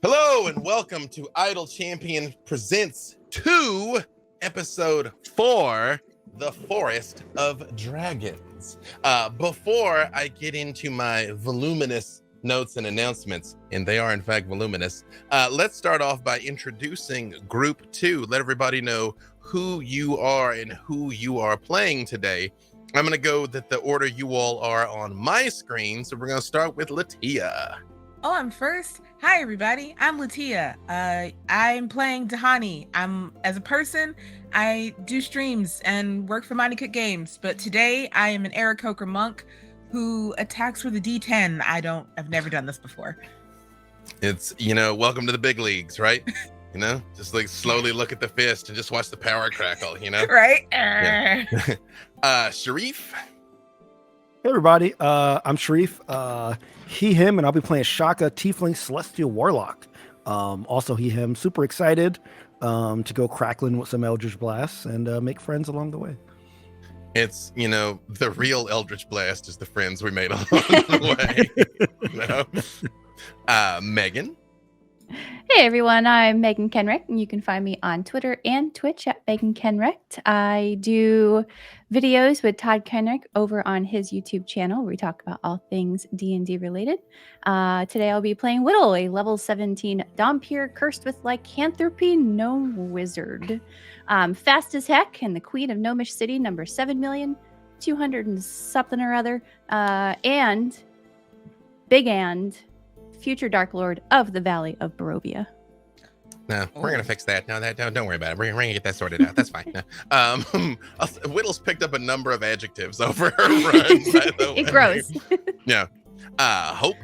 Hello and welcome to Idle Champion Presents 2, Episode 4, The Forest of Dragons. Before I get into my voluminous notes and announcements, and they are in fact voluminous, let's start off by introducing Group 2. Let everybody know who you are and who you are playing today. I'm going to go that the order you all are on my screen, so we're going to start with LaTia. Oh, I'm first. Hi, everybody. I'm LaTia. I'm playing Dahani. As a person, I do streams and work for Mighty Cook Games, but today I am an Aarakocra monk who attacks with a D10. I've never done this before. It's, welcome to the big leagues, right? Just like slowly look at the fist and just watch the power crackle, Right? Yeah. Shareef. Hey everybody, I'm Shareef, he, him, and I'll be playing Shaka, Tiefling Celestial Warlock. Also he, him, super excited to go crackling with some Eldritch Blasts and make friends along the way. It's, the real Eldritch Blast is the friends we made along the way. Meagan. Hey everyone, I'm Meagan Kenreck, and you can find me on Twitter and Twitch at Meagan Kenreck. I do videos with Todd Kenreck over on his YouTube channel where we talk about all things D&D related. Today I'll be playing Whittle, a level 17 Dhampir cursed with lycanthropy gnome wizard. Fast as heck, and the queen of Gnomish City, number 7,200,000 and something or other, and future Dark Lord of the Valley of Barovia. No, we're gonna fix that. No, don't worry about it. We're gonna get that sorted out. That's fine. Whittle's picked up a number of adjectives over her run. It grows. Yeah. Hope.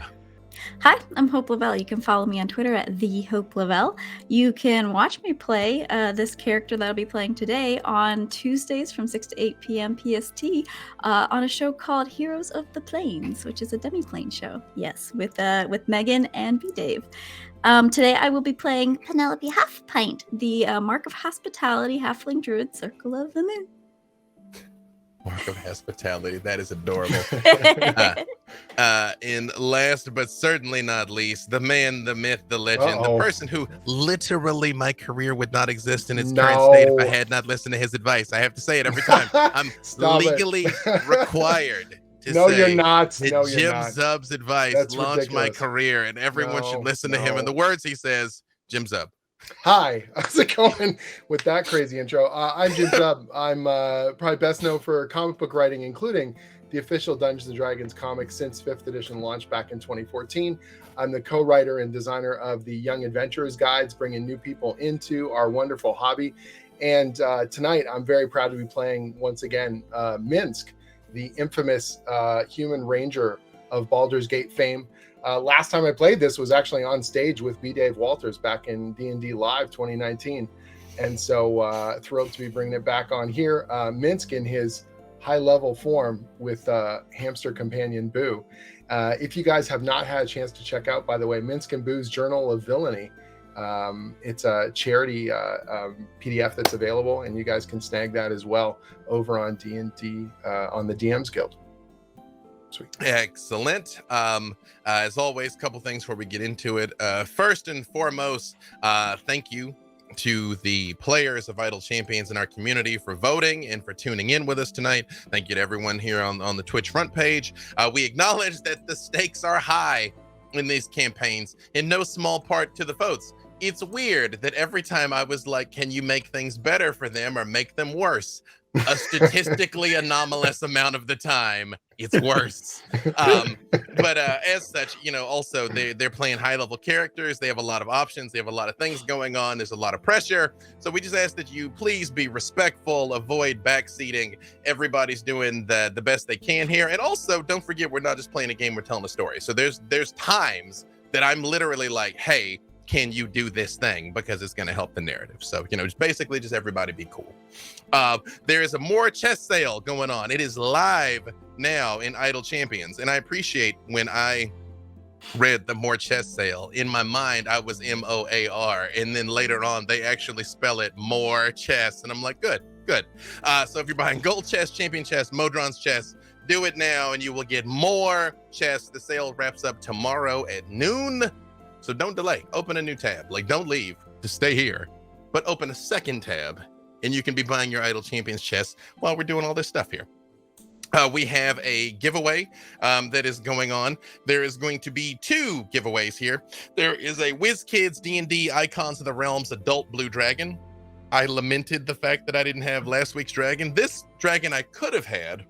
Hi, I'm Hope LaVelle. You can follow me on Twitter at @TheHopeLaVelle. You can watch me play this character that I'll be playing today on Tuesdays from 6 to 8 p.m. PST on a show called Heroes of the Plains, which is a demi-plane show. Yes, with Meagan and B-Dave. Today I will be playing Penelope Halfpint, the Mark of Hospitality Halfling Druid Circle of the Moon. Mark of Hospitality. That is adorable. And last but certainly not least, the man, the myth, the legend, the person who literally my career would not exist in its current state if I had not listened to his advice. I have to say it every time. I'm legally required to say you're not. that Jim Zub's advice launched my career, and everyone should listen to him and the words he says. Jim Zub. Hi, how's it going with that crazy intro? I'm Jim Zub. I'm probably best known for comic book writing, including the official Dungeons & Dragons comic since 5th edition launched back in 2014. I'm the co-writer and designer of the Young Adventurers Guides, bringing new people into our wonderful hobby. And tonight, I'm very proud to be playing, once again, Minsc, the infamous human ranger of Baldur's Gate fame. Last time I played this was actually on stage with B. Dave Walters back in D&D Live 2019. And so thrilled to be bringing it back on here. Minsc in his high-level form with hamster companion Boo. If you guys have not had a chance to check out, by the way, Minsc and Boo's Journal of Villainy. It's a charity PDF that's available, and you guys can snag that as well over on D&D, on the DM's Guild. Sweet. Excellent. As always, a couple things before we get into it. First and foremost, thank you to the players of Idle Champions in our community for voting and for tuning in with us tonight. Thank you to everyone here on the Twitch front page. We acknowledge that the stakes are high in these campaigns, in no small part to the votes. It's weird that every time I was like, can you make things better for them or make them worse? A statistically anomalous amount of the time, it's worse. But as such, also they're playing high level characters. They have a lot of options. They have a lot of things going on. There's a lot of pressure. So we just ask that you please be respectful, avoid backseating. Everybody's doing the best they can here. And also don't forget, we're not just playing a game, we're telling a story. So there's times that I'm literally like, hey, can you do this thing? Because it's going to help the narrative. So, just basically just everybody be cool. There is a more chess sale going on. It is live now in Idle Champions. And I appreciate when I read the more chess sale, in my mind, I was MOAR. And then later on, they actually spell it more chess. And I'm like, good. So if you're buying gold chess, champion chess, Modron's chess, do it now and you will get more chess. The sale wraps up tomorrow at noon. So don't delay. Open a new tab. Like, don't leave. Just stay here. But open a second tab, and you can be buying your Idle Champions chest while we're doing all this stuff here. We have a giveaway that is going on. There is going to be 2 giveaways here. There is a WizKids D&D Icons of the Realms Adult Blue Dragon. I lamented the fact that I didn't have last week's dragon. This dragon I could have had,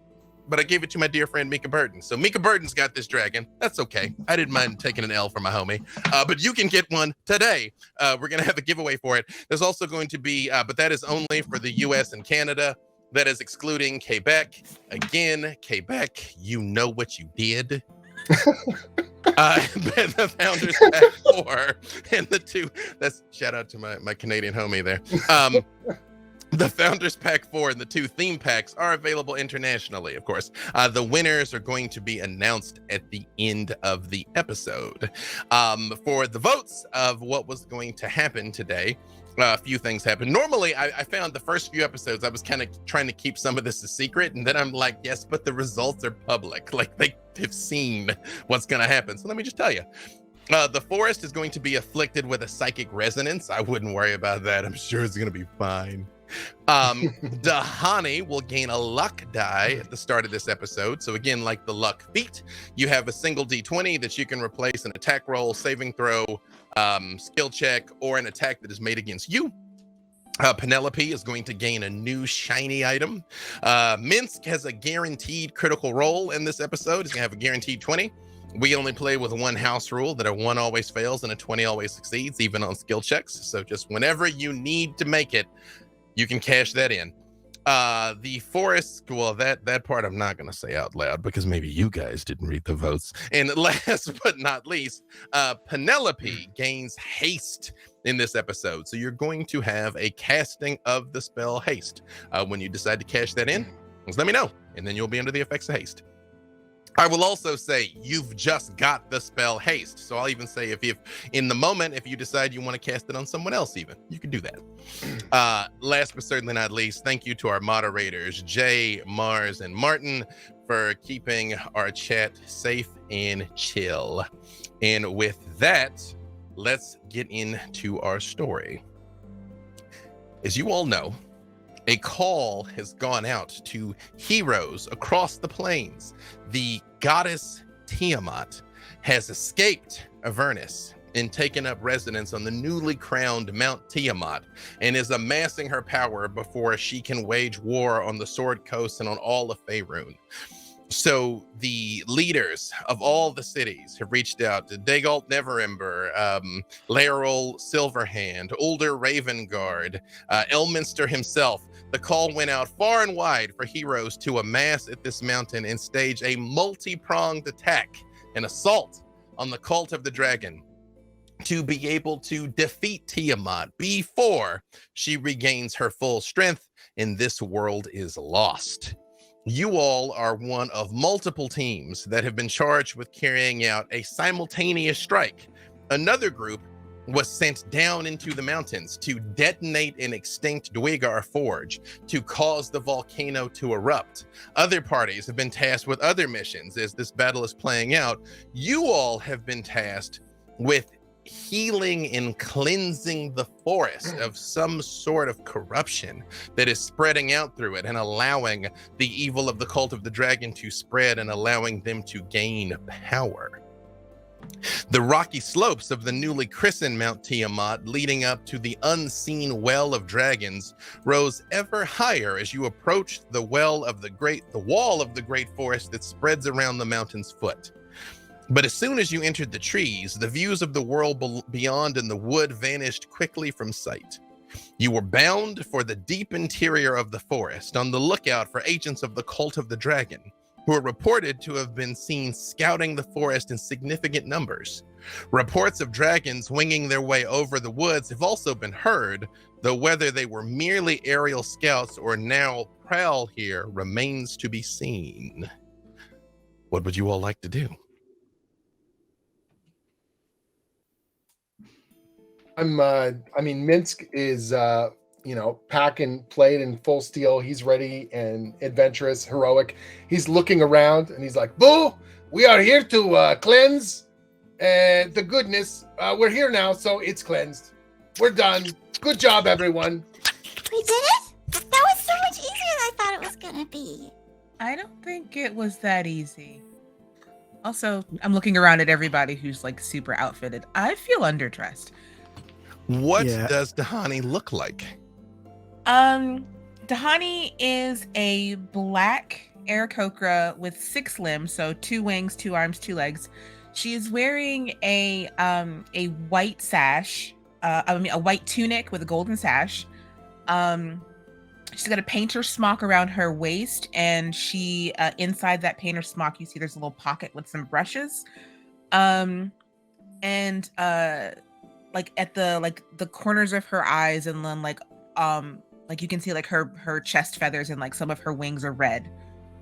but I gave it to my dear friend Mika Burton. So Mika Burton's got this dragon. That's okay. I didn't mind taking an L for my homie. But you can get one today. We're going to have a giveaway for it. There's also going to be, but that is only for the US and Canada. That is excluding Quebec. Again, Quebec, you know what you did. The Founders Pack 4 and the 2. That's shout out to my Canadian homie there. The Founders Pack 4 and the 2 theme packs are available internationally, of course. The winners are going to be announced at the end of the episode. For the votes of what was going to happen today, a few things happened. Normally, I found the first few episodes, I was kind of trying to keep some of this a secret, and then I'm like, yes, but the results are public. Like, they have seen what's going to happen. So let me just tell you. The forest is going to be afflicted with a psychic resonance. I wouldn't worry about that. I'm sure it's going to be fine. Dahani will gain a luck die at the start of this episode. So again, like the luck feat, you have a single d20 that you can replace an attack roll, saving throw, skill check, or an attack that is made against you. Penelope is going to gain a new shiny item. Minsk has a guaranteed critical roll in this episode. He's gonna have a guaranteed 20. We only play with one house rule that a 1 always fails and a 20 always succeeds, even on skill checks. So just whenever you need to make it, you can cash that in. The forest, well, that part I'm not going to say out loud because maybe you guys didn't read the votes. And last but not least, Penelope gains haste in this episode. So you're going to have a casting of the spell haste. When you decide to cash that in, just let me know, and then you'll be under the effects of haste. I will also say you've just got the spell haste. So I'll even say if in the moment, if you decide you want to cast it on someone else, even you can do that. Last but certainly not least, thank you to our moderators, Jay, Mars, and Martin, for keeping our chat safe and chill. And with that, let's get into our story. As you all know, a call has gone out to heroes across the plains. The goddess Tiamat has escaped Avernus and taken up residence on the newly crowned Mount Tiamat and is amassing her power before she can wage war on the Sword Coast and on all of Faerun. So the leaders of all the cities have reached out to Dagalt Neverember, Laerol Silverhand, Ulder Ravengard, Elminster himself. The call went out far and wide for heroes to amass at this mountain and stage a multi-pronged attack, an assault on the Cult of the Dragon, to be able to defeat Tiamat before she regains her full strength and this world is lost. You all are one of multiple teams that have been charged with carrying out a simultaneous strike. Another group was sent down into the mountains to detonate an extinct Dwegar forge to cause the volcano to erupt. Other parties have been tasked with other missions as this battle is playing out. You all have been tasked with healing and cleansing the forest of some sort of corruption that is spreading out through it and allowing the evil of the Cult of the Dragon to spread and allowing them to gain power. The rocky slopes of the newly christened Mount Tiamat leading up to the unseen Well of Dragons rose ever higher as you approached the wall of the great forest that spreads around the mountain's foot. But as soon as you entered the trees, the views of the world beyond and the wood vanished quickly from sight. You were bound for the deep interior of the forest, on the lookout for agents of the Cult of the Dragon, who are reported to have been seen scouting the forest in significant numbers. Reports of dragons winging their way over the woods have also been heard, though whether they were merely aerial scouts or now prowl here remains to be seen. What would you all like to do? Minsk is, packing plate in full steel. He's ready and adventurous, heroic. He's looking around and he's like, "Boo, we are here to cleanse the goodness. We're here now, so it's cleansed. We're done. Good job, everyone. We did it? That was so much easier than I thought it was gonna be. I don't think it was that easy. Also, I'm looking around at everybody who's like super outfitted. I feel underdressed. What Yeah. does Dahani look like? Dahani is a black Aarakocra with 6 limbs, so 2 wings, 2 arms, 2 legs. She is wearing a white sash, a white tunic with a golden sash. She's got a painter's smock around her waist, and she inside that painter's smock, you see there's a little pocket with some brushes. Like at the corners of her eyes, and then like you can see like her chest feathers and like some of her wings are red.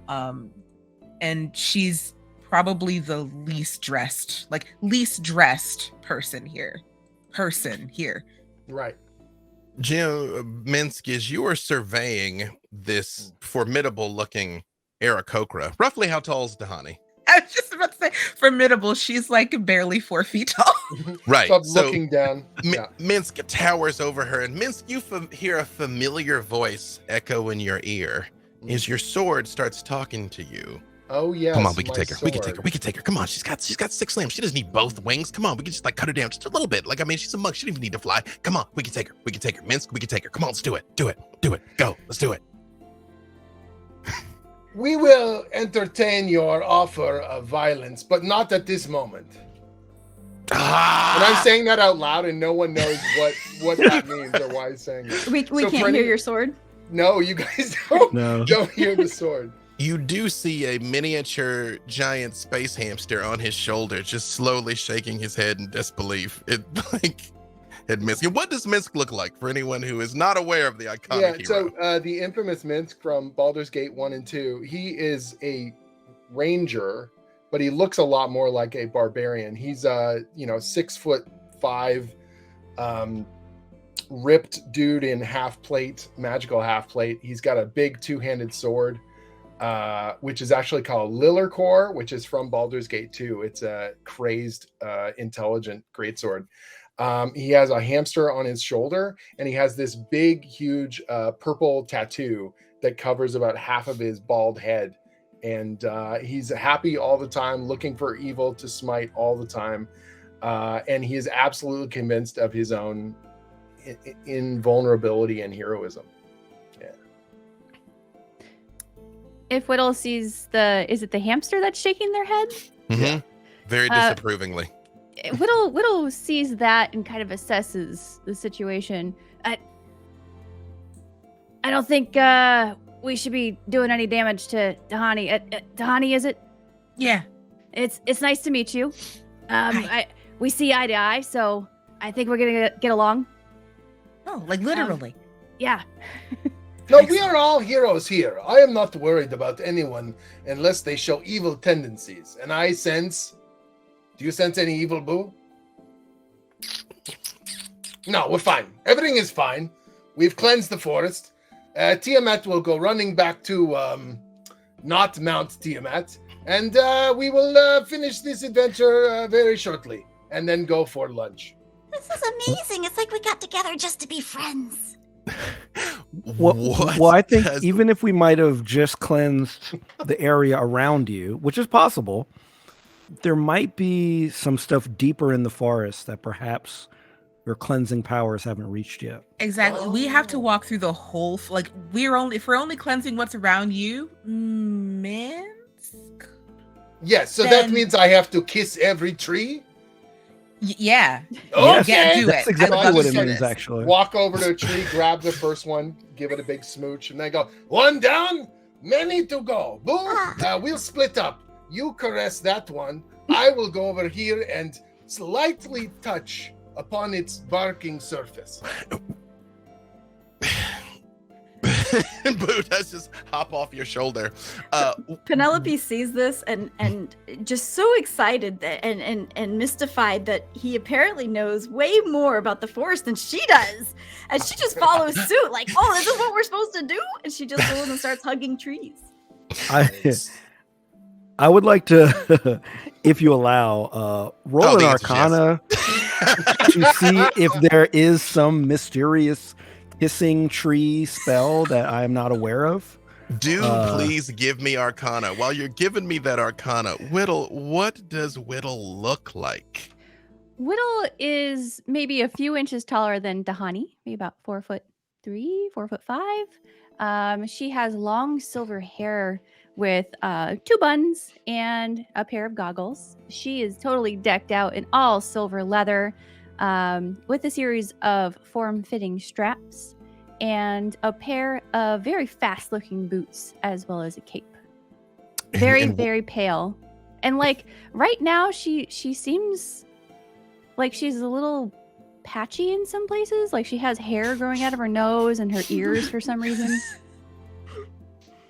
And she's probably the least dressed person here. Right. Jim Minsk, as you are surveying this formidable looking Aarakocra, roughly how tall is Dahani? I was just about to say formidable. She's like barely 4 feet tall. Right. So I'm So looking down. Yeah. Minsk towers over her, and Minsk, you hear a familiar voice echo in your ear as your sword starts talking to you. Oh yeah. Come on, we can take her. We can take her. We can take her. Come on, she's got 6 limbs. She doesn't need both wings. Come on, we can just like cut her down just a little bit. Like, I mean, she's a monk. She doesn't even need to fly. Come on, we can take her. We can take her. Minsk, we can take her. Come on, let's do it. Do it. Do it. Go. Let's do it. We will entertain your offer of violence, but not at this moment. Ah! And I'm saying that out loud, and no one knows what that means or why he's saying it. We So can't Freddie- hear your sword. No, you guys don't, No. don't hear the sword. You do see a miniature giant space hamster on his shoulder, just slowly shaking his head in disbelief. It like at Minsk. And what does Minsk look like for anyone who is not aware of the iconic hero? So the infamous Minsk from Baldur's Gate 1 and 2, he is a ranger, but he looks a lot more like a barbarian. He's 6'5", ripped dude in magical half plate. He's got a big 2-handed sword, which is actually called Lillercore, which is from Baldur's Gate 2. It's a crazed, intelligent greatsword. He has a hamster on his shoulder, and he has this big, huge purple tattoo that covers about half of his bald head. And he's happy all the time, looking for evil to smite all the time. And he is absolutely convinced of his own invulnerability and heroism. Yeah. If Whittle sees is it the hamster that's shaking their head? Mm-hmm. Very disapprovingly. Whittle sees that and kind of assesses the situation. I don't think we should be doing any damage to Dahani. Dahani, is it? Yeah. It's nice to meet you. Hi. We see eye to eye, so I think we're gonna get along. Oh, like literally. Yeah. No, we are all heroes here. I am not worried about anyone unless they show evil tendencies. And I sense... Do you sense any evil, Boo? No, we're fine. Everything is fine. We've cleansed the forest. Tiamat will go running back to not Mount Tiamat. And we will finish this adventure very shortly. And then go for lunch. This is amazing. It's like we got together just to be friends. Well, I think even if we might have just cleansed the area around you, which is possible, there might be some stuff deeper in the forest that perhaps your cleansing powers haven't reached yet. Exactly. We have to walk through the whole if we're only cleansing what's around you, Minsk? Yes, so that means I have to kiss every tree? Yeah. Okay. Yeah, do That's it. exactly I'd love what to it see means, this. actually. Walk over to a tree, grab the first one, give it a big smooch, and then go, one down, many to go. Boo, we'll split up. You caress that one. I will go over here and slightly touch upon its barking surface. Boo does just hop off your shoulder. Penelope sees this and just so excited and mystified that he apparently knows way more about the forest than she does. And she just follows suit, like, oh, this is what we're supposed to do? And she just goes and starts hugging trees. I would like to if you allow, roll an the answer's Arcana to see if there is some mysterious kissing tree spell that I'm not aware of. Do please give me Arcana. While you're giving me that Arcana, Whittle, what does Whittle look like? Whittle is maybe a few inches taller than Dahani, maybe about 4'3", 4'5". She has long silver hair with 2 buns and a pair of goggles. She is totally decked out in all silver leather with a series of form-fitting straps and a pair of very fast-looking boots, as well as a cape. Very, very pale. And like right now, she seems like she's a little patchy in some places. Like she has hair growing out of her nose and her ears for some reason.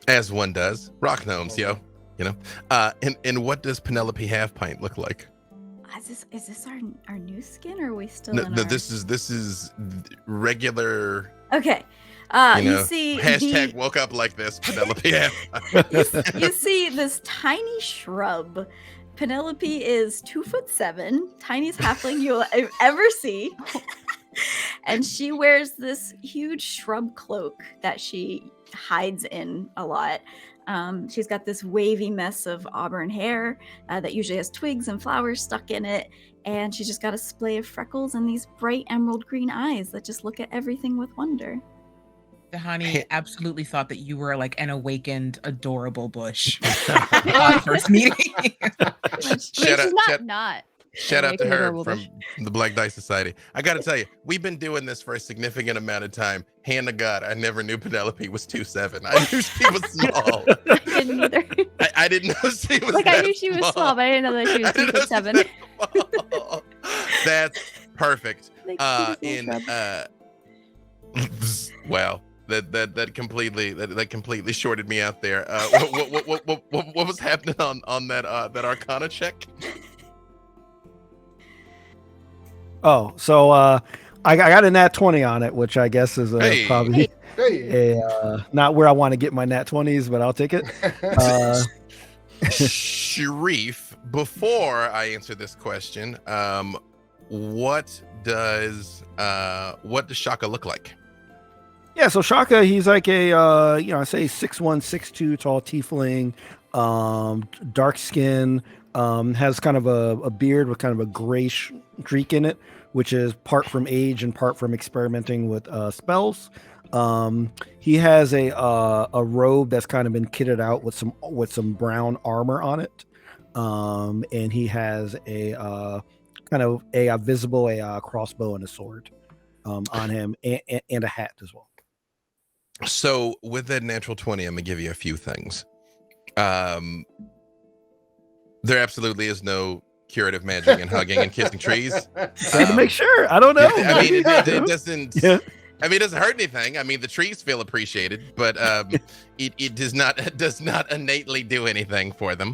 As one does. Rock gnomes, you know. And what does Penelope Halfpint look like? Is this our new skin, or are we still No, in no, our... this is regular. Okay. You see hashtag woke up like this, Penelope Halfpint. you see this tiny shrub. Penelope is 2'7", tiniest halfling you'll ever see. And she wears this huge shrub cloak that she hides in a lot. She's got this wavy mess of auburn hair that usually has twigs and flowers stuck in it. And she's just got a splay of freckles and these bright emerald green eyes that just look at everything with wonder. Dahani absolutely thought that you were like an awakened, adorable bush on first meeting. Shout out to her from the Black Dice Society. I got to tell you, we've been doing this for a significant amount of time. Hand to God, I never knew Penelope was 2'7". I knew she was small. I didn't either. I didn't know she was like that I knew she was small, but I didn't know that she was 2'7". That's perfect. Like, Wow. That completely shorted me out there. What was happening on that Arcana check? Oh, so I got a nat 20 on it, which I guess is probably not where I want to get my nat 20s, but I'll take it. Shareef, before I answer this question, what does Shaka look like? Yeah, so Shaka, he's like a I say 6'1", 6'2" tall tiefling, dark skin, has kind of a beard with kind of a gray streak in it, which is part from age and part from experimenting with spells. He has a robe that's kind of been kitted out with some brown armor on it, and he has a kind of a visible crossbow and a sword on him, and a hat as well. So with that natural 20, I'm gonna give you a few things. There absolutely is no curative magic in hugging and kissing trees. Had to make sure. I don't know. I mean, it doesn't. Yeah. I mean, it doesn't hurt anything. I mean, the trees feel appreciated, but it does not innately do anything for them.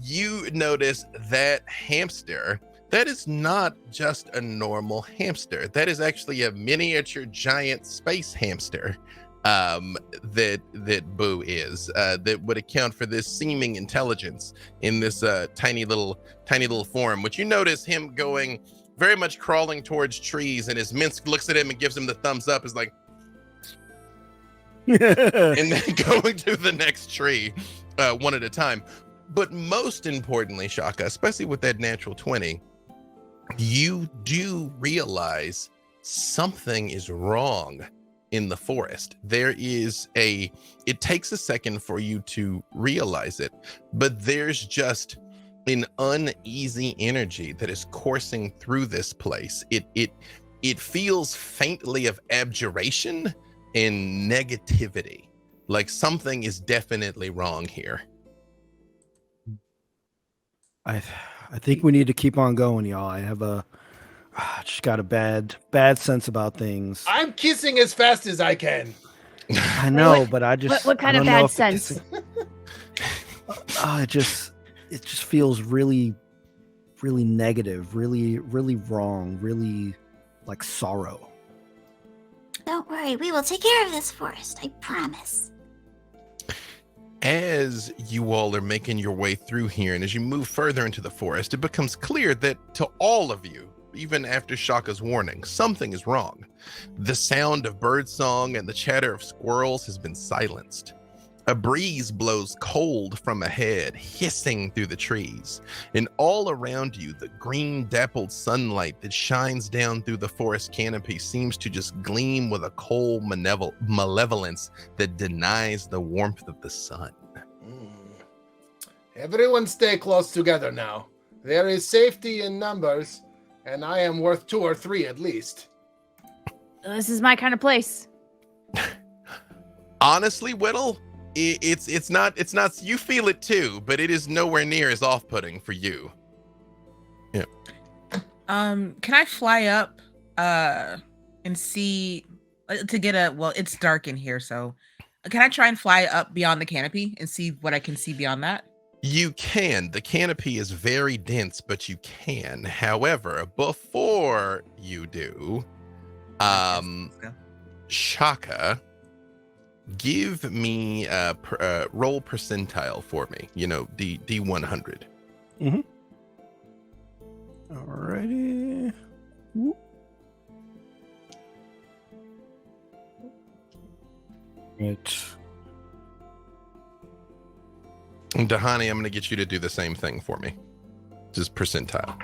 You notice that hamster. That is not just a normal hamster. That is actually a miniature giant space hamster. That Boo is that would account for this seeming intelligence in this tiny little form, which you notice him going very much crawling towards trees, and as Minsk looks at him and gives him the thumbs up, is like and then going to the next tree one at a time. But most importantly, Shaka, especially with that natural 20, you do realize something is wrong in the forest. It takes a second for you to realize it, but there's just an uneasy energy that is coursing through this place. It feels faintly of abjuration and negativity, like something is definitely wrong here. I think we need to keep on going, y'all. I have just got a bad sense about things. I'm kissing as fast as I can. I know, but I just what kind of bad sense? It just feels really, really negative, really, really wrong, really like sorrow. Don't worry, we will take care of this forest. I promise. As you all are making your way through here, and as you move further into the forest, it becomes clear that to all of you, even after Shaka's warning, something is wrong. The sound of birdsong and the chatter of squirrels has been silenced. A breeze blows cold from ahead, hissing through the trees. And all around you, the green dappled sunlight that shines down through the forest canopy seems to just gleam with a cold malevolence that denies the warmth of the sun. Everyone stay close together now. There is safety in numbers, and I am worth 2 or 3 at least. This is my kind of place. Honestly, Whittle, it's not you feel it too, but it is nowhere near as off-putting for you. Yeah. Can I fly up and see to get it's dark in here, so can I try and fly up beyond the canopy and see what I can see beyond that? You can. The canopy is very dense, but you can. However, before you do, Shaka, give me a roll percentile for me. D100. Mm-hmm. Alrighty. Whoop. Right. And Dahani, I'm going to get you to do the same thing for me. Just percentile.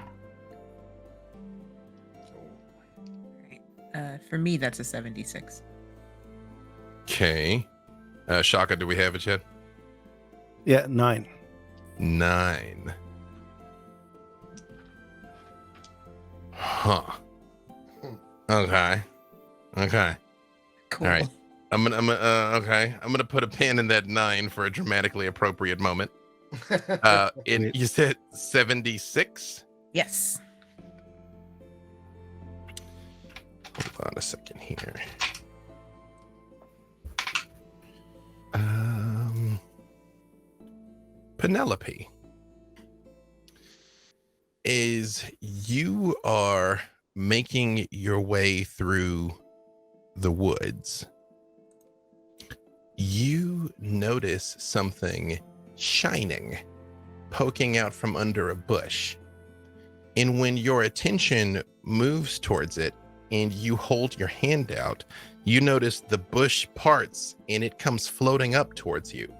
For me, that's a 76. Okay. Shaka, do we have it yet? Yeah, 9. 9. Huh. Okay. Cool. All right. I'm gonna put a pin in that 9 for a dramatically appropriate moment. And you said 76? Yes. Hold on a second here. Penelope, as you are making your way through the woods, you notice something shining, poking out from under a bush. And when your attention moves towards it and you hold your hand out, you notice the bush parts and it comes floating up towards you.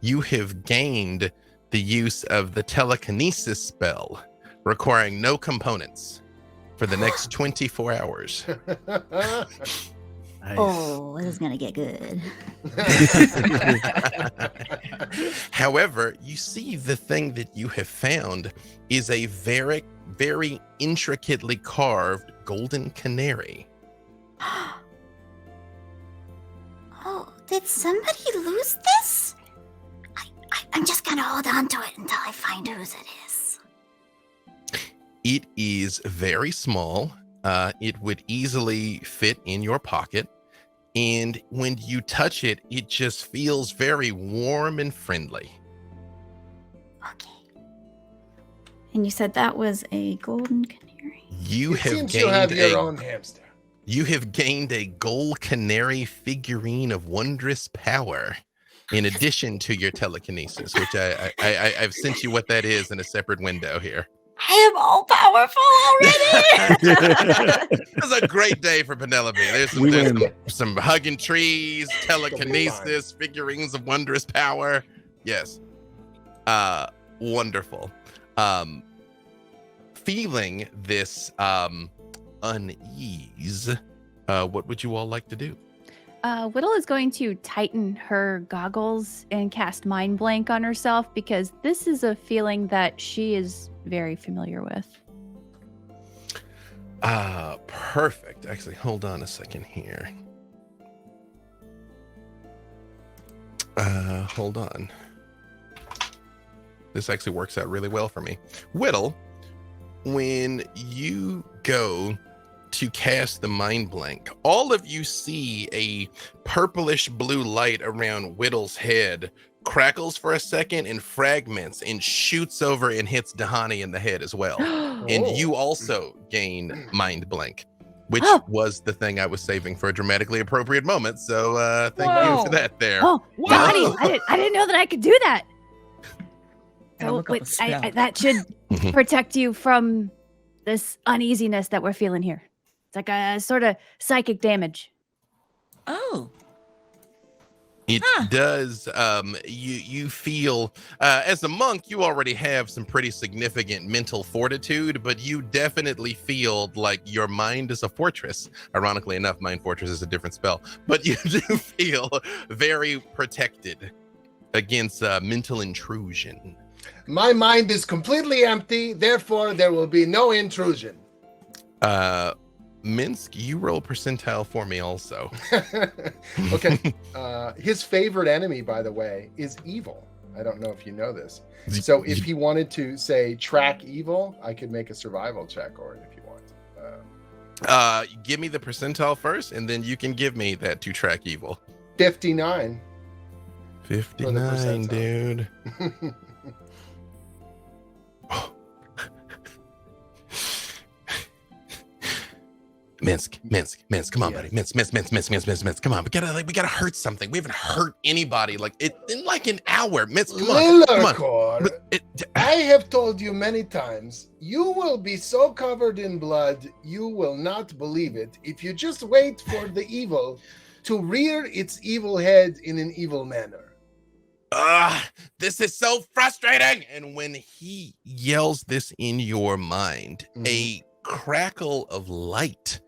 You have gained the use of the telekinesis spell, requiring no components for the next 24 hours. Nice. Oh, this is gonna get good. However, you see the thing that you have found is a very, very intricately carved golden canary. Oh, did somebody lose this? I'm just gonna hold on to it until I find whose it is. It is very small. It would easily fit in your pocket. And when you touch it, it just feels very warm and friendly. Okay. And you said that was a golden canary. You It have seems you have your own hamster. You have gained a gold canary figurine of wondrous power, in addition to your telekinesis, which I've sent you what that is in a separate window here. I am all powerful already. It was a great day for Penelope. There's some hugging trees, telekinesis, figurines of wondrous power. Yes. Wonderful. Feeling this unease, what would you all like to do? Whittle is going to tighten her goggles and cast Mind Blank on herself because this is a feeling that she is very familiar with. Perfect. Actually, hold on a second here. Hold on. This actually works out really well for me. Whittle, when you go to cast the Mind Blank, all of you see a purplish blue light around Whittle's head crackles for a second and fragments and shoots over and hits Dahani in the head as well. And you also gain Mind Blank. which was the thing I was saving for a dramatically appropriate moment. So thank you for that there. Oh, wow. I didn't know that I could do that. Gotta So look up a spell. that should protect you from this uneasiness that we're feeling here. It's like a sort of psychic damage. Oh. It does. You feel as a monk, you already have some pretty significant mental fortitude, but you definitely feel like your mind is a fortress. Ironically enough, Mind Fortress is a different spell, but you do feel very protected against mental intrusion. My mind is completely empty, therefore there will be no intrusion. Minsk, you roll percentile for me also. Okay. His favorite enemy, by the way, is evil. I don't know if you know this. So if he wanted to say track evil, I could make a survival check on it if you want. Give me the percentile first, and then you can give me that to track evil. 59. 59, dude. Minsk, come on, buddy. Minsk, come on. We gotta hurt something. We haven't hurt anybody in like an hour. Minsk, come on. I have told you many times, you will be so covered in blood, you will not believe it if you just wait for the evil to rear its evil head in an evil manner. This is so frustrating. And when he yells this in your mind, a crackle of light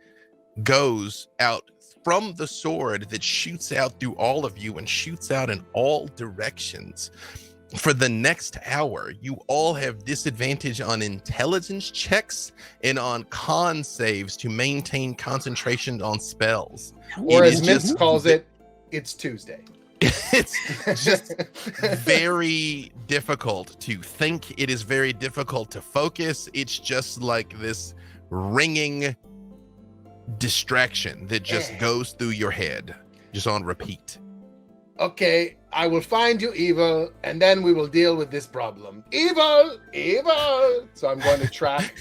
goes out from the sword that shoots out through all of you and shoots out in all directions. For the next hour, you all have disadvantage on intelligence checks and on con saves to maintain concentration on spells. Or as Minsk calls it, it's Tuesday. It's just very difficult to think. It is very difficult to focus. It's just like this ringing distraction that just goes through your head, just on repeat. Okay, I will find you evil, and then we will deal with this problem. Evil! So I'm going to track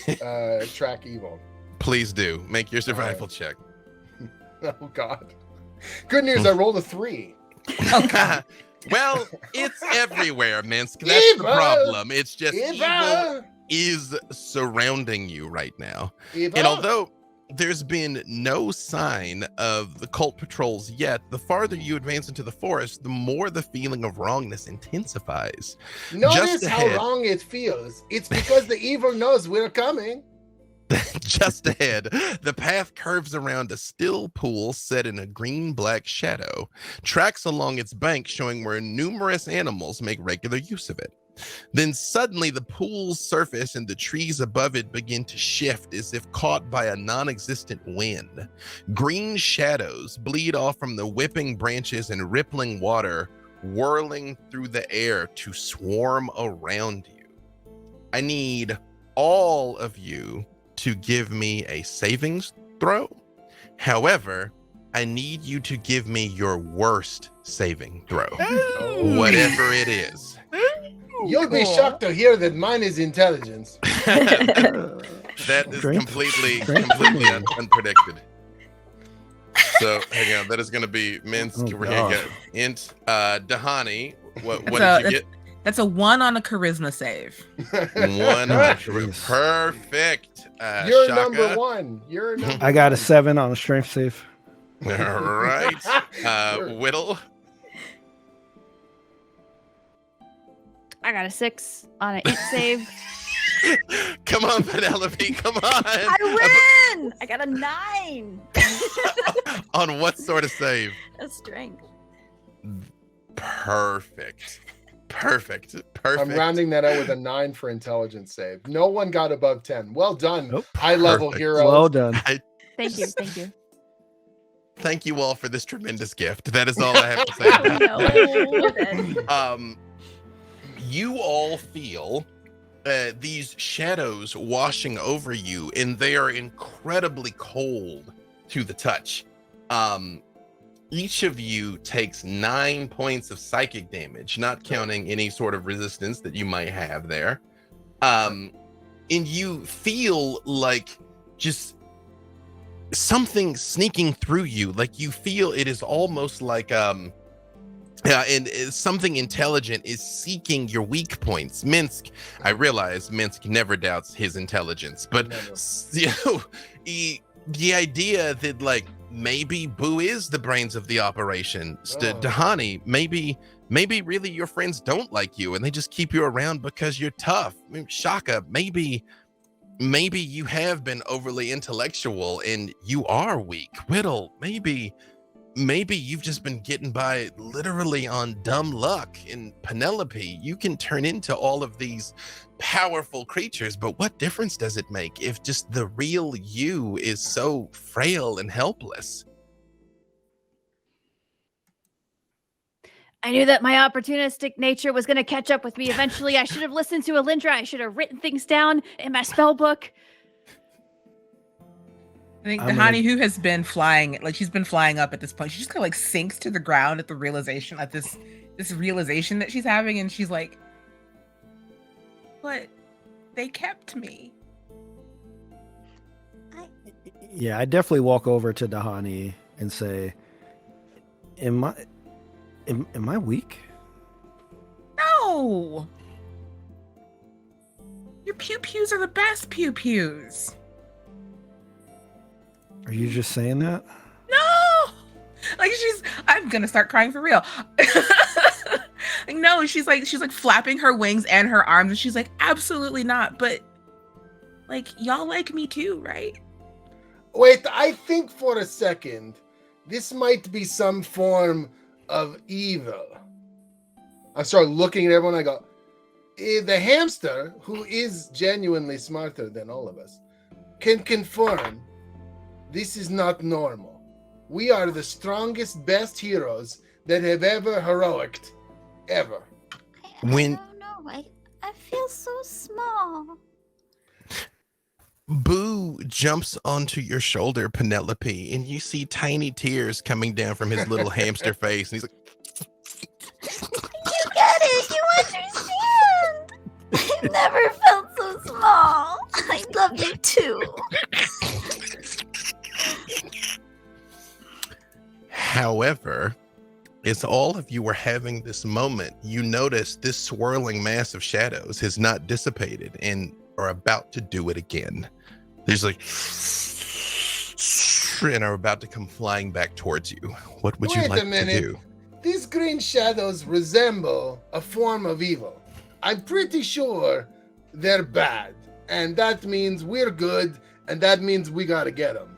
evil. Please do. Make your survival check. Oh, God. Good news, I rolled a 3. Oh, well, it's everywhere, Minsk. That's the problem. It's just evil is surrounding you right now. And although there's been no sign of the cult patrols yet, the farther you advance into the forest, the more the feeling of wrongness intensifies. Notice how wrong it feels. It's because the evil knows we're coming. Just ahead, the path curves around a still pool set in a green-black shadow. Tracks along its bank showing where numerous animals make regular use of it. Then suddenly the pool's surface and the trees above it begin to shift as if caught by a non-existent wind. Green shadows bleed off from the whipping branches and rippling water, whirling through the air to swarm around you. I need all of you to give me a savings throw. However, I need you to give me your worst saving throw, whatever it is. You'll be shocked to hear that mine is intelligence. That is completely unpredicted. So hang on, that is going to be Minsk. We're going to get int. Dahani, what did you get? That's a 1 on a charisma save. 1 on a charisma. Perfect. You're Shaka. number 1. You're number I got a 7 on a strength save. All right. Whittle. I got a 6 on an int save. Come on, Penelope. Come on. I win! I got a 9. On what sort of save? A strength. Perfect. I'm rounding that out with a 9 for intelligence save. No one got above 10. Well done. Nope. High level heroes. Well done. Thank you. Thank you all for this tremendous gift. That is all I have to say. You all feel these shadows washing over you, and they are incredibly cold to the touch. Each of you takes 9 points of psychic damage, not counting any sort of resistance that you might have there. And you feel like just something sneaking through you. Like you feel it is almost like something intelligent is seeking your weak points. Minsc, I realize Minsc never doubts his intelligence, but the idea that like maybe Boo is the brains of the operation. Dahani, maybe really your friends don't like you and they just keep you around because you're tough. I mean, Shaka, maybe you have been overly intellectual and you are weak. Whittle, maybe you've just been getting by literally on dumb luck. In Penelope, you can turn into all of these powerful creatures, but what difference does it make if just the real you is so frail and helpless? I knew that my opportunistic nature was going to catch up with me eventually. I should have listened to Alindra. I should have written things down in my spell book. I think Dahani, who has been flying, like she's been flying up at this point, she just kind of like sinks to the ground at the realization, at this realization that she's having, and she's like, "But they kept me." Yeah, I definitely walk over to Dahani and say, "Am I weak?" No, your pew-pews are the best pew-pews. Are you just saying that? No, like I'm gonna start crying for real. Like, no, she's like flapping her wings and her arms, and she's like, absolutely not. But like, y'all like me too, right? Wait, I think for a second, this might be some form of evil. I start looking at everyone. I go, the hamster, who is genuinely smarter than all of us, can confirm this is not normal. We are the strongest, best heroes that have ever heroiced, ever. I don't know. I feel so small. Boo jumps onto your shoulder, Penelope, and you see tiny tears coming down from his little hamster face. And he's like, You get it. You understand. I never felt so small. I love you too. However, as all of you were having this moment, you notice this swirling mass of shadows has not dissipated and are about to do it again. There's like, and are about to come flying back towards you. What would you like to do? These green shadows resemble a form of evil. I'm pretty sure they're bad, and that means we're good, and that means we gotta get them.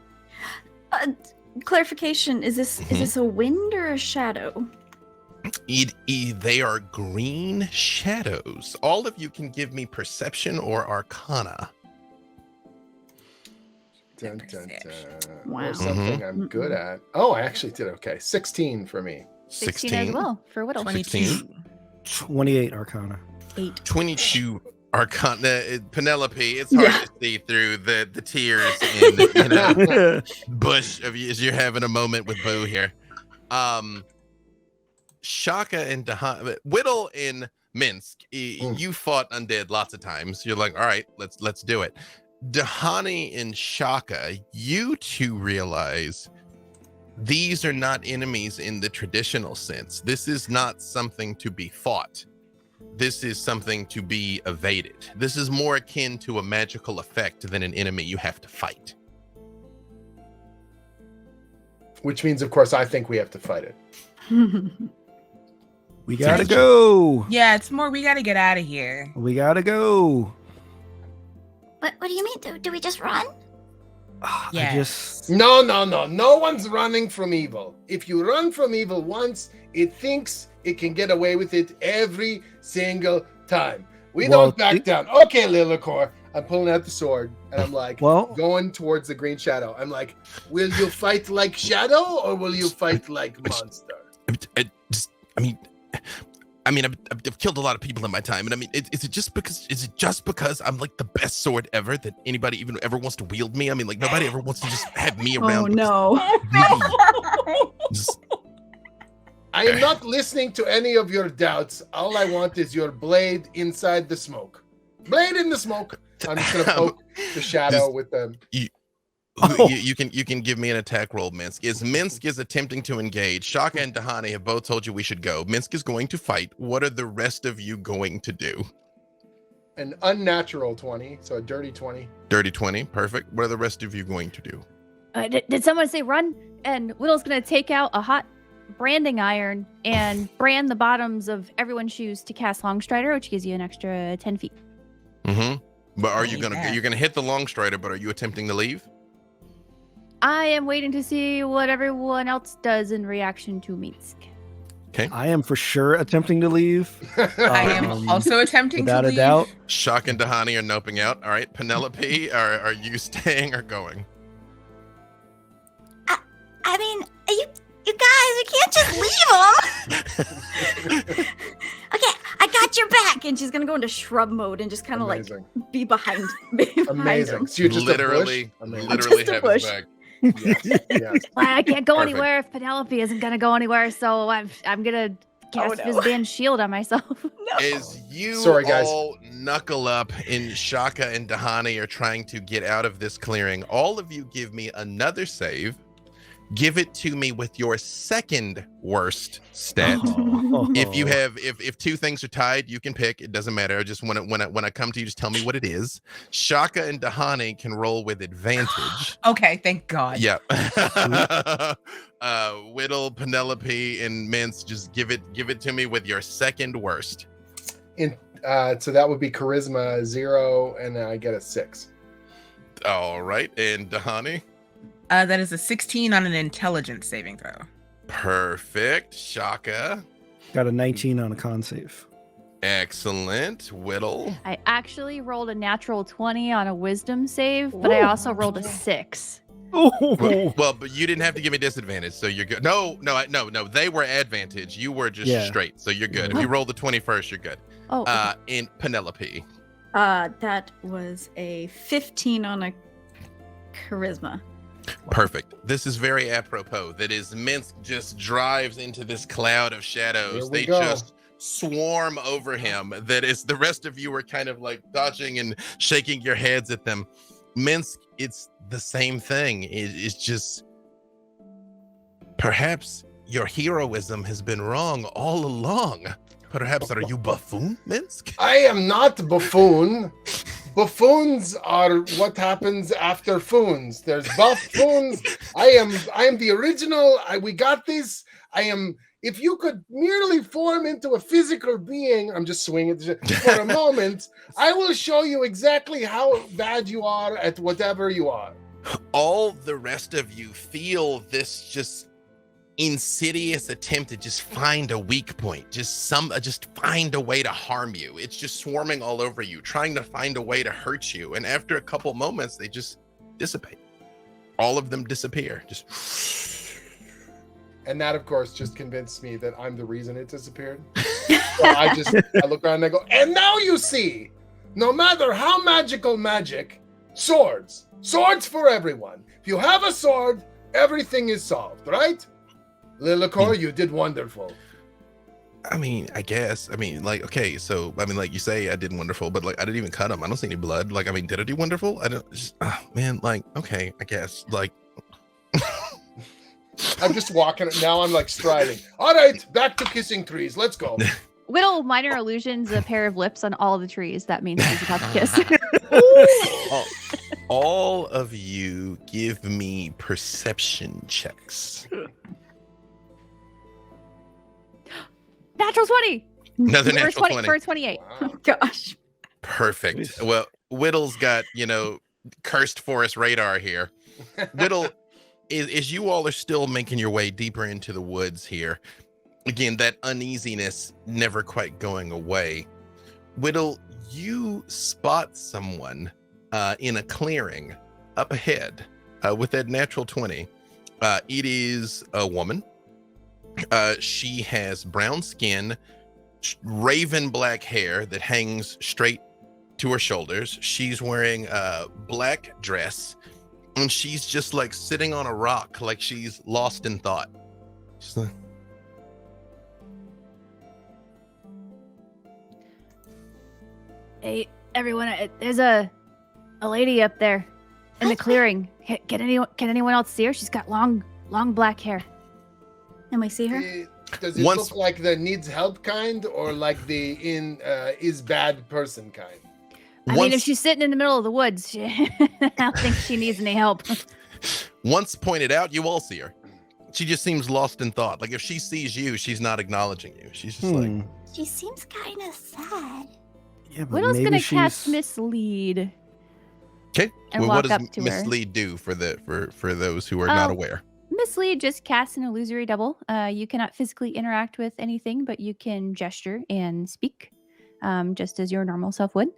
Clarification: is this a wind or a shadow? They are green shadows. All of you can give me perception or arcana. Dun, dun, dun. Wow. There's something I'm good at. Oh, I actually did okay. 16 for me. 16 as well for Whittle. 22. 28 Arcana. 8. 22 arcana. Penelope, it's hard to see through the tears in the bush of you as you're having a moment with Boo here. Shaka and Whittle and Minsc, you fought undead lots of times. You're like, all right, let's do it. Dahani and Shaka, you two realize these are not enemies in the traditional sense. This is not something to be fought. This is something to be evaded. This is more akin to a magical effect than an enemy you have to fight. Which means, of course, I think we have to fight it. We gotta go. Yeah, it's more we gotta get out of here. We gotta go. What do you mean? Do we just run? Yes. No. No one's running from evil. If you run from evil once, it thinks it can get away with it every single time. We don't back down. Okay, Lillicor. I'm pulling out the sword, and I'm like, going towards the green shadow. I'm like, will you fight like Shadow, or will you fight like Monster? I've killed a lot of people in my time, and I mean, is it just because I'm like the best sword ever that anybody even ever wants to wield me? I mean, like nobody ever wants to just have me around. Oh no! I am not listening to any of your doubts. All I want is your blade inside the smoke. Blade in the smoke. I'm just gonna poke the shadow with them. Oh. You can give me an attack roll, Minsk. Minsk is attempting to engage. Shaka and Dahani have both told you we should go. Minsk is going to fight. What are the rest of you going to do? An unnatural 20, so a dirty 20. Dirty 20, perfect. What are the rest of you going to do? Did someone say run? And Whittle's gonna take out a hot branding iron and brand the bottoms of everyone's shoes to cast Longstrider, which gives you an extra 10 feet. Mm-hmm. But are you Yeah. you're gonna hit the Longstrider, but are you attempting to leave? I am waiting to see what everyone else does in reaction to Minsk. I am for sure attempting to leave. I am also attempting to without leave. a doubt. Shaka and Dahani are noping out. All right, Penelope, are you staying or going? I mean, you guys, we can't just leave them. Okay, I got your back. And she's gonna go into shrub mode and just kind of like Amazing. be behind him. Amazing. So you're just literally a bush? Amazing. literally Just a have his bush. back. Yes. Well, I can't go Perfect. anywhere if Penelope isn't gonna go anywhere, so I'm gonna cast no. Fizz-Band Shield on myself. As you Sorry, guys. all knuckle up and Shaka and Dahani are trying to get out of this clearing, all of you give me another save. Give it to me with your second worst stat. Oh. If you have, if two things are tied, you can pick. It doesn't matter. Just when I come to you, just tell me what it is. Shaka and Dahani can roll with advantage. Okay, thank God. Yeah. Whittle, Penelope, and Mince, just give it to me with your second worst. So that would be charisma 0, and I get a 6. All right, and Dahani. That is a 16 on an intelligence saving throw. Perfect. Shaka. Got a 19 on a con save. Excellent. Whittle. I actually rolled a natural 20 on a wisdom save, but I also rolled a 6. Well, but you didn't have to give me disadvantage, so you're good. No. They were advantage. You were just straight, so you're good. If you roll the 20 first, you're good. Oh, okay. And Penelope. That was a 15 on a charisma. Perfect. This is very apropos. That is, Minsk just drives into this cloud of shadows. Here we They go. just swarm over him. That is, the rest of you are kind of like dodging and shaking your heads at them. Minsk, it's the same thing. It's just, perhaps your heroism has been wrong all along. Perhaps are you buffoon, Minsk? I am not buffoon. Buffoons are what happens after foons. There's buffoons. I am the original. We got this. If you could merely form into a physical being, I'm just swinging for a moment, I will show you exactly how bad you are at whatever you are. All the rest of you feel this just insidious attempt to just find a weak point, just find a way to harm you. It's just swarming all over you, trying to find a way to hurt you. And after a couple moments, they just dissipate. All of them disappear. And that, of course, just convinced me that I'm the reason it disappeared. So I look around and I go, and now you see, no matter how magic, swords for everyone. If you have a sword, everything is solved, right? Lillicor, you did wonderful. I mean, I guess. I mean, like, okay, so, I mean, like you say, I did wonderful, but like, I didn't even cut him. I don't see any blood. Like, I mean, did I do wonderful? I don't, just, man, like, okay, I guess, like. I'm just walking. Now I'm like striding. All right, back to kissing trees. Let's go. Whittle minor illusions a pair of lips on all the trees. That means he's about to kiss. All of you give me perception checks. Natural 20. Another natural 20. For 28. Wow. Oh gosh. Perfect. Jeez. Well, Whittle's got, cursed forest radar here. Whittle, as you all are still making your way deeper into the woods here, again, that uneasiness never quite going away. Whittle, you spot someone in a clearing up ahead with that natural 20. It is a woman. She has brown skin, raven black hair that hangs straight to her shoulders. She's wearing a black dress, and she's just like sitting on a rock, like she's lost in thought. She's like, Hey, everyone, there's a lady up there. in the clearing. Can anyone else see her? She's got long black hair. Can we see her? Does it look like the needs help kind, or like the is bad person kind? I mean, if she's sitting in the middle of the woods, I don't think she needs any help. Once pointed out, you all see her. She just seems lost in thought. Like if she sees you, she's not acknowledging you. She's just like... She seems kind of sad. Yeah, but Widow's gonna she's... cast Mislead. Okay. And Well, what walk does up to Mislead do for those who are not aware? Mislead just casts an illusory double. You cannot physically interact with anything, but you can gesture and speak, just as your normal self would.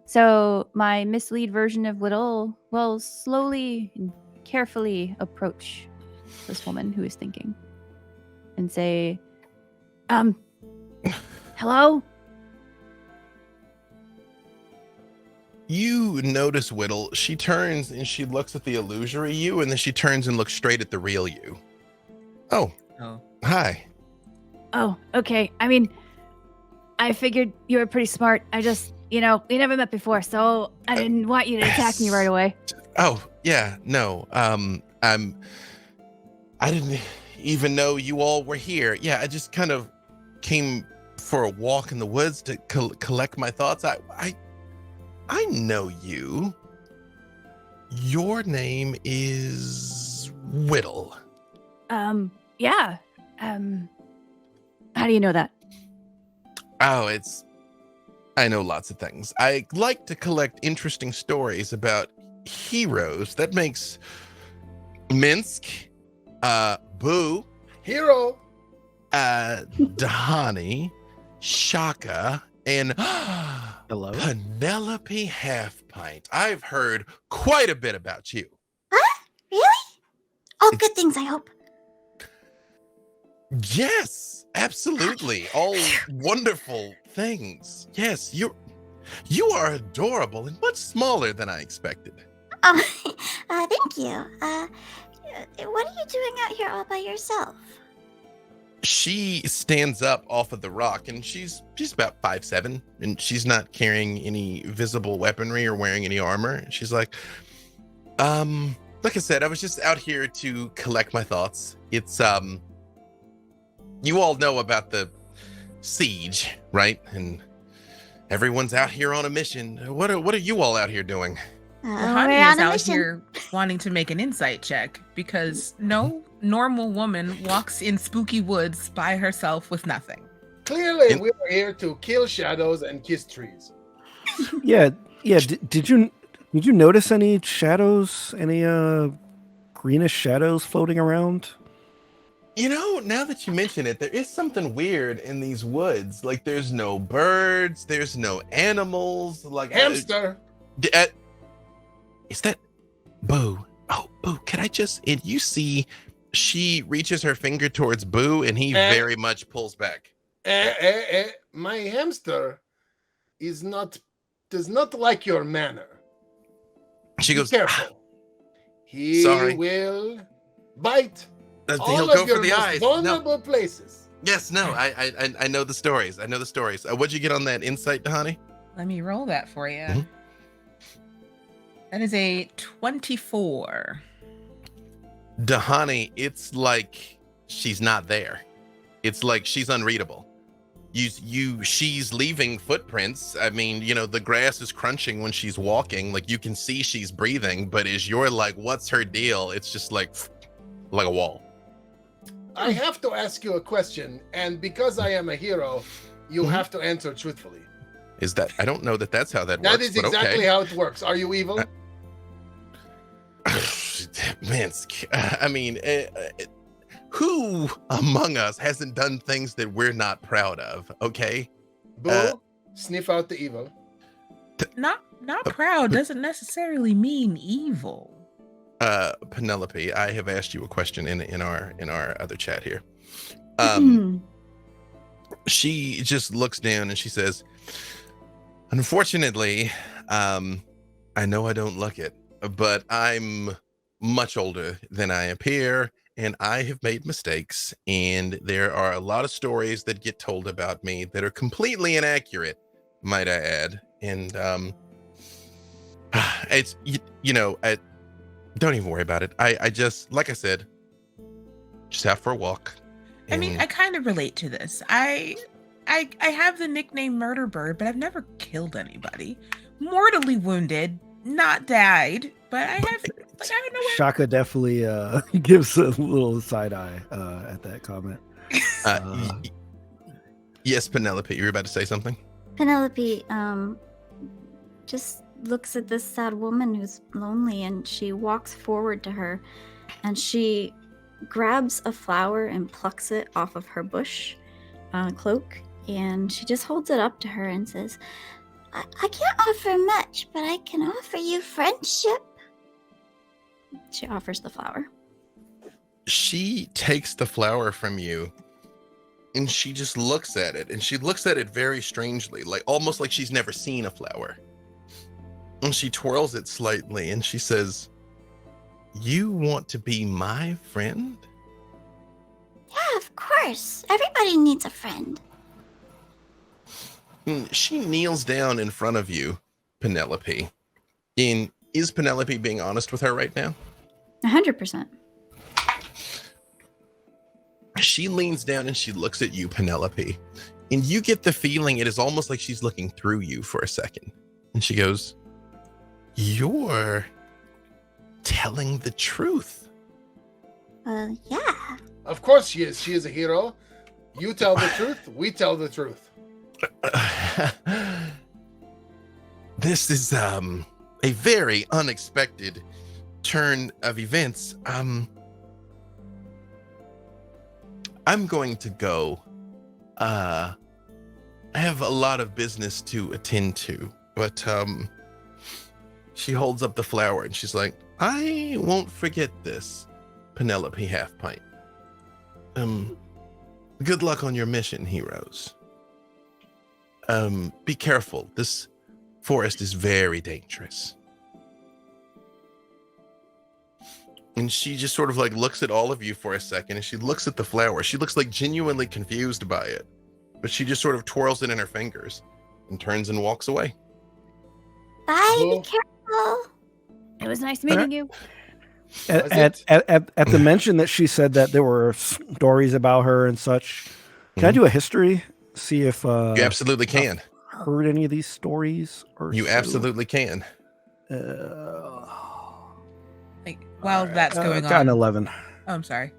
So my Mislead version of Whittle will slowly and carefully approach this woman who is thinking and say, hello? You notice Whittle. She turns and she looks at the illusory you, and then she turns and looks straight at the real you. Oh. Hi. Oh, okay. I mean, I figured you were pretty smart. I just, we never met before, so I didn't want you to attack me right away. Oh, yeah, no. I didn't even know you all were here. Yeah, I just kind of came for a walk in the woods to collect my thoughts. I know you. Your name is Whittle. Yeah. How do you know that? Oh, I know lots of things. I like to collect interesting stories about heroes. That makes Minsk, Boo, Hero, Dahani, Shaka, and Hello? Penelope Halfpint. I've heard quite a bit about you. Huh? Really? All good things, I hope. Yes, absolutely. All wonderful things. Yes, you are adorable and much smaller than I expected. Thank you. What are you doing out here all by yourself? She stands up off of the rock, and she's about 5'7", and she's not carrying any visible weaponry or wearing any armor. She's like I said, I was just out here to collect my thoughts. It's you all know about the siege, right? And everyone's out here on a mission. What are you all out here doing? Honey We're is on a out mission. here wanting to make an insight check because no normal woman walks in spooky woods by herself with nothing. Clearly, we are here to kill shadows and kiss trees. Yeah. Did you notice any shadows? Any greenish shadows floating around? Now that you mention it, there is something weird in these woods. Like, there's no birds, there's no animals. Like Hamster. Is that Boo? Oh, Boo, can I just... And you see, she reaches her finger towards Boo, and he very much pulls back. My hamster does not like your manner. She goes, Be careful. He sorry. will bite He'll all go of your for the most eyes. vulnerable places. Yes, no, I know the stories. What'd you get on that insight, Dahani? Let me roll that for you. Mhm. That is a 24. Dahani, it's like she's not there. It's like she's unreadable. She's leaving footprints. I mean, the grass is crunching when she's walking. Like, you can see she's breathing, but as you're like, what's her deal? It's just like a wall. I have to ask you a question, and because I am a hero, you have to answer truthfully. Is that... I don't know that's how that works. That is exactly how it works. Are you evil? Minsk. I mean, who among us hasn't done things that we're not proud of? Okay. Boo, sniff out the evil. Not proud doesn't necessarily mean evil. Penelope, I have asked you a question in our other chat here. She just looks down and she says, unfortunately, I know I don't look it, but I'm much older than I appear, and I have made mistakes, and there are a lot of stories that get told about me that are completely inaccurate, might I add. And it's Don't even worry about it. I just, like I said, just out for a walk. I mean, I kind of relate to this. I have the nickname Murder Bird, but I've never killed anybody. Mortally wounded, not died, but I have. Like, I don't know. Shaka definitely gives a little side eye at that comment. Yes, Penelope, you were about to say something? Penelope just looks at this sad woman who's lonely, and she walks forward to her, and she grabs a flower and plucks it off of her bush cloak, and she just holds it up to her and says, I can't offer much, but I can offer you friendship. She offers the flower. She takes the flower from you and she just looks at it, and she looks at it very strangely, like almost like she's never seen a flower. And she twirls it slightly and she says, you want to be my friend? Yeah, of course. Everybody needs a friend. She kneels down in front of you, Penelope. And is Penelope being honest with her right now? 100%. She leans down and she looks at you, Penelope. And you get the feeling it is almost like she's looking through you for a second. And she goes, you're telling the truth. Yeah. Of course she is. She is a hero. You tell the truth. We tell the truth. This is a very unexpected turn of events. I'm going to go. I have a lot of business to attend to, but she holds up the flower and she's like, I won't forget this, Penelope Halfpint. Good luck on your mission, heroes. Be careful. This forest is very dangerous. And she just sort of like looks at all of you for a second, and she looks at the flower. She looks like genuinely confused by it, but she just sort of twirls it in her fingers and turns and walks away. Bye. Well- Be careful. It was nice meeting you. At the mention that she said that there were stories about her and such, can I do a history? See if You absolutely can. heard any of these stories? Or You so? absolutely can. Like, while that's going got an on. 11. Oh, I'm sorry.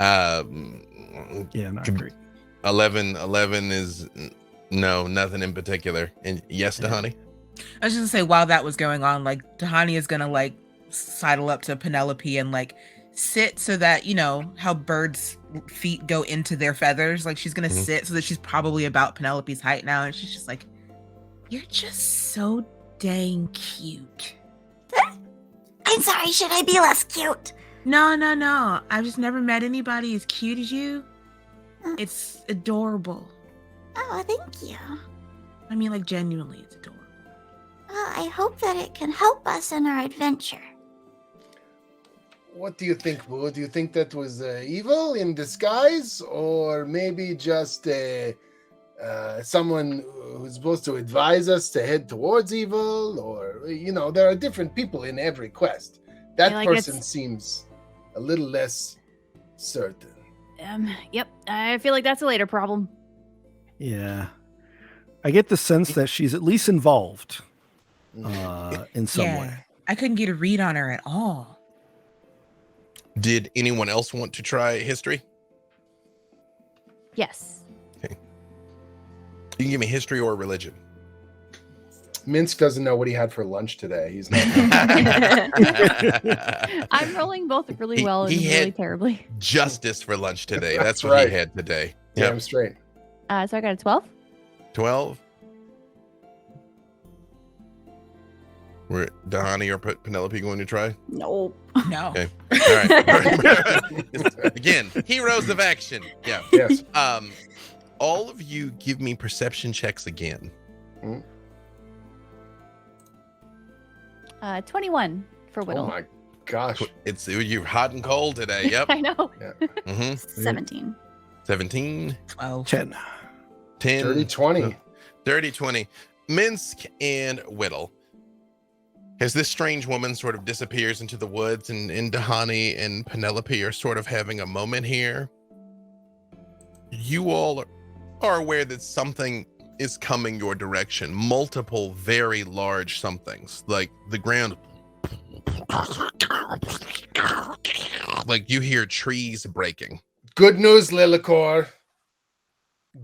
Yeah, not great. 11 is no, nothing in particular. And yes, Dahani? I was just gonna say, while that was going on, like Tahani is gonna like sidle up to Penelope and like sit so that, you know how birds' feet go into their feathers. Like she's gonna sit so that she's probably about Penelope's height now, and she's just like, "You're just so dang cute." I'm sorry, should I be less cute? No. I've just never met anybody as cute as you. It's adorable. Oh, thank you. I mean, like genuinely, it's adorable. Well, I hope that it can help us in our adventure. What do you think, Boo? Do you think that was evil in disguise, or maybe just someone who's supposed to advise us to head towards evil? Or, there are different people in every quest. That person seems a little less certain. Yep. I feel like that's a later problem. Yeah. I get the sense that she's at least involved in some way. I couldn't get a read on her at all. Did anyone else want to try history? Yes. Okay. You can give me history or religion. Minsk doesn't know what he had for lunch today. He's not. I'm rolling both really well and he really had terribly. Justice for lunch today. That's That's what right. he had today. Damn straight. So I got a 12. 12. Were Dahani or Penelope going to try? Nope. No. Okay. All right. Again, heroes of action. Yeah. Yes. All of you give me perception checks again. 21 for Whittle. Oh my gosh. You're hot and cold today. Yep. I know. 17. 17. 12. 10. 30 20. Dirty 20. Minsk and Whittle. As this strange woman sort of disappears into the woods, and Dahani and Penelope are sort of having a moment here, you all are aware that something is coming your direction. Multiple very large somethings, like the ground, like you hear trees breaking. Good news, Lilikor.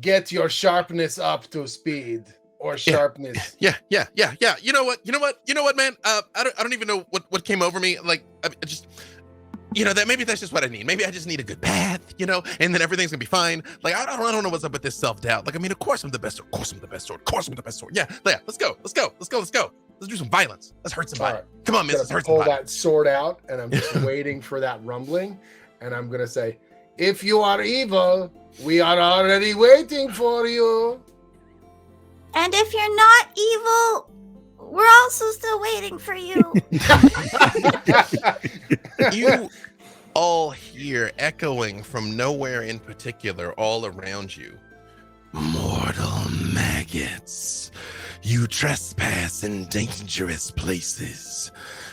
Get your sharpness up to speed, or sharpness. Yeah. You know what, man? I don't even know what came over me. Like, I just, that maybe that's just what I need. Maybe I just need a good bath, and then everything's gonna be fine. Like, I don't know what's up with this self-doubt. Like, I mean, of course I'm the best sword. Of course I'm the best sword. Yeah. Let's go. Let's do some violence. Let's hurt somebody. Right. Come on, miss. Let's hurt pull somebody. that sword out, and I'm just waiting for that rumbling, and I'm gonna say, if you are evil, we are already waiting for you. And if you're not evil, we're also still waiting for you. You all hear echoing from nowhere in particular all around you. Mortal maggots, you trespass in dangerous places.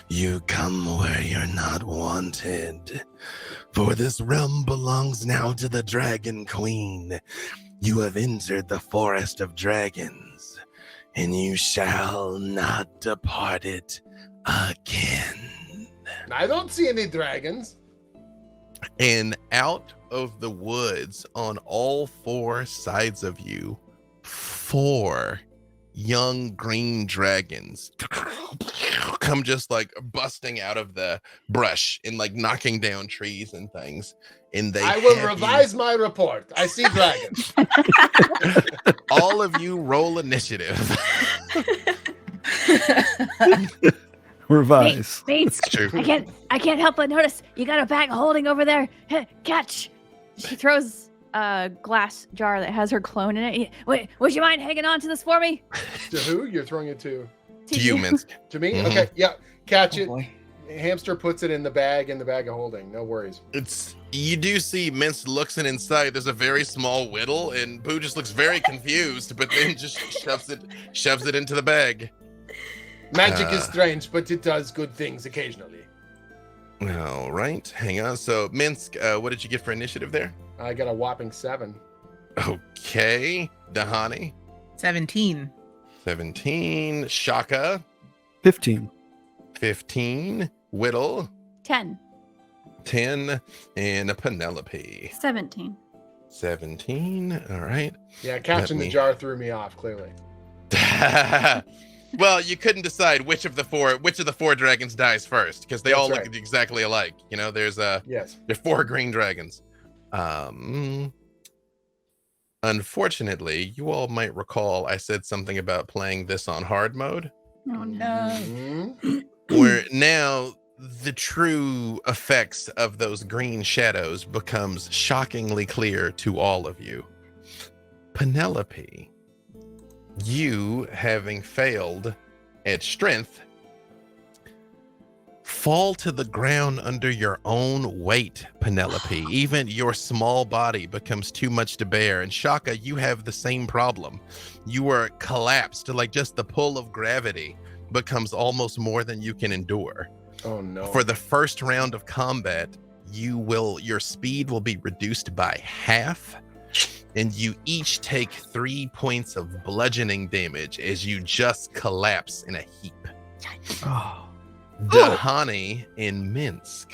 You come where you're not wanted. For this realm belongs now to the Dragon Queen. You have entered the forest of dragons, and you shall not depart it again. I don't see any dragons. And out of the woods on all four sides of you, 4 young green dragons come just like busting out of the brush and like knocking down trees and things. And I will revise my report. I see dragons. All of you roll initiative. Revise. Mates, True. I can't help but notice you got a bag of holding over there. Catch. She throws a glass jar that has her clone in it. Wait, would you mind hanging on to this for me? To who? You're throwing it to? To you, Minsk. To me? Mhm. Okay, yeah. Catch it. Boy. Hamster puts it in the bag of holding. No worries. You do see Minsk looks inside. There's a very small whittle, and Boo just looks very confused, but then just shoves it into the bag. Magic is strange, but it does good things occasionally. All right, hang on. So Minsk, what did you get for initiative there? I got a whopping 7. Okay, Dahani, 17. 17, Shaka, 15. 15, Whittle, 10. 10, and Penelope, 17. 17. All right. Yeah, catching the jar threw me off, clearly. Well, you couldn't decide which of the four dragons dies first, because they all That's look exactly alike. There's Yes. 4 green dragons. Unfortunately, you all might recall I said something about playing this on hard mode, Oh, no. Mhm. where now the true effects of those green shadows becomes shockingly clear to all of you. Penelope, you, having failed at strength, fall to the ground under your own weight, Penelope. Even your small body becomes too much to bear. And Shaka, you have the same problem. You are collapsed, like just the pull of gravity becomes almost more than you can endure. Oh no. For the first round of combat, your speed will be reduced by half, and you each take 3 points of bludgeoning damage as you just collapse in a heap. Oh. Dahani and Minsk,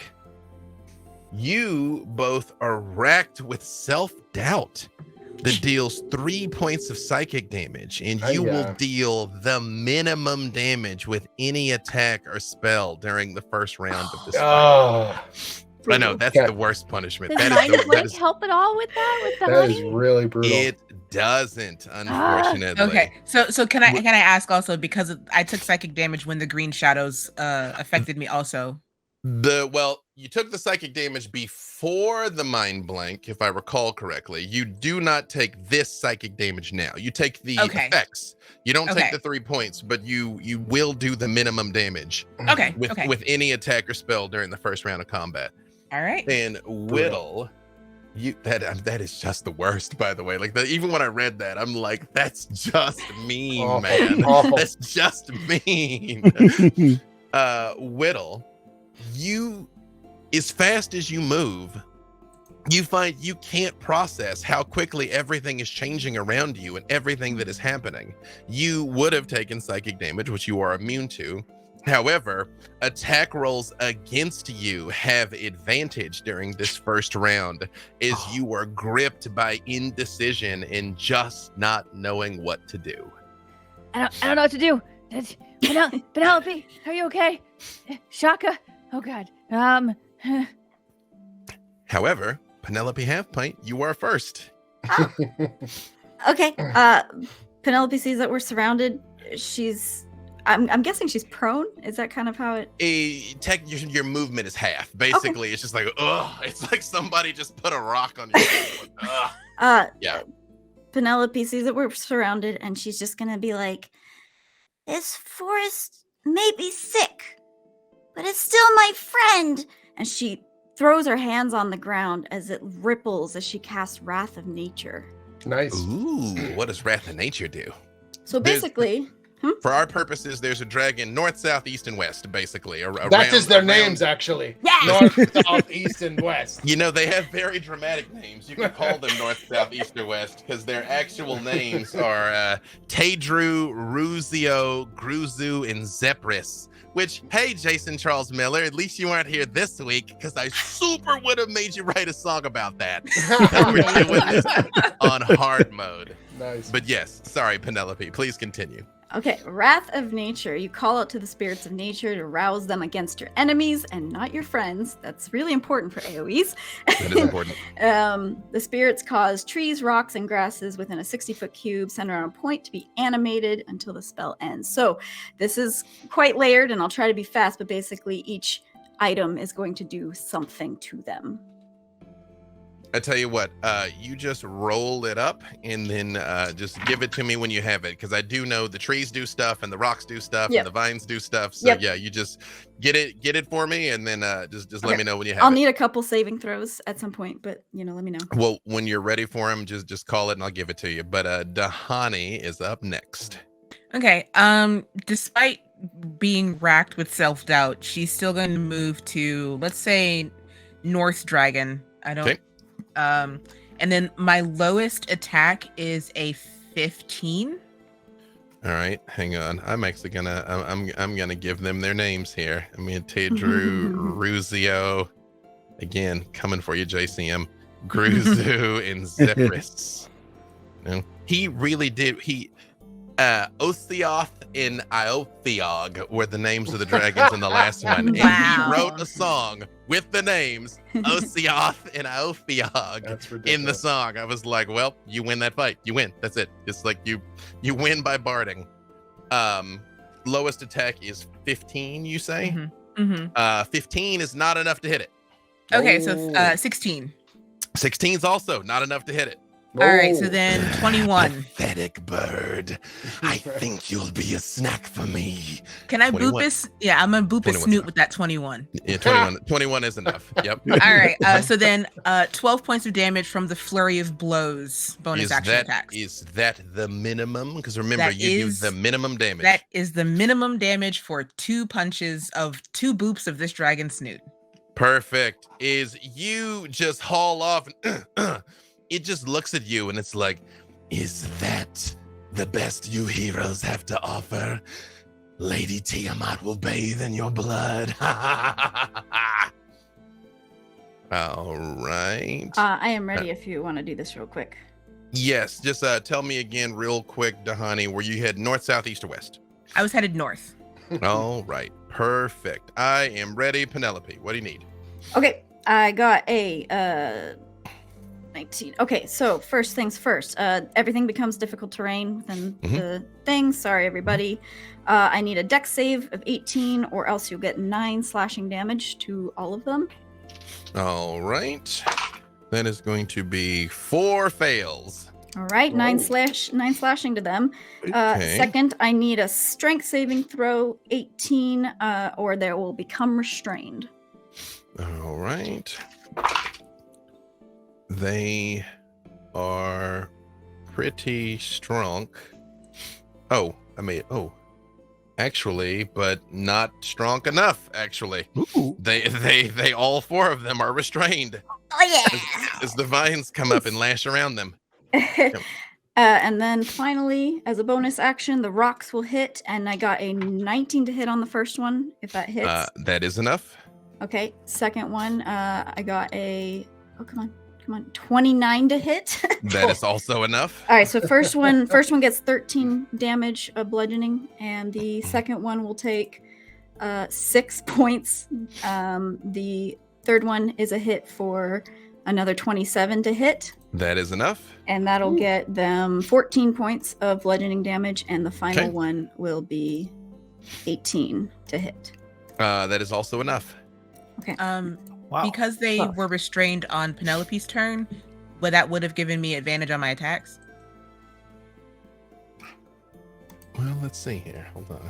you both are racked with self-doubt that deals 3 points of psychic damage, and you will deal the minimum damage with any attack or spell during the first round of this fight. I know, that's the worst punishment. Does Mind Blank help at all with that? With the That honey? is really brutal. It doesn't, unfortunately. Okay, so can I ask also, because I took psychic damage when the green shadows affected me also. You took the psychic damage before the mind blank, if I recall correctly. You do not take this psychic damage now. You take the effects. You don't take the 3 points, but you will do the minimum damage. Okay. With any attack or spell during the first round of combat. All right. And Whittle, that is just the worst, by the way. Like, even when I read that, I'm like, that's just mean, man. Awful. That's just mean. Whittle, you, as fast as you move, you find you can't process how quickly everything is changing around you and everything that is happening. You would have taken psychic damage, which you are immune to. However, attack rolls against you have advantage during this first round as you are gripped by indecision and just not knowing what to do. I don't know what to do. Penelope, are you okay? Shaka? Oh God. However, Penelope Halfpint, you are first. Okay. Penelope sees that we're surrounded. I'm guessing she's prone. Is that kind of how it? Your movement is half. Basically, It's just like, ugh. It's like somebody just put a rock on your face. Yeah. Penelope sees that we're surrounded, and she's just gonna be like, This forest may be sick, but it's still my friend. and she throws her hands on the ground as it ripples as she casts Wrath of Nature. Nice. Ooh, what does Wrath of Nature do? So basically, For our purposes, there's a dragon north, south, east, and west, basically. That is their names, actually. Yeah. North, south, east, and west. You know, they have very dramatic names. You can call them north, south, east, or west, because their actual names are Tadru, Ruzio, Gruzu, and Zepris. Which, hey, Jason Charles Miller, at least you weren't here this week, because I super would have made you write a song about that. We're doing this on hard mode. Nice. But yes, sorry, Penelope, please continue. okay, Wrath of Nature. You call out to the spirits of nature to rouse them against your enemies and not your friends. That's really important for AoEs. That is important. The spirits cause trees, rocks, and grasses within a 60-foot cube centered on a point to be animated until the spell ends. So this is quite layered, and I'll try to be fast, but basically each item is going to do something to them. I tell you what, you just roll it up and then just give it to me when you have it, because I do know the trees do stuff and the rocks do stuff and the vines do stuff. So yeah, you just get it for me, and then just let me know when you have I'll it. need a couple saving throws at some point, but let me know. Well, when you're ready for him, just call it and I'll give it to you. But Dahani is up next. Okay. Despite being racked with self-doubt, she's still going to move to, let's say, North Dragon. I don't. Okay. And then my lowest attack is a 15. All right, hang on. I'm actually gonna I'm gonna give them their names here. I mean, Tadru, Ruzio, again coming for you, JCM, Gruzu, and Zepris. He really did. Otheoth and Iotheog were the names of the dragons in the last one. And he wrote a song with the names Otheoth and Iotheog in the song. I was like, well, you win that fight. You win. That's it. It's like you win by barding. Lowest attack is 15, you say? 15 is not enough to hit it. Okay, so 16. 16 is also not enough to hit it. All right, so then 21. Pathetic bird. I think you'll be a snack for me. Can I 21. boop his? Yeah, I'm gonna boop his 21's snoot enough. with that 21. Yeah, 21 is enough. Yep. All right, so then 12 points of damage from the flurry of blows bonus action attacks. Is that the minimum? Because remember, you do the minimum damage. That is the minimum damage for 2 punches of 2 boops of this dragon snoot. Perfect. Is you just haul off and it just looks at you and it's like, is that the best you heroes have to offer? Lady Tiamat will bathe in your blood. All right. I am ready if you want to do this real quick. Yes, just tell me again real quick, Dahani, were you head north, south, east, or west? I was headed north. All right, perfect. I am ready. Penelope, what do you need? Okay, I got a 19. Okay, so first things first. Everything becomes difficult terrain within the thing. Sorry, everybody. I need a dex save of 18, or else you'll get 9 slashing damage to all of them. All right. That is going to be 4 fails. All right, 9 slashing to them. Okay. Second, I need a strength saving throw 18, or they will become restrained. All right. They are pretty strong. Oh, actually, but not strong enough. Actually, Ooh. they all 4 of them are restrained Oh yeah. as the vines come up and lash around them. And then finally, as a bonus action, the rocks will hit, and I got a 19 to hit on the first one, if that hits. That is enough. Okay, second one, I got a, come on, 29 to hit. That is also enough. All right, so first one gets 13 damage of bludgeoning, and the second one will take 6 points. The third one is a hit for another 27 to hit. That is enough. And that'll get them 14 points of bludgeoning damage, and the final one will be 18 to hit. That is also enough. Okay. Wow. Because they were restrained on Penelope's turn, that would have given me advantage on my attacks. Well, let's see here. Hold on.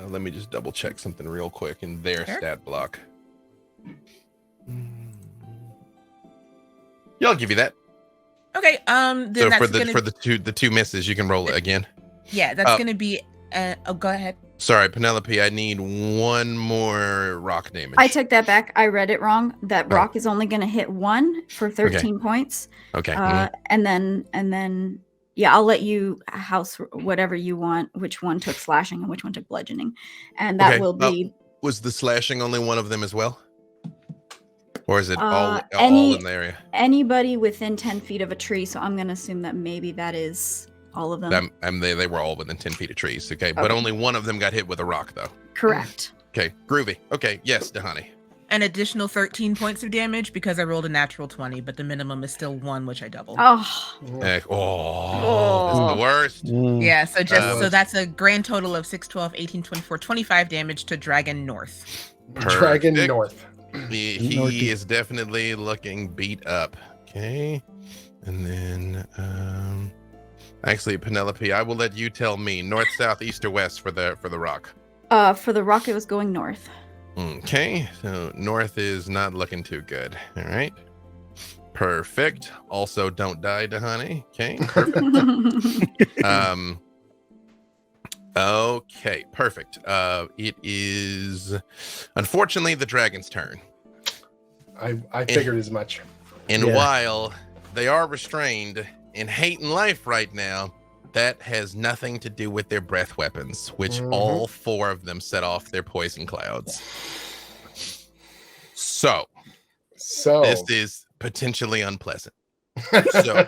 Let me just double check something real quick in their stat block. Yeah, I'll give you that. Okay. Then So that's for the two misses, you can roll it again. Yeah, that's gonna be. Go ahead. Sorry, Penelope. I need 1 more rock damage. I took that back. I read it wrong. That rock is only going to hit 1 for 13 points. Okay. And then, yeah, I'll let you house whatever you want, which one took slashing and which one took bludgeoning. And that will be... Was the slashing only one of them as well? Or is it all in the area? Anybody within 10 feet of a tree, so I'm going to assume that maybe that is all of them. They were all within 10 feet of trees, okay? But only one of them got hit with a rock, though. Correct. Okay, groovy. Okay, yes, Dahani. An additional 13 points of damage because I rolled a natural 20, but the minimum is still 1, which I doubled. Oh. It's the worst. Yeah, so so that's a grand total of 6, 12, 18, 24, 25 damage to Dragon North. Dragon North. He is definitely looking beat up. Okay. And then actually, Penelope, I will let you tell me north, south, east, or west for the rock. For the rock, it was going north. Okay, so north is not looking too good. All right. Perfect. Also, don't die, Dahani. Okay, perfect. Okay, perfect. It is unfortunately the dragon's turn. I figured as much. And while they are restrained and hating life right now, that has nothing to do with their breath weapons, which all 4 of them set off their poison clouds. So this is potentially unpleasant. So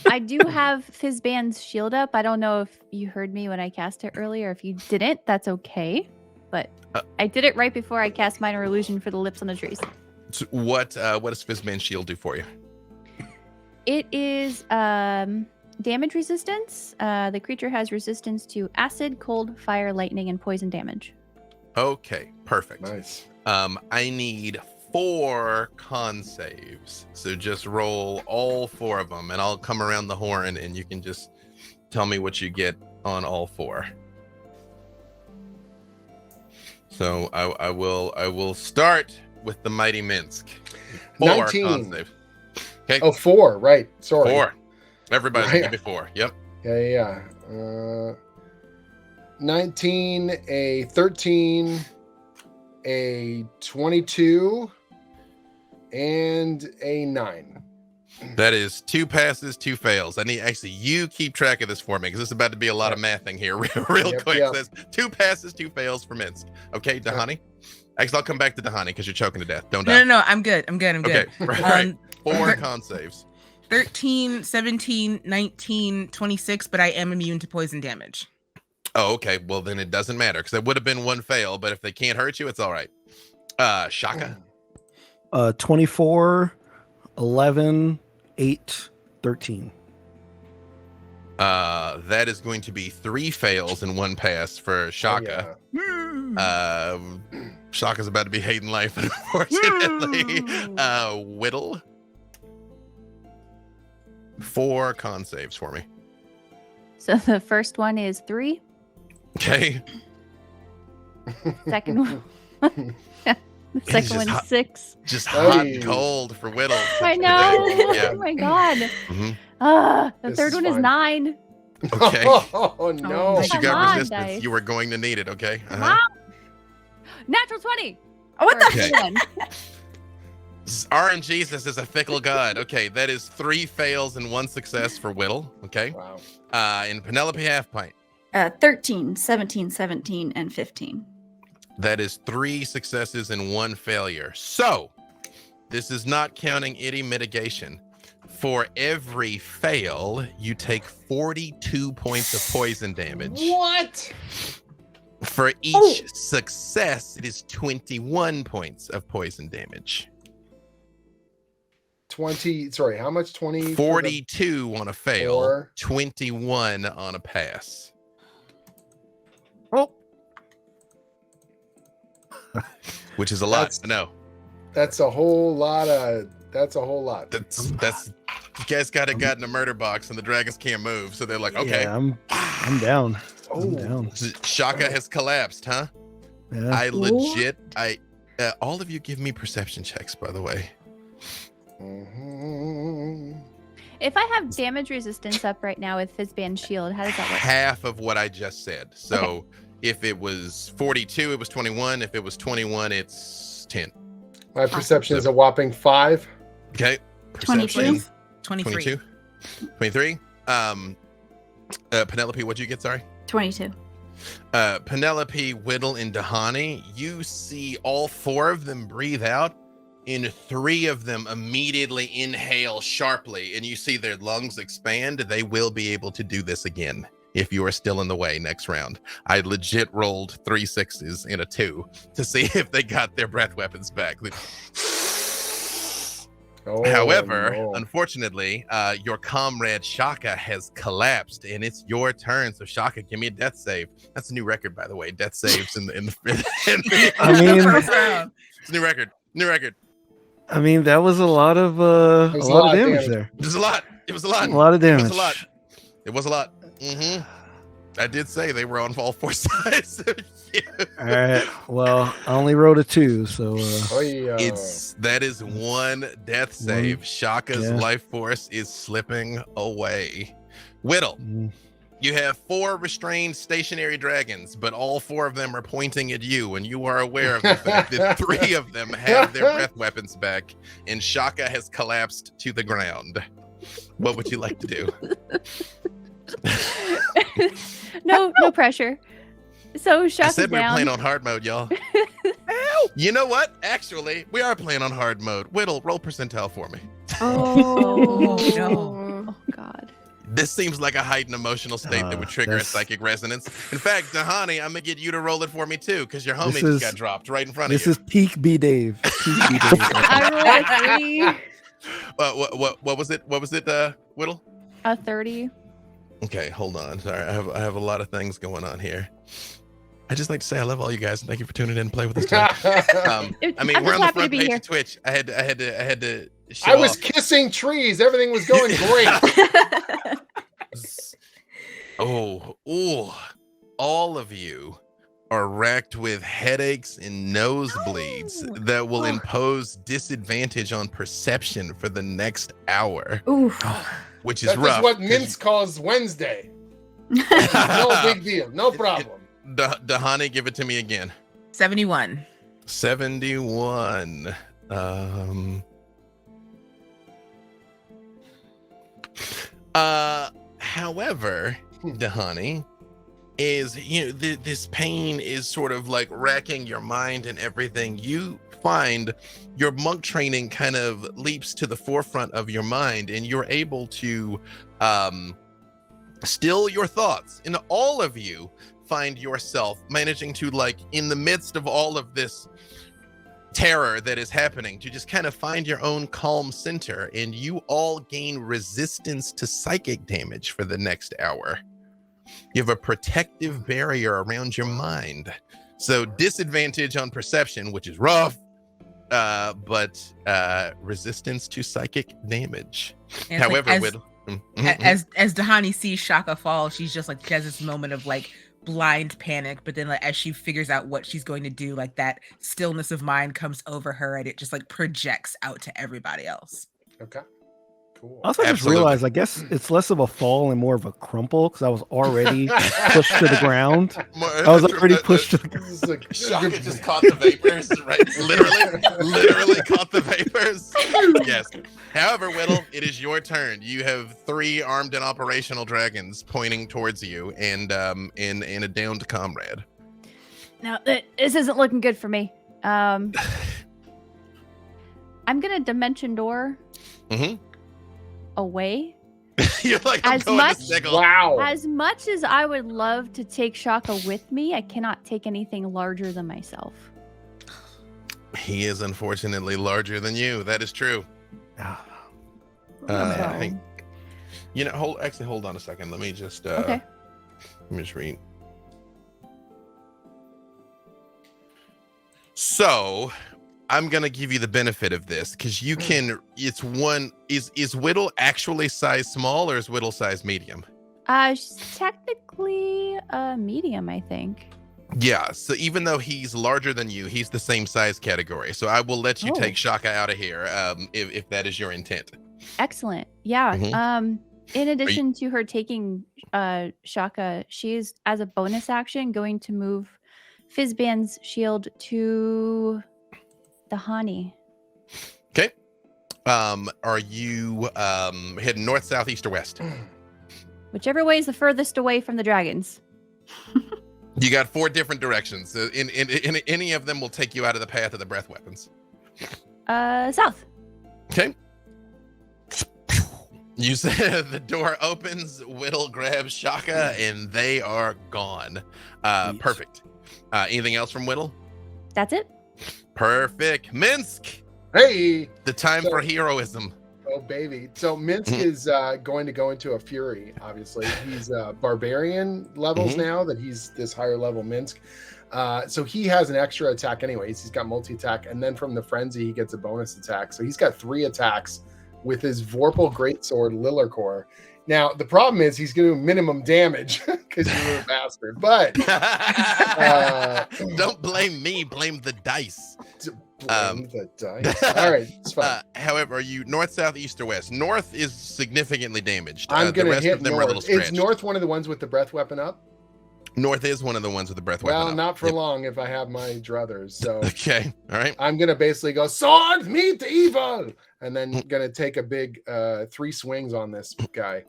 I do have Fizzband's shield up. I don't know if you heard me when I cast it earlier. If you didn't, that's okay. But I did it right before I cast Minor Illusion for the lips on the trees. So what does Fizzman's shield do for you? It is damage resistance. The creature has resistance to acid, cold, fire, lightning, and poison damage. Okay, perfect. Nice. I need 4 con saves. So just roll all 4 of them, and I'll come around the horn, and you can just tell me what you get on all 4. So I will start with the Mighty Minsk. 4 19. con saves. Okay. Oh, 4, right. Sorry. 4. Everybody Right. give me 4. Yep. Yeah. 19, a 13, a 22, and a 9. That is 2 passes, 2 fails. I need you keep track of this for me because this is about to be a lot of mathing here real quick. Yep. That's 2 passes, 2 fails for Minsk. Okay, Dahani? Actually, I'll come back to Dahani because you're choking to death. Don't die. No, I'm good. Okay, right. 4 con saves. 13, 17, 19, 26, but I am immune to poison damage. Oh, okay. Well, then it doesn't matter because it would have been 1 fail, but if they can't hurt you, it's all right. Shaka. 24, 11, 8, 13. That is going to be 3 fails and 1 pass for Shaka. Shaka's about to be hating life, unfortunately. Whittle. 4 con saves for me. So the first one is 3. Okay. Second one. The It is second just one's hot. 6. Just hot Hey. and cold for Whittle. I know. Yeah. Oh my god. Mhm. The This third is one is fine. 9. Okay. Oh no. If you Come got on, resistance, dice. you were going to need it. Okay. Wow. Natural 20. Oh, what the? Okay. One. RNG says is a fickle god. Okay, that is 3 fails and 1 success for Whittle. Okay. Wow. And Penelope Half Pint. 13, 17, 17, and 15. That is 3 successes and 1 failure. So this is not counting any mitigation. For every fail, you take 42 points of poison damage. What? For each success, it is 21 points of poison damage. 20. Sorry, how much? 20. 42 on a fail, Four. 21 on a pass. Oh, Which is a lot. That's- I know. That's a whole lot of. That's a whole lot. That's you guys got in a murder box and the dragons can't move, so they're like, okay. yeah, I'm down. I'm down. Shaka has collapsed, huh? Yeah. I legit all of you give me perception checks, by the way. Mhm. If I have damage resistance up right now with Fizzband Shield, how does that work? Half of what I just said. So if it was 42, it was 21. If it was 21, it's 10. My perception is a whopping 5. Okay. 22. Perception, 23. 22. 23. Penelope, what'd you get? Sorry. 22. Penelope, Whittle, and Dahani, you see all 4 of them breathe out, and 3 of them immediately inhale sharply, and you see their lungs expand. They will be able to do this again if you are still in the way next round. I legit rolled 3 6s and a 2 to see if they got their breath weapons back. Oh, However, no. unfortunately, your comrade Shaka has collapsed, and it's your turn. So Shaka, give me a death save. That's a new record, by the way. Death saves in the I mean, First round. it's a new record. New record. I mean, that was a lot of was a lot of damage damage. there. It was a lot. It was a lot. A lot of It damage. was a lot. It was a lot. I did say they were on all 4 sides. All right. Well, I only rolled a 2, so Oh, yeah. That is 1 death save. Shaka's Yeah. life force is slipping away. Whittle, mm, you have 4 restrained stationary dragons, but all 4 of them are pointing at you, and you are aware of the fact that 3 of them have their breath weapons back, and Shaka has collapsed to the ground. What would you like to do? No pressure. So I Shaka's said we were down. playing on hard mode, y'all. You know what? Actually, we are playing on hard mode. Whittle, roll percentile for me. Oh, no. Oh god. This seems like a heightened emotional state that would trigger a that's- psychic resonance. In fact, Dahani, I'm gonna get you to roll it for me too, because your homie This just is- got dropped right in front this of you. is peak B Dave. Peak B Dave. I rolled a 3, What was it? What was it, Whittle? a 30. Okay, hold on. Sorry, I have a lot of things going on here. I just like to say I love all you guys and thank you for tuning in and play with us today. I mean, I'm we're just on the happy to front be page here. of Twitch. I had to show I was off. kissing trees. Everything was going great. Oh, all of you are racked with headaches and nosebleeds that will impose disadvantage on perception for the next hour, Oof. which is That rough. is what 'cause Mince calls Wednesday. No big deal. No problem. Dahani, give it to me again. 71. 71. However, Dahani, is this pain is sort of like racking your mind and everything. You find your monk training kind of leaps to the forefront of your mind, and you're able to still your thoughts. And all of you find yourself managing to, like, in the midst of all of this terror that is happening, to just kind of find your own calm center, and you all gain resistance to psychic damage for the next hour. You have a protective barrier around your mind, so disadvantage on perception, which is rough, but resistance to psychic damage. And it's However, like, with as Dahani sees Shaka fall, she's just like, she has this moment of like blind panic, but then like as she figures out what she's going to do, like that stillness of mind comes over her and it just like projects out to everybody else. Okay. Cool. Also, I just Absolutely. realized, I guess it's less of a fall and more of a crumple because I was already pushed to the ground. I was already pushed to the ground. Shaka just caught the vapors, right? Literally caught the vapors. Yes. However, Whittle, it is your turn. You have 3 armed and operational dragons pointing towards you, and a downed comrade. Now, this isn't looking good for me. I'm gonna dimension door away. You're like, I'm As going much- to Sigil. Wow. As much as I would love to take Shaka with me, I cannot take anything larger than myself. He is unfortunately larger than you. That is true. So- Hey, you know, hold on a second. Let me just Okay. let me just read. So I'm gonna give you the benefit of this because you can. It's one. Is Whittle actually size small or is Whittle size medium? She's technically a medium, I think. Yeah. So even though he's larger than you, he's the same size category. So I will let you Oh. take Shaka out of here, if that is your intent. Excellent. Yeah. Mhm. In addition to her taking Shaka, she's as a bonus action going to move Fizzban's shield to the Hani. Okay. Are you heading north, south, east, or west? Whichever way is the furthest away from the dragons. You got 4 different directions. In any of them will take you out of the path of the breath weapons. South. Okay. You said the door opens, Whittle grabs Shaka, and they are gone. Yes. Perfect. Anything else from Whittle? That's it. Perfect. Minsk, Hey. the time So- for heroism. Oh, baby. So Minsk is going to go into a fury, obviously. He's barbarian levels now that he's this higher level Minsk. So he has an extra attack anyways. He's got multi-attack. And then from the frenzy, he gets a bonus attack. So he's got 3 attacks with his Vorpal Greatsword Lillarcore. Now, the problem is he's going to do minimum damage because you're a bastard. But Don't blame me, blame the dice. blame the dice. All right, it's fine. However, are you north, south, east, or west? North is significantly damaged. I'm The going to rest hit of them are a little north. Is stretched. north one of the ones with the breath weapon up? North is one of the ones with the breath weapon. Well, up. not for Yep. long if I have my druthers. So Okay, all right. I'm gonna basically go sword meet evil, and then gonna take a big 3 swings on this guy.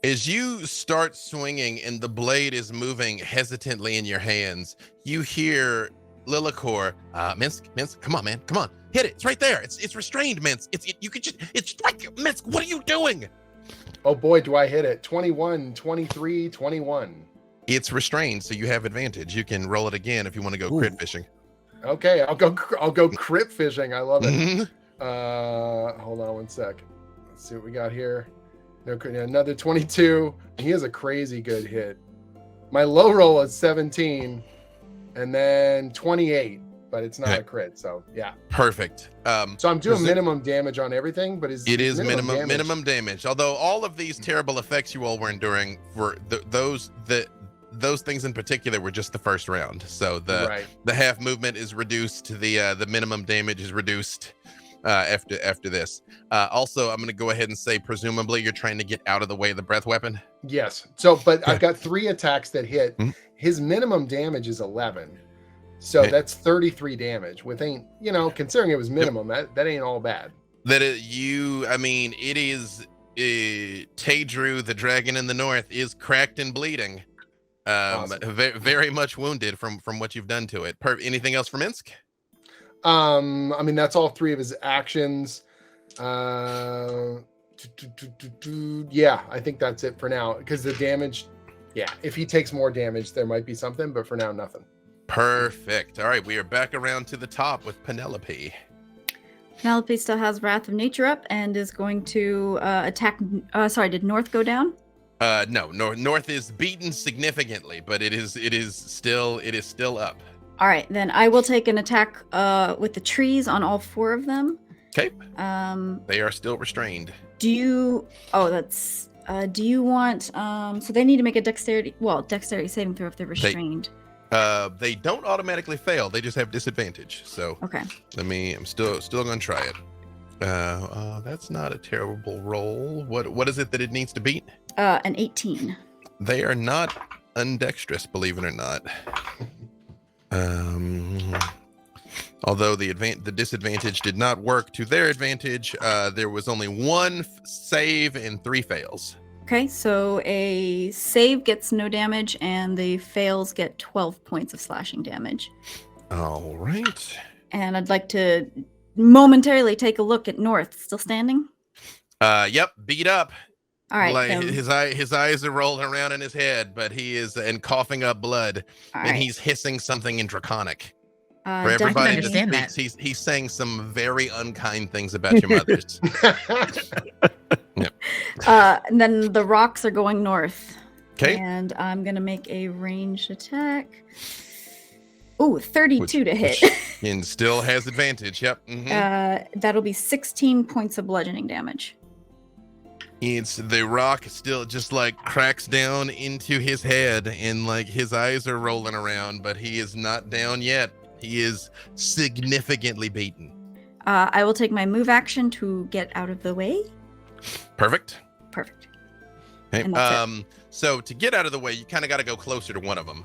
As you start swinging and the blade is moving hesitantly in your hands, you hear Lillicore, Minsk, come on, man, come on, hit it. It's right there. It's restrained, Minsk. It's right there. Minsk, what are you doing? Oh boy, do I hit it. 21, 23, 21. It's restrained, so you have advantage. You can roll it again if you want to go Ooh. crit fishing. Okay, I'll go crit fishing. I love it. Mhm. Hold on one sec. Let's see what we got here. No, another 22. He has a crazy good hit. My low roll is 17, and then 28, but it's not Okay. a crit. So yeah. Perfect. So I'm doing Is it- minimum damage on everything, but It is minimum damage. Although all of these terrible effects you all were enduring for those things in particular were just the first round. So Right. the half movement is reduced. The minimum damage is reduced after this. Also, I'm going to go ahead and say presumably you're trying to get out of the way of the breath weapon. Yes. So, but I've got 3 attacks that hit. Mhm. His minimum damage is 11. So Okay. that's 33 damage. With ain't, considering it was minimum, that ain't all bad. It is Tadru, the dragon in the north, is cracked and bleeding. Awesome. Very much wounded from what you've done to it. Anything else for Minsk? That's all 3 of his actions. Yeah, I think that's it for now. Because the damage, if he takes more damage, there might be something, but for now, nothing. Perfect. All right, we are back around to the top with Penelope. Penelope still has Wrath of Nature up and is going to attack. Sorry, did North go down? No, north is beaten significantly, but it is still up. All right, then I will take an attack with the trees on all 4 of them. Okay. Um, They are still restrained. do you? Oh, that's Do you want? So they need to make a dexterity saving throw if they're restrained. They don't automatically fail. They just have disadvantage. So Okay. I'm still gonna try it. That's not a terrible roll. What is it that it needs to beat? An 18. They are not undexterous, believe it or not. Although the disadvantage did not work to their advantage, there was only one save and 3 fails. Okay, so a save gets no damage, and the fails get 12 points of slashing damage. All right. And I'd like to momentarily take a look at North. Still standing? Yep, beat up. All right. Like his eyes are rolling around in his head, but he is and coughing up blood, and he's hissing something in Draconic. For everybody that speaks, he's saying some very unkind things about your mothers. Yep. And then the rocks are going north. Okay. And I'm gonna make a ranged attack. Ooh, 32 to hit. And still has advantage. Yep. Mm-hmm. That'll be 16 points of bludgeoning damage. It's the rock still just like cracks down into his head, and like his eyes are rolling around, but he is not down yet. He is significantly beaten. I will take my move action to get out of the way. Perfect. Okay. So to get out of the way, you kind of got to go closer to one of them.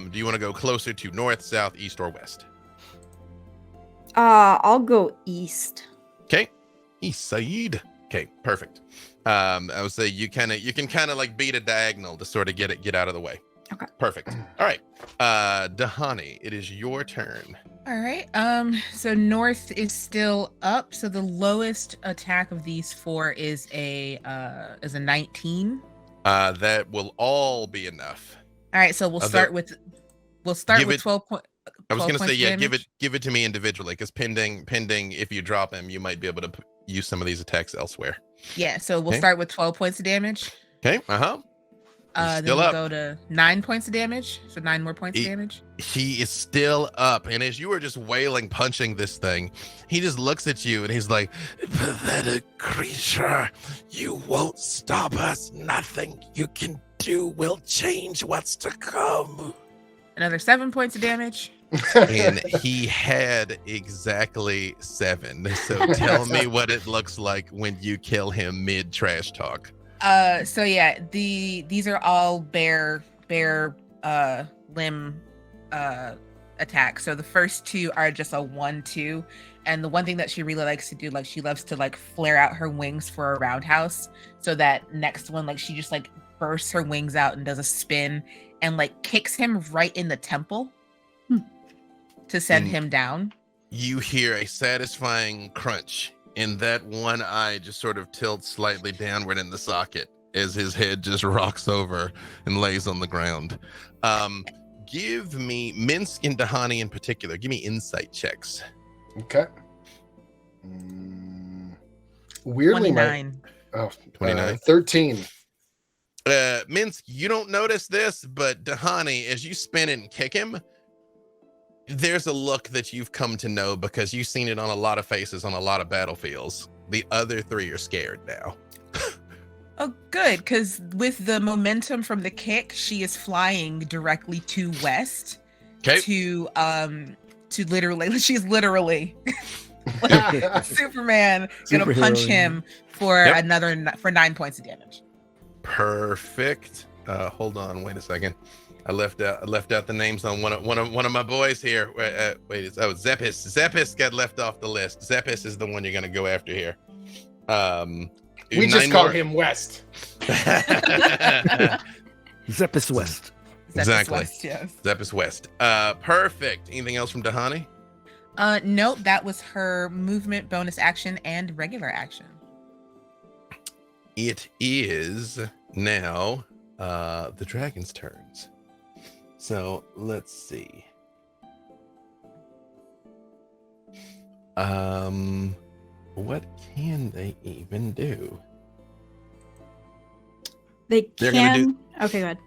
Do you want to go closer to north, south, east, or west? I'll go east. Okay. East side. Okay, perfect. I would say you can kind of like beat a diagonal to sort of get out of the way. Okay. Perfect. All right. Dahani, it is your turn. All right. So North is still up. So the lowest attack of these 4 is a 19. That will all be enough. All right. So we'll start with 12 points. I was gonna say, yeah, damage. give it to me individually, because pending if you drop him, you might be able to use some of these attacks elsewhere. Yeah. So we'll start with 12 points of damage. Okay. Then we'll go to 9 points of damage. So 9 more points of damage. He is still up, and as you are just wailing, punching this thing, he just looks at you and he's like, "Pathetic creature, you won't stop us. Nothing you can do will change what's to come." Another 7 points of damage. And he had exactly 7. So tell me what it looks like when you kill him mid trash talk. So yeah, these are all bear limb attacks. So the first 2 are just a 1-2, and the one thing that she really likes to do, like she loves to like flare out her wings for a roundhouse. So that next one, like she just like bursts her wings out and does a spin and like kicks him right in the temple to send him down. You hear a satisfying crunch, and that one eye just sort of tilts slightly downward in the socket as his head just rocks over and lays on the ground. Give me, Minsk and Dahani in particular, give me insight checks. Okay. Weirdly, 29. 13. Minsk, you don't notice this, but Dahani, as you spin and kick him, there's a look that you've come to know because you've seen it on a lot of faces on a lot of battlefields. The other 3 are scared now. Oh, good, because with the momentum from the kick, she is flying directly to west. Okay. To literally, she's literally Superman gonna punch him for for 9 points of damage. Perfect. Hold on, wait a second. I left out the names on one of my boys here. Zeppis. Zeppis got left off the list. Zeppis is the one you're gonna go after here. We just call him West. Zeppis West. Exactly. West, yes. Zeppis West. Perfect. Anything else from Dahani? Nope, that was her movement, bonus action, and regular action. It is now the dragon's turns. So let's see. What can they even do? They can. Okay, go ahead.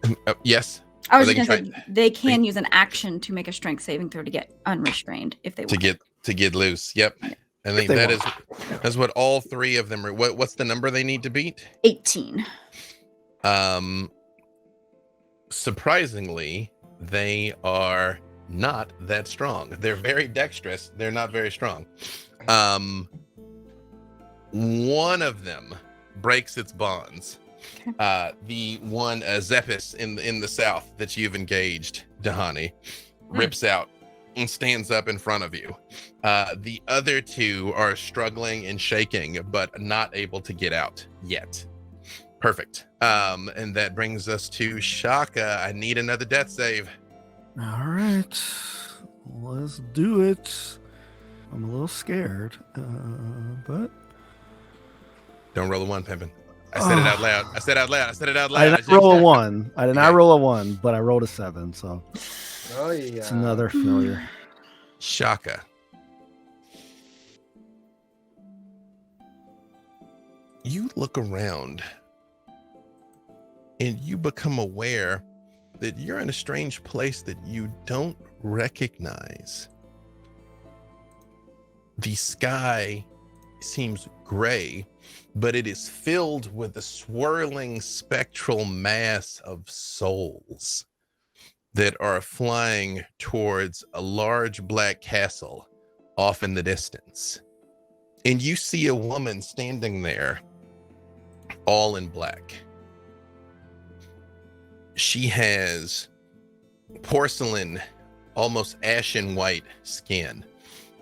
Yes. I was going to say they can use an action to make a strength saving throw to get unrestrained if they want. To get loose. Yep. I think that's what all 3 of them are. What's the number they need to beat? 18. Surprisingly, they are not that strong. They're very dexterous. They're not very strong. One of them breaks its bonds. The one Zephys in the south that you've engaged, Dahani, rips out and stands up in front of you. The other two are struggling and shaking, but not able to get out yet. Perfect. And that brings us to Shaka. I need another death save. All right, let's do it. I'm a little scared, but Don't roll a 1, Pimpin. I said it out loud. I said it out loud. I did not roll a 1. I did not roll a 1, but I rolled a 7, so it's another failure. Shaka. You look around and you become aware that you're in a strange place that you don't recognize. The sky seems gray, but it is filled with a swirling spectral mass of souls that are flying towards a large black castle off in the distance. And you see a woman standing there, all in black. She has porcelain, almost ashen white skin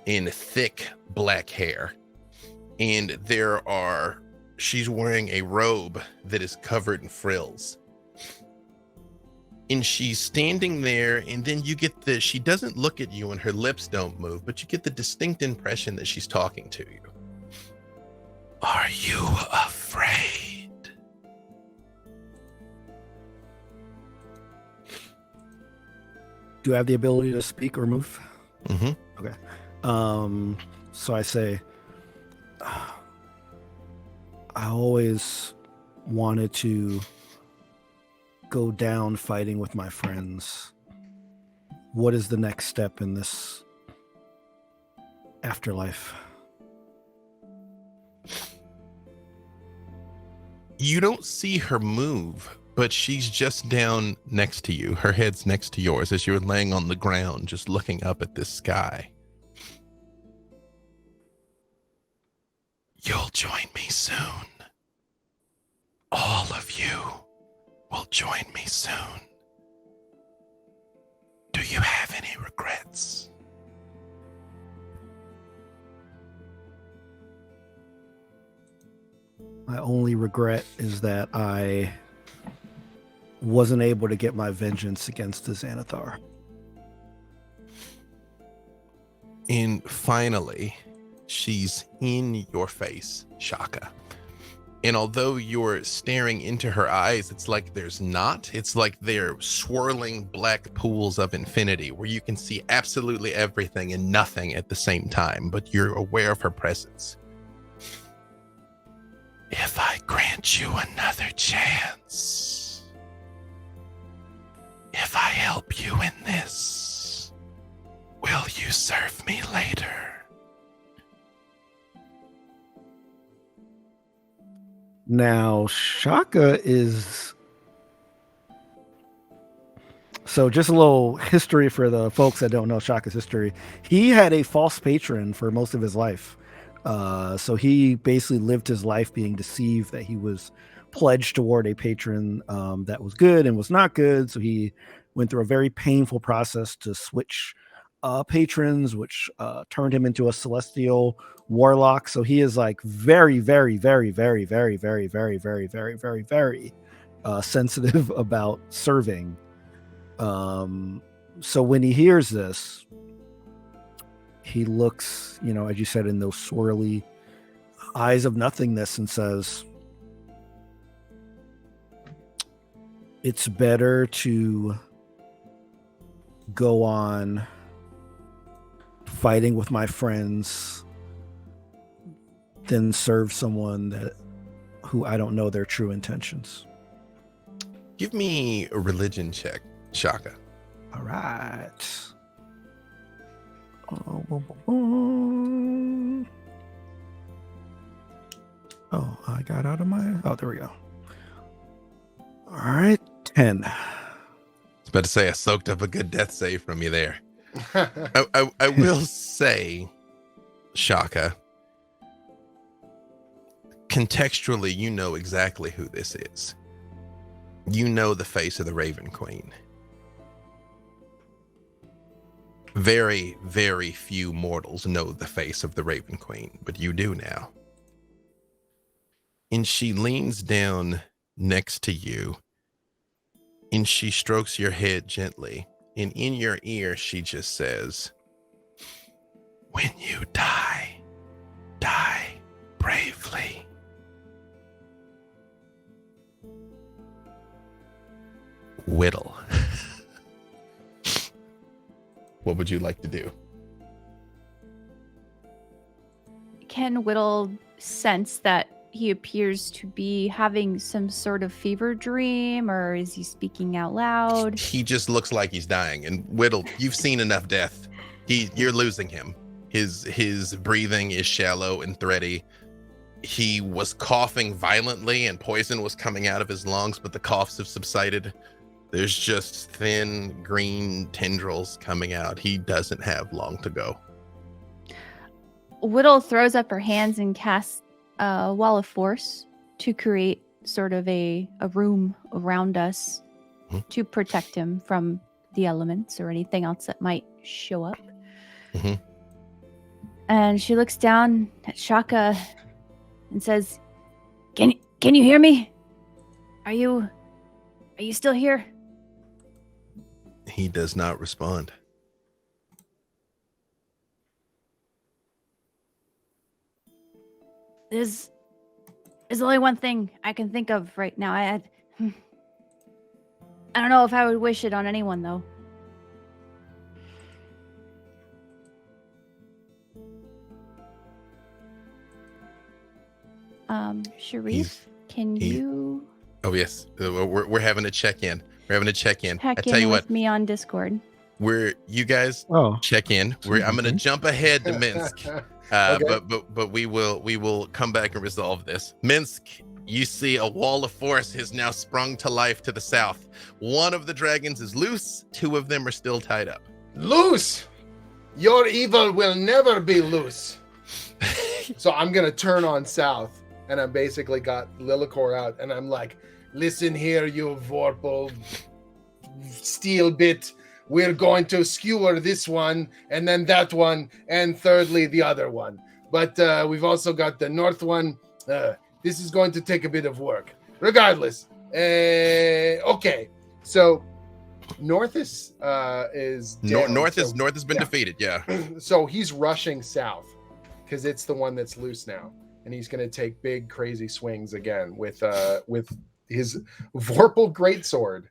and thick black hair. And she's wearing a robe that is covered in frills. And she's standing there, and then you get she doesn't look at you and her lips don't move, but you get the distinct impression that she's talking to you. Are you afraid? Do I have the ability to speak or move? Mm-hmm. Okay. So I say, I always wanted to go down fighting with my friends. What is the next step in this afterlife? You don't see her move, but she's just down next to you. Her head's next to yours as you're laying on the ground, just looking up at this sky. You'll join me soon. All of you will join me soon. Do you have any regrets? My only regret is that I wasn't able to get my vengeance against the Xanathar. And finally, she's in your face, Shaka. And although you're staring into her eyes, it's like there's not. It's like they're swirling black pools of infinity where you can see absolutely everything and nothing at the same time, but you're aware of her presence. If I grant you another chance, if I help you in this, will you serve me later? Now, Shaka is... So just a little history for the folks that don't know Shaka's history. He had a false patron for most of his life. So he basically lived his life being deceived that he was pledged toward a patron that was good and was not good. So he went through a very painful process to switch patrons, which turned him into a celestial warlock. So he is like very, very, very, very, very, very, very, very, very, very, very sensitive about serving. So when he hears this, he looks, as you said, in those swirly eyes of nothingness and says, it's better to go on fighting with my friends than serve someone who I don't know their true intentions. Give me a religion check, Shaka. All right. Oh, I got out of my... Oh, there we go. All right, 10. I was about to say I soaked up a good death save from you there. I will say, Shaka, contextually, you know exactly who this is. You know the face of the Raven Queen. Very, very few mortals know the face of the Raven Queen, but you do now. And she leans down next to you, and she strokes your head gently, and in your ear, she just says, "When you die, die bravely." Whittle. What would you like to do? Can Whittle sense that he appears to be having some sort of fever dream, or is he speaking out loud? He just looks like he's dying. And Whittle, you've seen enough death. You're losing him. His breathing is shallow and thready. He was coughing violently and poison was coming out of his lungs, but the coughs have subsided. There's just thin green tendrils coming out. He doesn't have long to go. Whittle throws up her hands and casts a wall of force to create sort of a room around us to protect him from the elements or anything else that might show up. And she looks down at Shaka and says, Can you hear me? Are you still here? He does not respond. There's only one thing I can think of right now. I don't know if I would wish it on anyone, though. Shareef, can you... Oh, yes. We're having a check-in. We're having a check-in. Check I tell you in what. with me on Discord. You guys check in. I'm going to jump ahead to Minsk. Okay. But we will come back and resolve this. Minsk, you see a wall of force has now sprung to life to the south. One of the dragons is loose. 2 of them are still tied up. Loose! Your evil will never be loose. So I'm going to turn on south, and I basically got Lilicor out, and I'm like, listen here, you Vorpal steel bit. We're going to skewer this one, and then that one, and thirdly, the other one. But we've also got the north one. This is going to take a bit of work. Regardless. Okay. So north is down. North has been defeated, yeah. So he's rushing south because it's the one that's loose now. And he's going to take big, crazy swings again with his Vorpal Greatsword.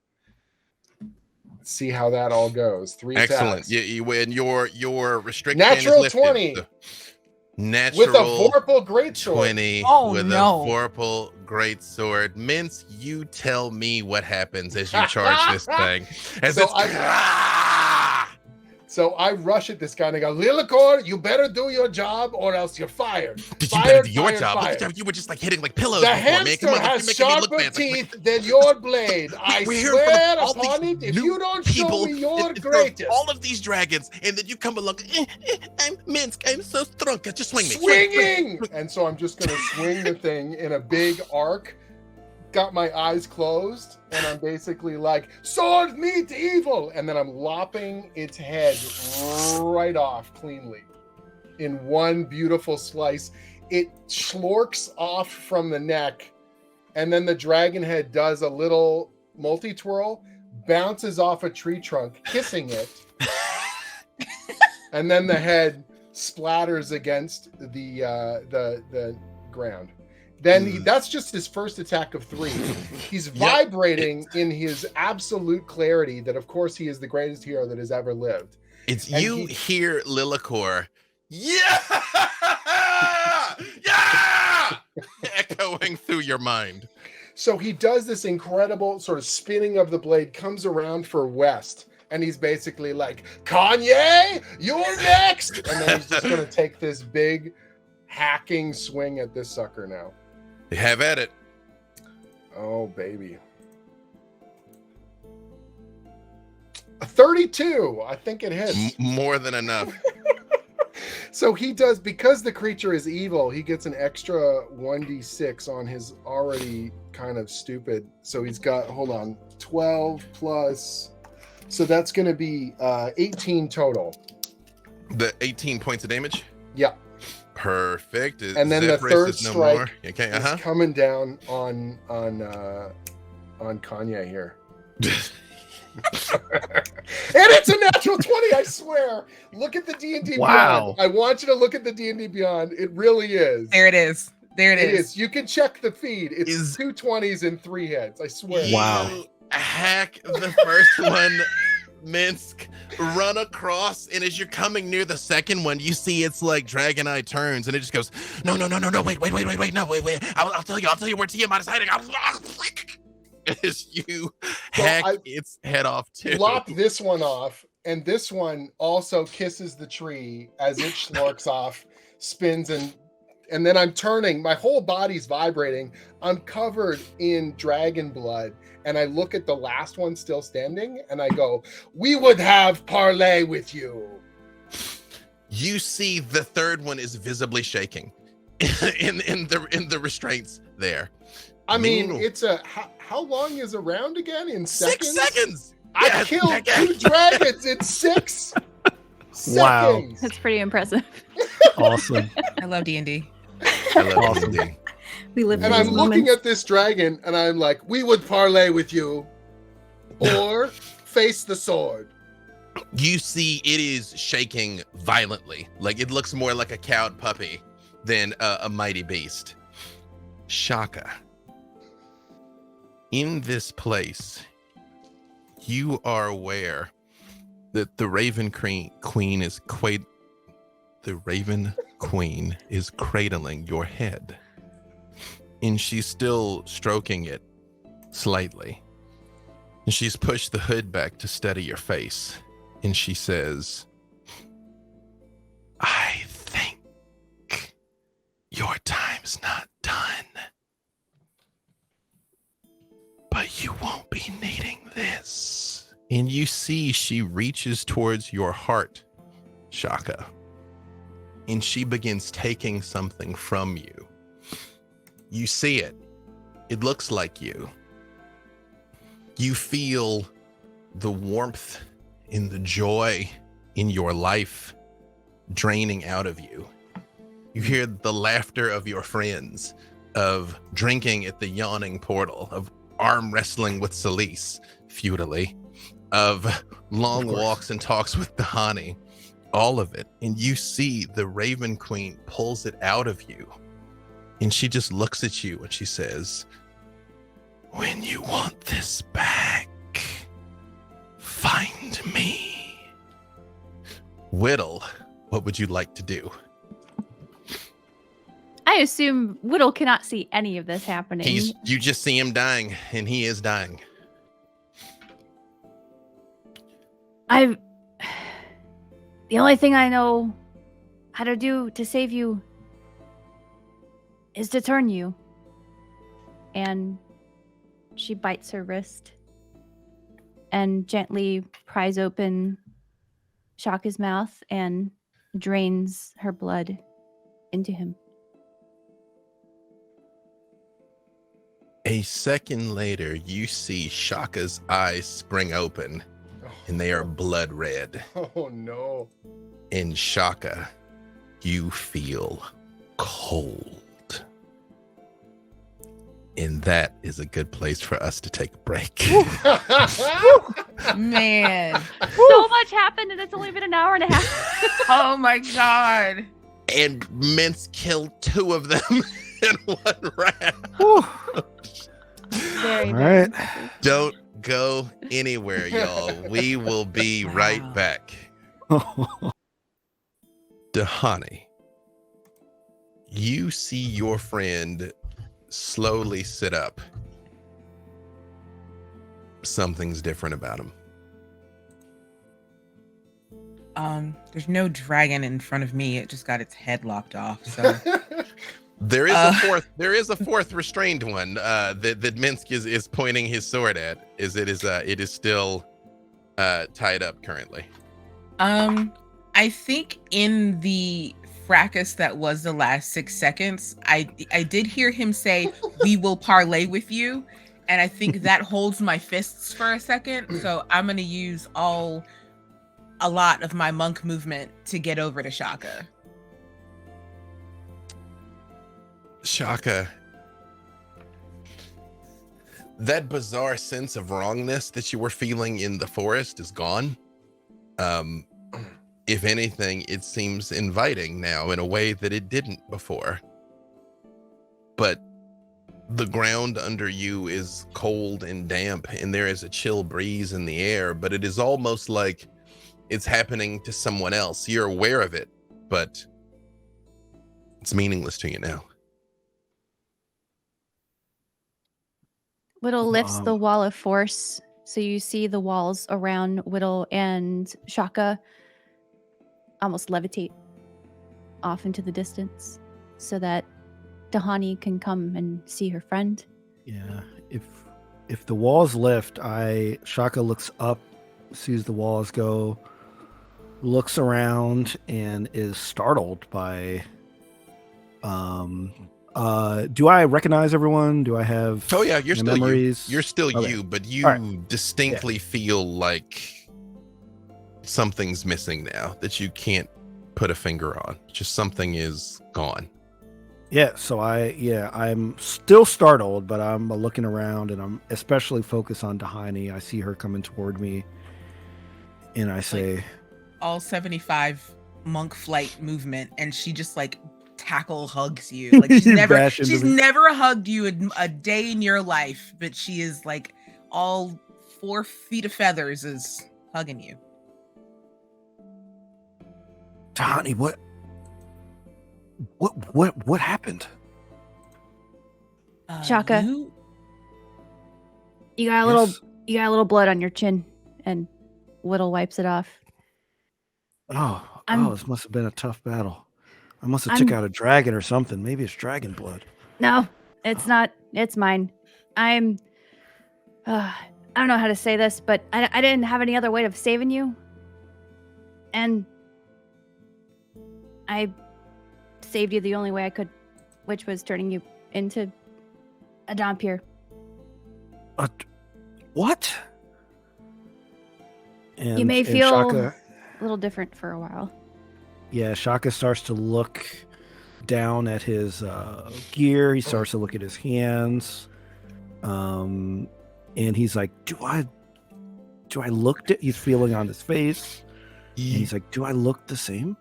See how that all goes. 3 Excellent. attacks. You win your restriction Natural is lifted. 20. Natural With a Vorpal Greatsword. 20 Oh, with no. a Vorpal Greatsword. Minsk, you tell me what happens as you charge this thing. So I rush at this guy and I go, Lilicor, you better do your job or else you're fired. Did you better do your job? Look at you were just like hitting like pillows The before, man. hamster Come on, has you're making me look sharper bad. teeth than your blade. I We're hearing swear from all upon these it, if new you don't show people me your and from greatest. all of these dragons, and then you come along, I'm Minsk, I'm so strong. Just swing me. Swinging! And so I'm just going to swing the thing in a big arc. Got my eyes closed, and I'm basically like, sword meet evil! And then I'm lopping its head right off cleanly. In one beautiful slice. It schlorks off from the neck, and then the dragon head does a little multi-twirl, bounces off a tree trunk, kissing it. And then the head splatters against the ground. Then that's just his first attack of 3. He's vibrating in his absolute clarity that, of course, he is the greatest hero that has ever lived. It's and you hear Lilicor, yeah, yeah, echoing through your mind. So he does this incredible sort of spinning of the blade, comes around for west, and he's basically like, Kanye, you're next! And then he's just going to take this big hacking swing at this sucker now. Have at it. Oh, baby. A 32. I think it hits. More than enough. So he does, because the creature is evil, he gets an extra 1d6 on his already kind of stupid. So he's got, hold on, 12 plus. So that's going to be 18 total. The 18 points of damage? Yeah. Perfect. And then the third strike okay, is coming down on Kanye here. And it's a natural 20, I swear. Look at the D&D Wow. Beyond. I want you to look at the D&D Beyond. It really is. There it is. There it is. You can check the feed. It's 2 20s and 3 hits. I swear. Wow. You hack the first one, Minsk, run across, and as you're coming near the second one, you see it's like Dragon Eye turns, and it just goes, no, wait. I'll tell you where Tiamat is hiding. As you hack its head off too. Lop this one off, and this one also kisses the tree as it slurks off, spins, and then I'm turning. My whole body's vibrating. I'm covered in dragon blood, and I look at the last one still standing, and I go, "We would have parley with you." You see the third one is visibly shaking in the restraints there. I mean, it's a how long is a round again? In seconds? 6 seconds. I killed 2 dragons in 6 Wow. seconds. That's pretty impressive. Awesome. I love D&D. I love Awesome. D&D. We live And in I'm these looking moments. at this dragon, and I'm like, "We would parley with you, or face the sword." You see it is shaking violently. Like it looks more like a cowed puppy than a mighty beast. Shaka. In this place, you are aware that the Raven Queen is cradling your head, and she's still stroking it slightly. And she's pushed the hood back to steady your face, and she says, "I think your time's not done. But you won't be needing this." And you see she reaches towards your heart, Shaka, and she begins taking something from you. You see it. It looks like you. You feel the warmth and the joy in your life draining out of you. You hear the laughter of your friends, of drinking at the yawning portal, of arm wrestling with Celise futilely, of long walks and talks with Dahani, all of it. And you see the Raven Queen pulls it out of you, and she just looks at you and she says, "When you want this back, find me." Whittle, what would you like to do? I assume Whittle cannot see any of this happening. You just see him dying, and he is dying. The only thing I know how to do to save you is to turn you. And she bites her wrist and gently pries open Shaka's mouth and drains her blood into him. A second later, you see Shaka's eyes spring open, and they are blood red. Oh no. And Shaka, you feel cold. And that is a good place for us to take a break. Man. So much happened, and it's only been an hour and a half. Oh my God. And Mince killed 2 of them in 1 round. Very, All very right. impressive. Don't go anywhere, y'all. We will be right Wow. back. Dahani, you see your friend slowly sit up. Something's different about him. There's no dragon in front of me. It just got its head lopped off. So There is a fourth restrained one that Minsk is pointing his sword at. It is still tied up currently? I think in the fracas that was the last 6 seconds, I did hear him say, "We will parlay with you," and I think that holds my fists for a second. So I'm gonna use a lot of my monk movement to get over to Shaka. Shaka, that bizarre sense of wrongness that you were feeling in the forest is gone. If anything, it seems inviting now in a way that it didn't before. But the ground under you is cold and damp, and there is a chill breeze in the air, but it is almost like it's happening to someone else. You're aware of it, but it's meaningless to you now. Whittle lifts the wall of force, so you see the walls around Whittle and Shaka almost levitate off into the distance so that Dahani can come and see her friend. Yeah, if the walls lift, Shaka looks up, sees the walls go, looks around, and is startled by. Do I recognize everyone? Do I have? Oh yeah, you're still memories? You're still Okay. you, but you distinctly feel like something's missing now that you can't put a finger on. Just something is gone. Yeah, so I'm still startled, but I'm looking around and I'm especially focused on Dahani. I see her coming toward me, and I say, all 75 monk flight movement, and she just like tackle hugs you. Like she's never hugged you a day in your life, but she is like all 4 feet of feathers is hugging you. Dahani, what happened? Shaka, you got a little blood on your chin, and Whittle wipes it off. This must have been a tough battle. I must have took out a dragon or something. Maybe it's dragon blood. No, it's not. It's mine. I don't know how to say this, but I didn't have any other way of saving you. And I saved you the only way I could, which was turning you into a Dhampir. What? You may feel Shaka, a little different for a while. Yeah, Shaka starts to look down at his gear. He starts to look at his hands. And he's like, do I look, he's feeling on his face. And he's like, do I look the same?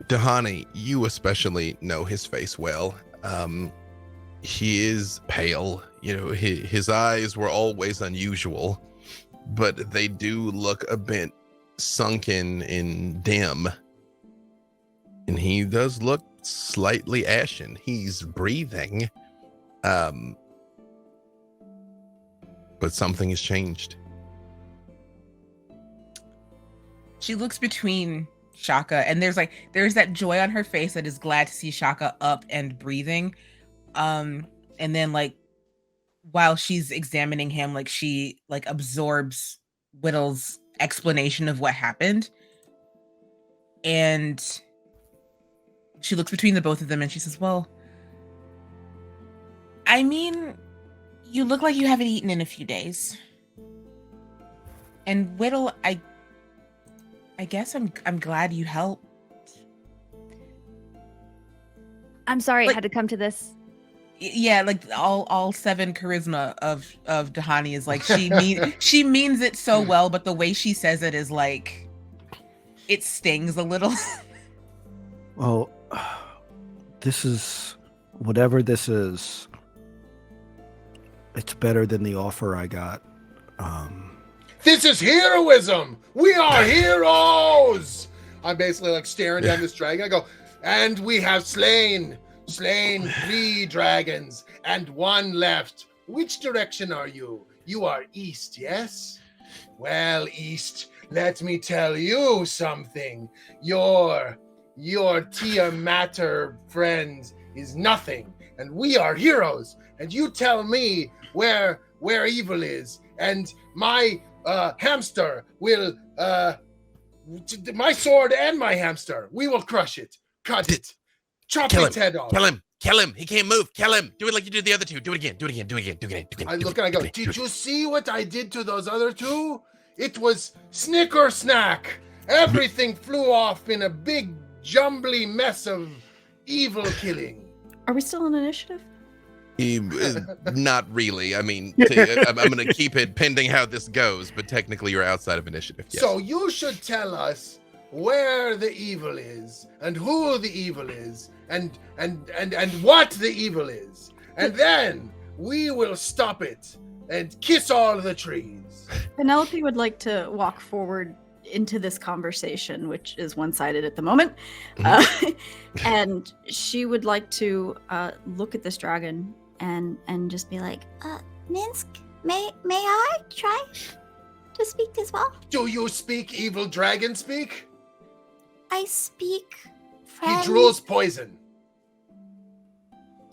Dahani, you especially know his face well. He is pale. You know, his eyes were always unusual, but they do look a bit sunken and dim. And he does look slightly ashen. He's breathing. But something has changed. She looks between Shaka, and there's that joy on her face that is glad to see Shaka up and breathing. And then like while she's examining him, like she like absorbs Whittle's explanation of what happened. And she looks between the both of them and she says, well, I mean, you look like you haven't eaten in a few days. And Whittle, I guess I'm glad you helped. I'm sorry it had to come to this. Yeah, like all 7 charisma of Dahani is like she means it so well, but the way she says it is like it stings a little. Well, this is whatever this is. It's better than the offer I got. This is heroism. We are heroes. I'm basically like staring down this dragon. I go, and we have slain 3 dragons and 1 left. Which direction are you? You are east, yes? Well, east, let me tell you something. Your Tiamatter friend is nothing, and we are heroes. And you tell me where evil is, and my hamster will, my sword and my hamster, we will crush it, cut it, chop its head off. Kill him. He can't move. Kill him. Do it like you did the other two. Do it again. I look and I go, did you see what I did to those other two? It was snicker snack. Everything flew off in a big jumbly mess of evil killing. Are we still on initiative? Not really. I mean, I'm going to keep it pending how this goes, but technically you're outside of initiative. Yes. So you should tell us where the evil is and who the evil is and what the evil is. And then we will stop it and kiss all the trees. Penelope would like to walk forward into this conversation, which is one-sided at the moment. And she would like to look at this dragon and just be like, Minsk, may I try to speak as well? Do you speak evil dragon speak? I speak friend. He drools poison.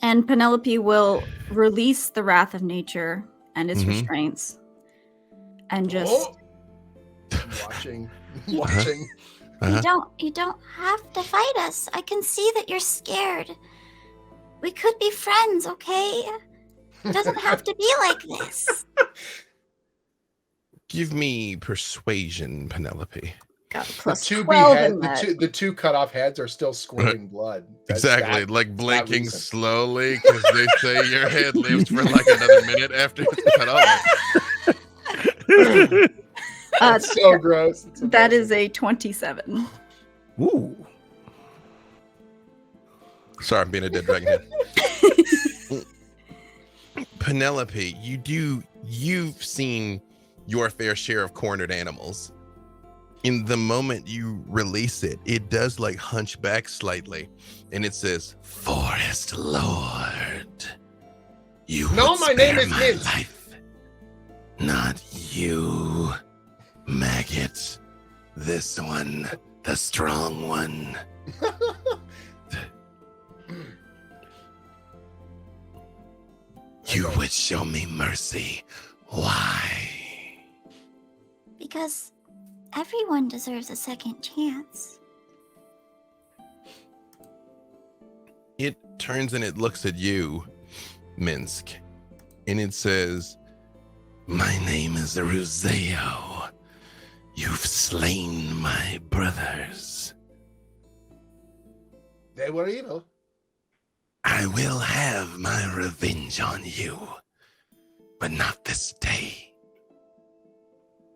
and Penelope will release the wrath of nature and its restraints and just watching. You don't have to fight us. I can see that you're scared. We could be friends, okay? It doesn't have to be like this. Give me persuasion, Penelope. Got plus The two 12 behead, in that. the two cut off heads are still squirting blood. Exactly, that- like blinking reason. slowly because they say your head lives for like another minute after it's cut off. It's so gross. It's That amazing. is a 27. Ooh. Sorry, I'm being a dead dragon head. Penelope, you've seen your fair share of cornered animals. In the moment you release it, it does like hunch back slightly, and it says, "Forest Lord, you No, would my name spare is my Mint. life. Not you, maggot. This one, the strong one." You would show me mercy. Why? Because everyone deserves a second chance. It turns and it looks at you, Minsk, and it says, "My name is Ruzeo. You've slain my brothers. They were evil. I will have my revenge on you, but not this day."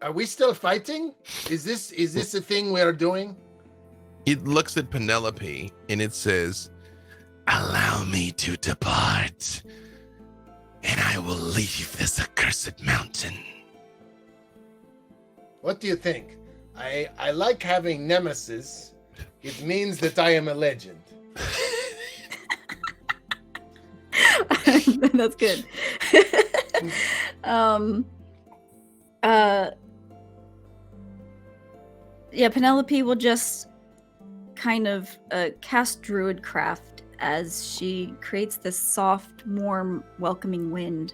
Are we still fighting? Is this a thing we are doing? It looks at Penelope and it says, "Allow me to depart, and I will leave this accursed mountain." What do you think? I like having nemesis. It means that I am a legend. That's good. Yeah, Penelope will just kind of cast Druidcraft as she creates this soft, warm, welcoming wind,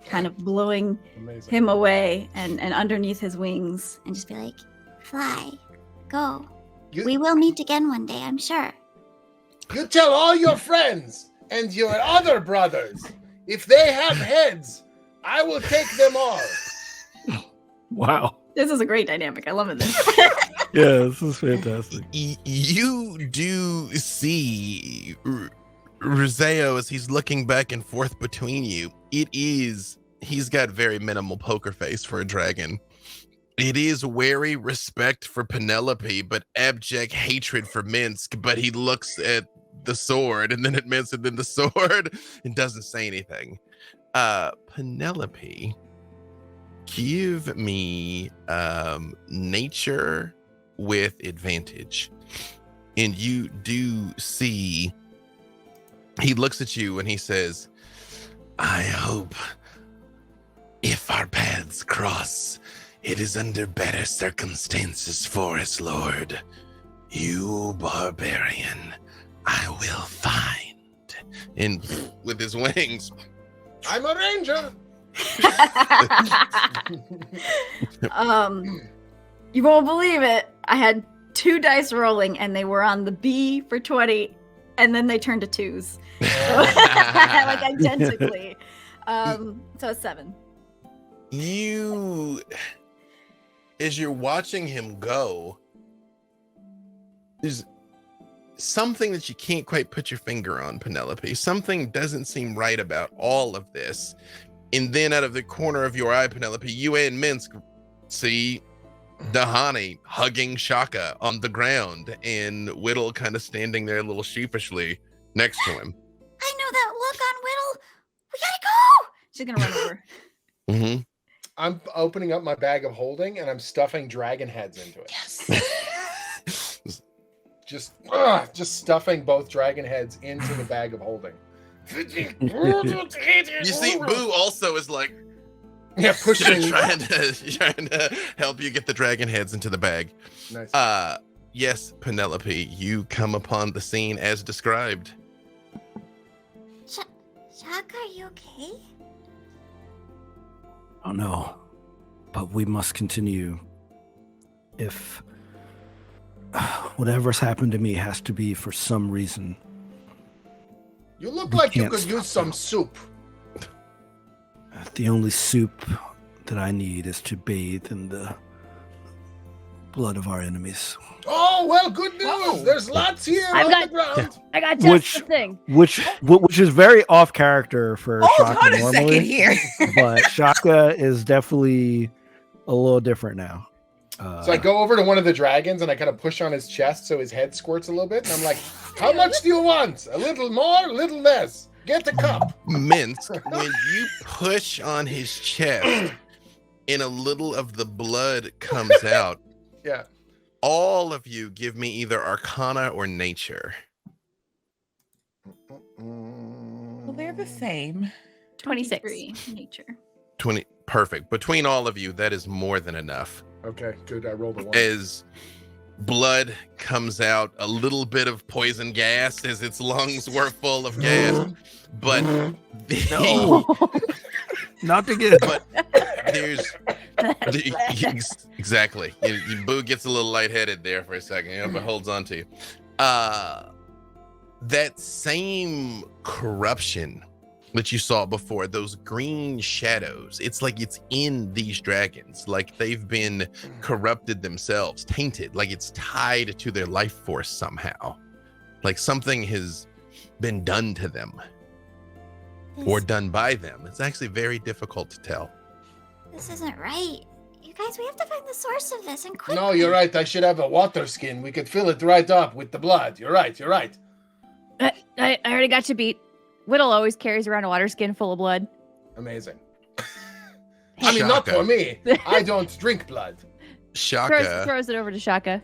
kind of blowing Amazing. him away and underneath his wings. And just be like, fly, go. You- We will meet again one day, I'm sure. You tell all your friends and your other brothers, if they have heads, I will take them all. Wow. This is a great dynamic. I love it. Yeah, this is fantastic. You do see Ruzeo as he's looking back and forth between you. He's got very minimal poker face for a dragon. It is wary respect for Penelope, but abject hatred for Minsk. But he looks at the sword and then at Minsk and then the sword and doesn't say anything. Penelope, give me nature with advantage. And you do see, he looks at you and he says, "I hope if our paths cross, it is under better circumstances, Forest Lord. You barbarian, I will find." And with his wings, I'm a ranger. You won't believe it. I had 2 dice rolling, and they were on the B for 20, and then they turned to 2s. So, like identically. So it's 7. As you're watching him go, there's something that you can't quite put your finger on, Penelope. Something doesn't seem right about all of this. And then out of the corner of your eye, Penelope, you and Minsk see Dahani hugging Shaka on the ground and Whittle kind of standing there a little sheepishly next to him. I know that look on Whittle. We gotta go. She's gonna run over. Mm-hmm. I'm opening up my bag of holding and I'm stuffing dragon heads into it. Yes. Just stuffing both dragon heads into the bag of holding. You see, Boo also is like, pushing, trying to help you get the dragon heads into the bag. Nice. Yes, Penelope, you come upon the scene as described. Shaka, are you okay? Oh no, but we must continue. If whatever's happened to me has to be for some reason. You look We like you can't could use stop some soup. The only soup that I need is to bathe in the blood of our enemies. Oh, well, good news. There's lots here on the ground. I got just the thing. Which is very off character for Hold Shaka on a normally. second here. But Shaka is definitely a little different now. So I go over to one of the dragons and I kind of push on his chest so his head squirts a little bit. And I'm like, how much do you want? A little more, a little less? Get the cup. Minsk, when you push on his chest and a little of the blood comes out, Yeah. all of you give me either Arcana or Nature. Well, they're the same. 26. 23, nature. 20. Perfect. Between all of you, that is more than enough. Okay, good. I rolled a 1. As blood comes out, a little bit of poison gas as its lungs were full of gas, but No. Not again. but there's exactly. Boo gets a little lightheaded there for a second, but holds on to you. That same corruption that you saw before, those green shadows, it's like it's in these dragons, like they've been corrupted themselves, tainted, like it's tied to their life force somehow, like something has been done to them or done by them. It's actually very difficult to tell. This isn't right. You guys, we have to find the source of this and quickly. No, you're right. I should have a water skin. We could fill it right up with the blood. You're right. You're right. I already got you beat. Whittle always carries around a water skin full of blood. Amazing. I mean, not for me. I don't drink blood. Shaka Throws it over to Shaka.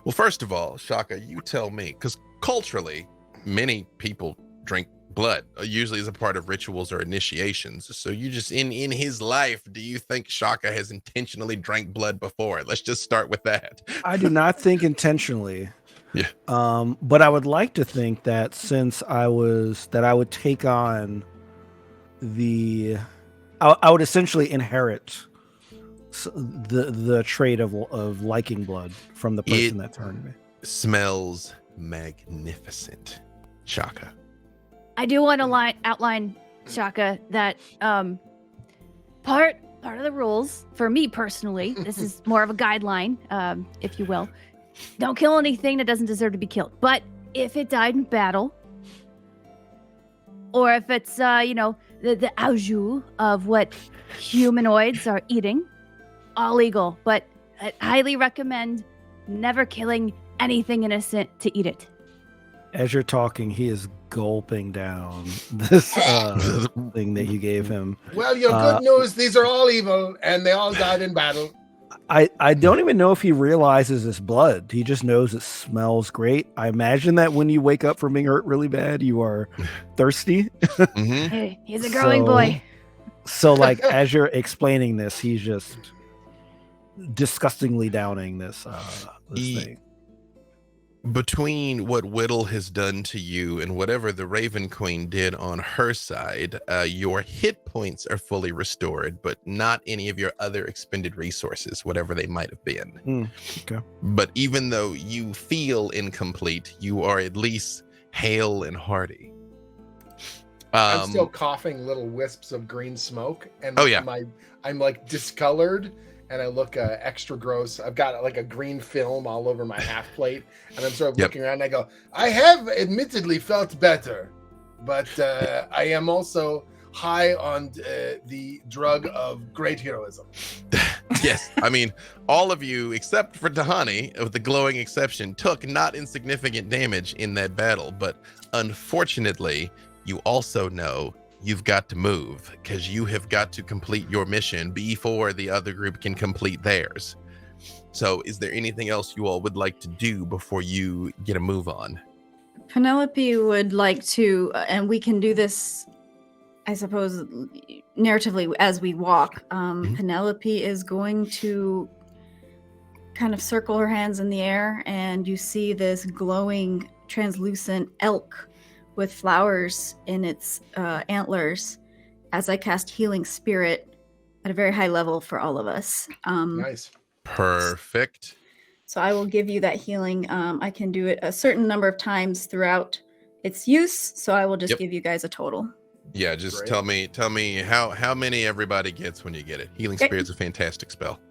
Well, first of all, Shaka, you tell me, because culturally, many people drink blood, usually as a part of rituals or initiations. So you just, in his life, do you think Shaka has intentionally drank blood before? Let's just start with that. I do not think intentionally. Yeah. But I would like to think that since I would take on I would essentially inherit the trait of liking blood from the person that turned me. Smells magnificent, Shaka. I do want to outline, Shaka, that part of the rules for me personally, this is more of a guideline, if you will. Don't kill anything that doesn't deserve to be killed. But if it died in battle, or if it's the au jus of what humanoids are eating, all legal. But I highly recommend never killing anything innocent to eat it. As you're talking, he is gulping down this thing that you gave him. Well, your good news, these are all evil, and they all died in battle. I don't even know if he realizes it's blood. He just knows it smells great. I imagine that when you wake up from being hurt really bad, you are thirsty. Mm-hmm. Hey, he's a growing boy. So, like, as you're explaining this, he's just disgustingly downing this thing. between what Whittle has done to you and whatever the Raven Queen did on her side, your hit points are fully restored, but not any of your other expended resources, whatever they might have been. Okay. But even though you feel incomplete, you are at least hale and hearty. I'm still coughing little wisps of green smoke, and yeah. I'm like discolored. And I look extra gross. I've got like a green film all over my half plate. And I'm sort of looking around and I go, I have admittedly felt better, but I am also high on the drug of great heroism. Yes. I mean, all of you, except for Tahani, with the glowing exception, took not insignificant damage in that battle. But unfortunately, you also know you've got to move because you have got to complete your mission before the other group can complete theirs. So is there anything else you all would like to do before you get a move on? Penelope would like to, and we can do this, I suppose, narratively as we walk. Penelope is going to kind of circle her hands in the air, and you see this glowing, translucent elk with flowers in its antlers as I cast Healing Spirit at a very high level for all of us. Nice. Perfect. So I will give you that healing. I can do it a certain number of times throughout its use, so I will just give you guys a total. Yeah, just Great. tell me how many everybody gets when you get it. Healing Spirit's a fantastic spell.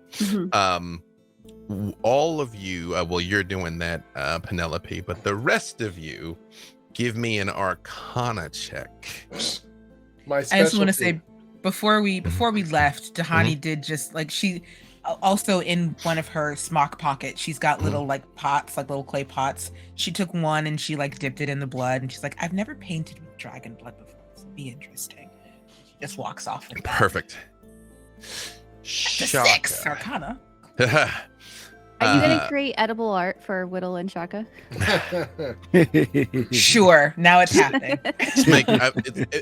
All of you, well, you're doing that, Penelope, but the rest of you, give me an Arcana check. My I just want to specialty. say before we left, Tahani did just like she also in one of her smock pockets, she's got little like pots, like little clay pots. She took one and she like dipped it in the blood, and she's like, I've never painted with dragon blood before. This will be interesting. She just walks off with that. Perfect. The 6 Arcana. Are you going to create edible art for Whittle and Shaka? Sure, now it's happening.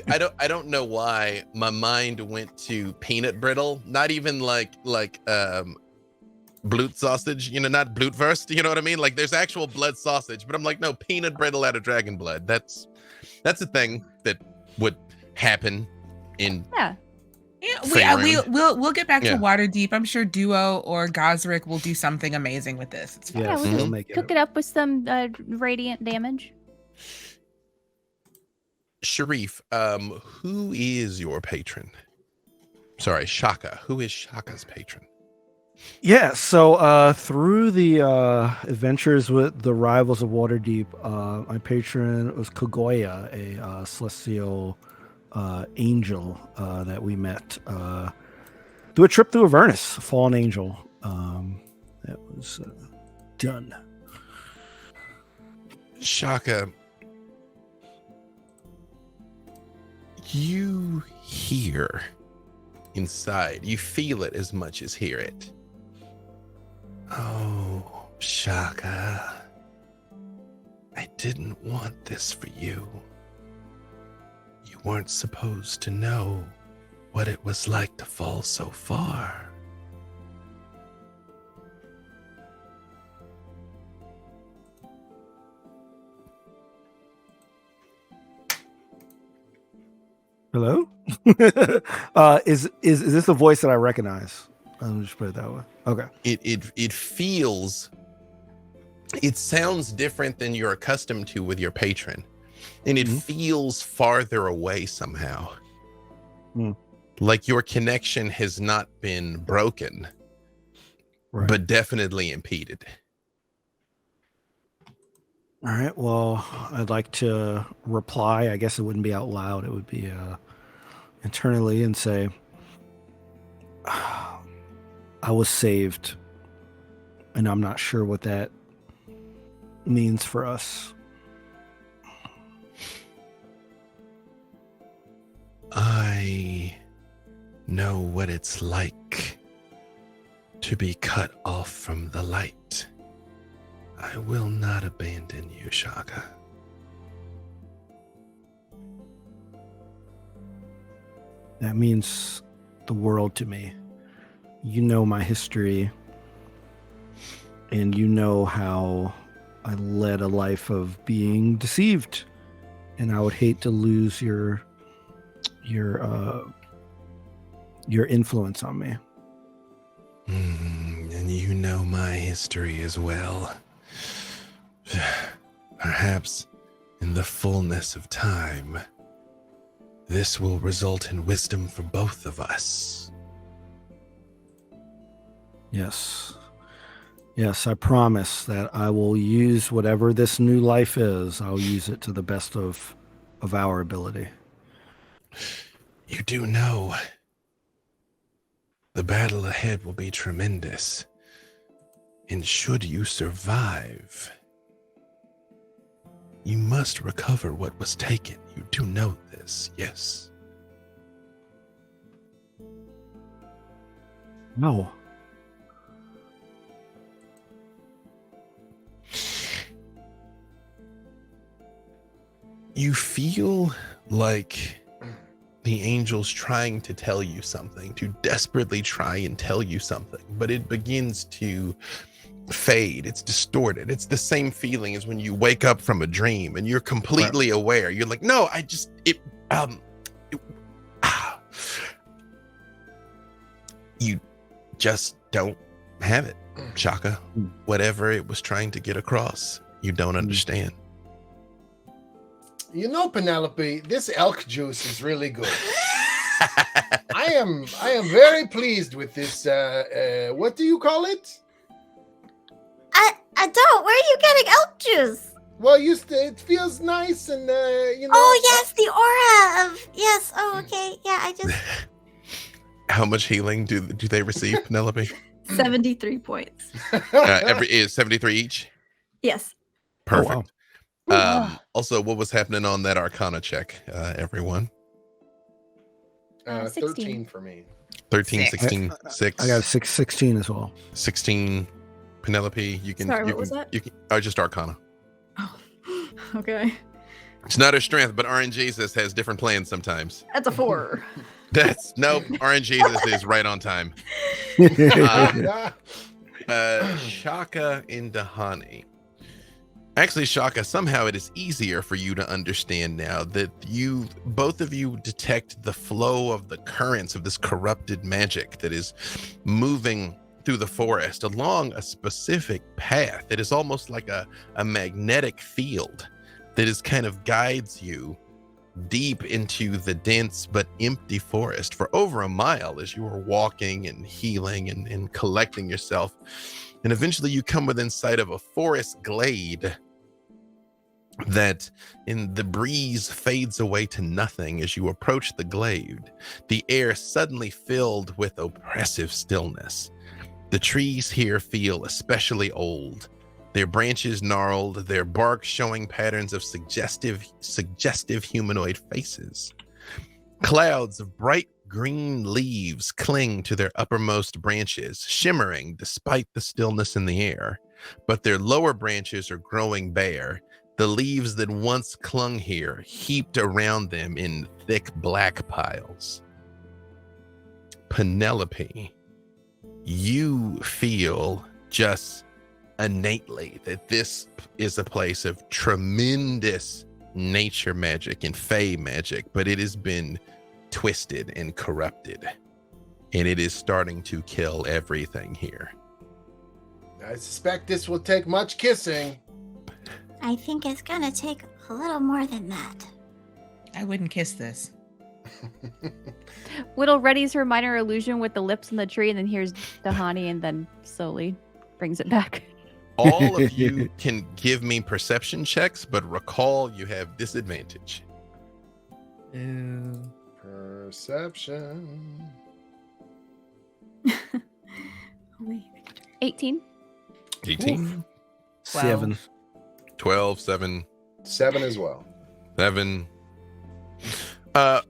I don't know why my mind went to peanut brittle, not even like bloot sausage, not blutwurst, you know what I mean? Like there's actual blood sausage, but I'm like, no, peanut brittle out of dragon blood. That's a thing that would happen in we'll get back to Waterdeep. I'm sure Duo or Gosrick will do something amazing with this. It's fine. Yeah, we can cook it up with some radiant damage. Shareef, who is your patron? Sorry, Shaka. Who is Shaka's patron? Yeah, so through the adventures with the rivals of Waterdeep, my patron was Kogoya, a celestial angel that we met through a trip through Avernus, a fallen angel. That was done. Shaka, you hear inside, you feel it as much as hear it. Oh, Shaka, I didn't want this for you. You weren't supposed to know what it was like to fall so far. Hello? Is this a voice that I recognize? I'll just put it that way. Okay. It feels, it sounds different than you're accustomed to with your patron. And it feels farther away somehow. Like your connection has not been broken, but definitely impeded. All right. Well, I'd like to reply. I guess it wouldn't be out loud. It would be internally and say, I was saved. And I'm not sure what that means for us. I know what it's like to be cut off from the light. I will not abandon you, Shaka. That means the world to me. You know my history, and you know how led a life of being deceived, and I would hate to lose your influence on me. And you know my history as well. Perhaps in the fullness of time, this will result in wisdom for both of us. Yes. Yes, I promise that I will use whatever this new life is. I'll use it to the best of our ability. You do know the battle ahead will be tremendous. And should you survive, you must recover what was taken. You do know this, yes? No. You feel like the angel's trying to tell you something, to desperately try and tell you something, but it begins to fade. It's distorted. It's the same feeling as when you wake up from a dream and you're completely aware. You're like, no, you just don't have it, Shaka. Whatever it was trying to get across, you don't understand. You know, Penelope, this elk juice is really good. I am very pleased with this. What do you call it? I don't. Where are you getting elk juice? Well, it feels nice and you know. Oh yes, the aura of yes. Oh okay, yeah. I just. How much healing do they receive, Penelope? 73 points. Is 73 each? Yes. Perfect. Oh, wow. Also, what was happening on that Arcana check, everyone? 13 for me. 13, Six. 16, 6. I got 16 as well. 16. Penelope, you can. Sorry, you what can, was that? You can. Oh, just Arcana. Oh, okay. It's not her strength, but RNGesus has different plans sometimes. That's a 4. Nope. RNGesus is right on time. Shaka and Dahani. Actually, Shaka, somehow it is easier for you to understand now that both of you detect the flow of the currents of this corrupted magic that is moving through the forest along a specific path. It is almost like a magnetic field that is kind of guides you deep into the dense but empty forest for over a mile as you are walking and healing and collecting yourself. And eventually you come within sight of a forest glade that in the breeze fades away to nothing as you approach the glade. The air suddenly filled with oppressive stillness. The trees here feel especially old, their branches gnarled, their bark showing patterns of suggestive humanoid faces. Clouds of bright green leaves cling to their uppermost branches, shimmering despite the stillness in the air, but their lower branches are growing bare. The leaves that once clung here heaped around them in thick black piles. Penelope, you feel just innately that this is a place of tremendous nature magic and fae magic, but it has been twisted and corrupted, and it is starting to kill everything here. I suspect this will take much kissing. I think it's gonna take a little more than that. I wouldn't kiss this. Whittle readies her minor illusion with the lips on the tree, and then hears Dahani, and then slowly brings it back. All of you can give me perception checks, but recall you have disadvantage. Perception. 18. 18. 7. 12, 7. 7 as well. 7.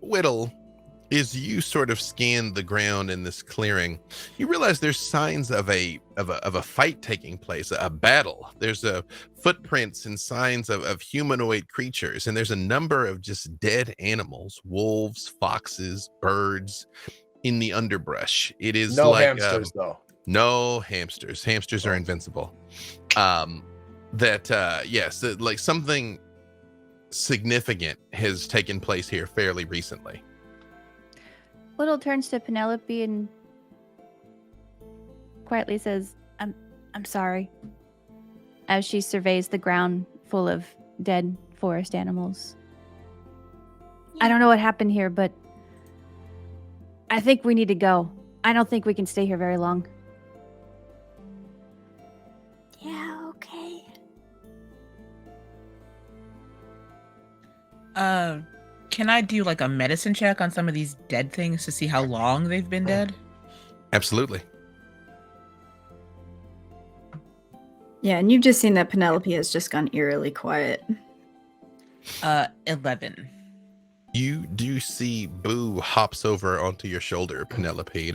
Whittle, as you sort of scan the ground in this clearing, you realize there's signs of a fight taking place, a battle. There's footprints and signs of humanoid creatures, and there's a number of just dead animals, wolves, foxes, birds in the underbrush. It is no like hamsters though. no hamsters. Hamsters are invincible. that yes, like something significant has taken place here fairly recently. Little turns to Penelope and quietly says, I'm sorry, as she surveys the ground full of dead forest animals. I don't know what happened here, but I think we need to go. I don't think we can stay here very long. Yeah, okay. Can I do like a medicine check on some of these dead things to see how long they've been dead? Absolutely. Yeah, and you've just seen that Penelope has just gone eerily quiet. 11. You do see Boo hops over onto your shoulder, Penelope.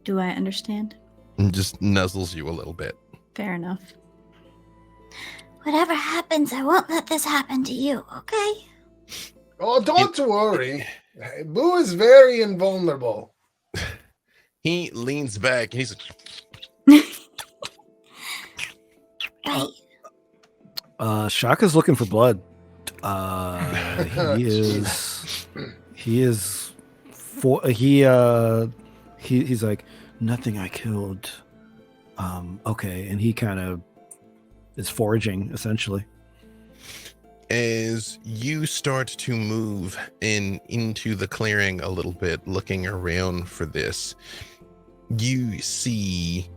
Do I understand? And just nuzzles you a little bit. Fair enough. Whatever happens, I won't let this happen to you, okay? Oh, don't worry. Boo is very invulnerable. He leans back and he's like, Right. Shaka's looking for blood. He's like, nothing I killed. Okay, and he kind of is foraging essentially. as you start to move into the clearing a little bit, looking around for this, you see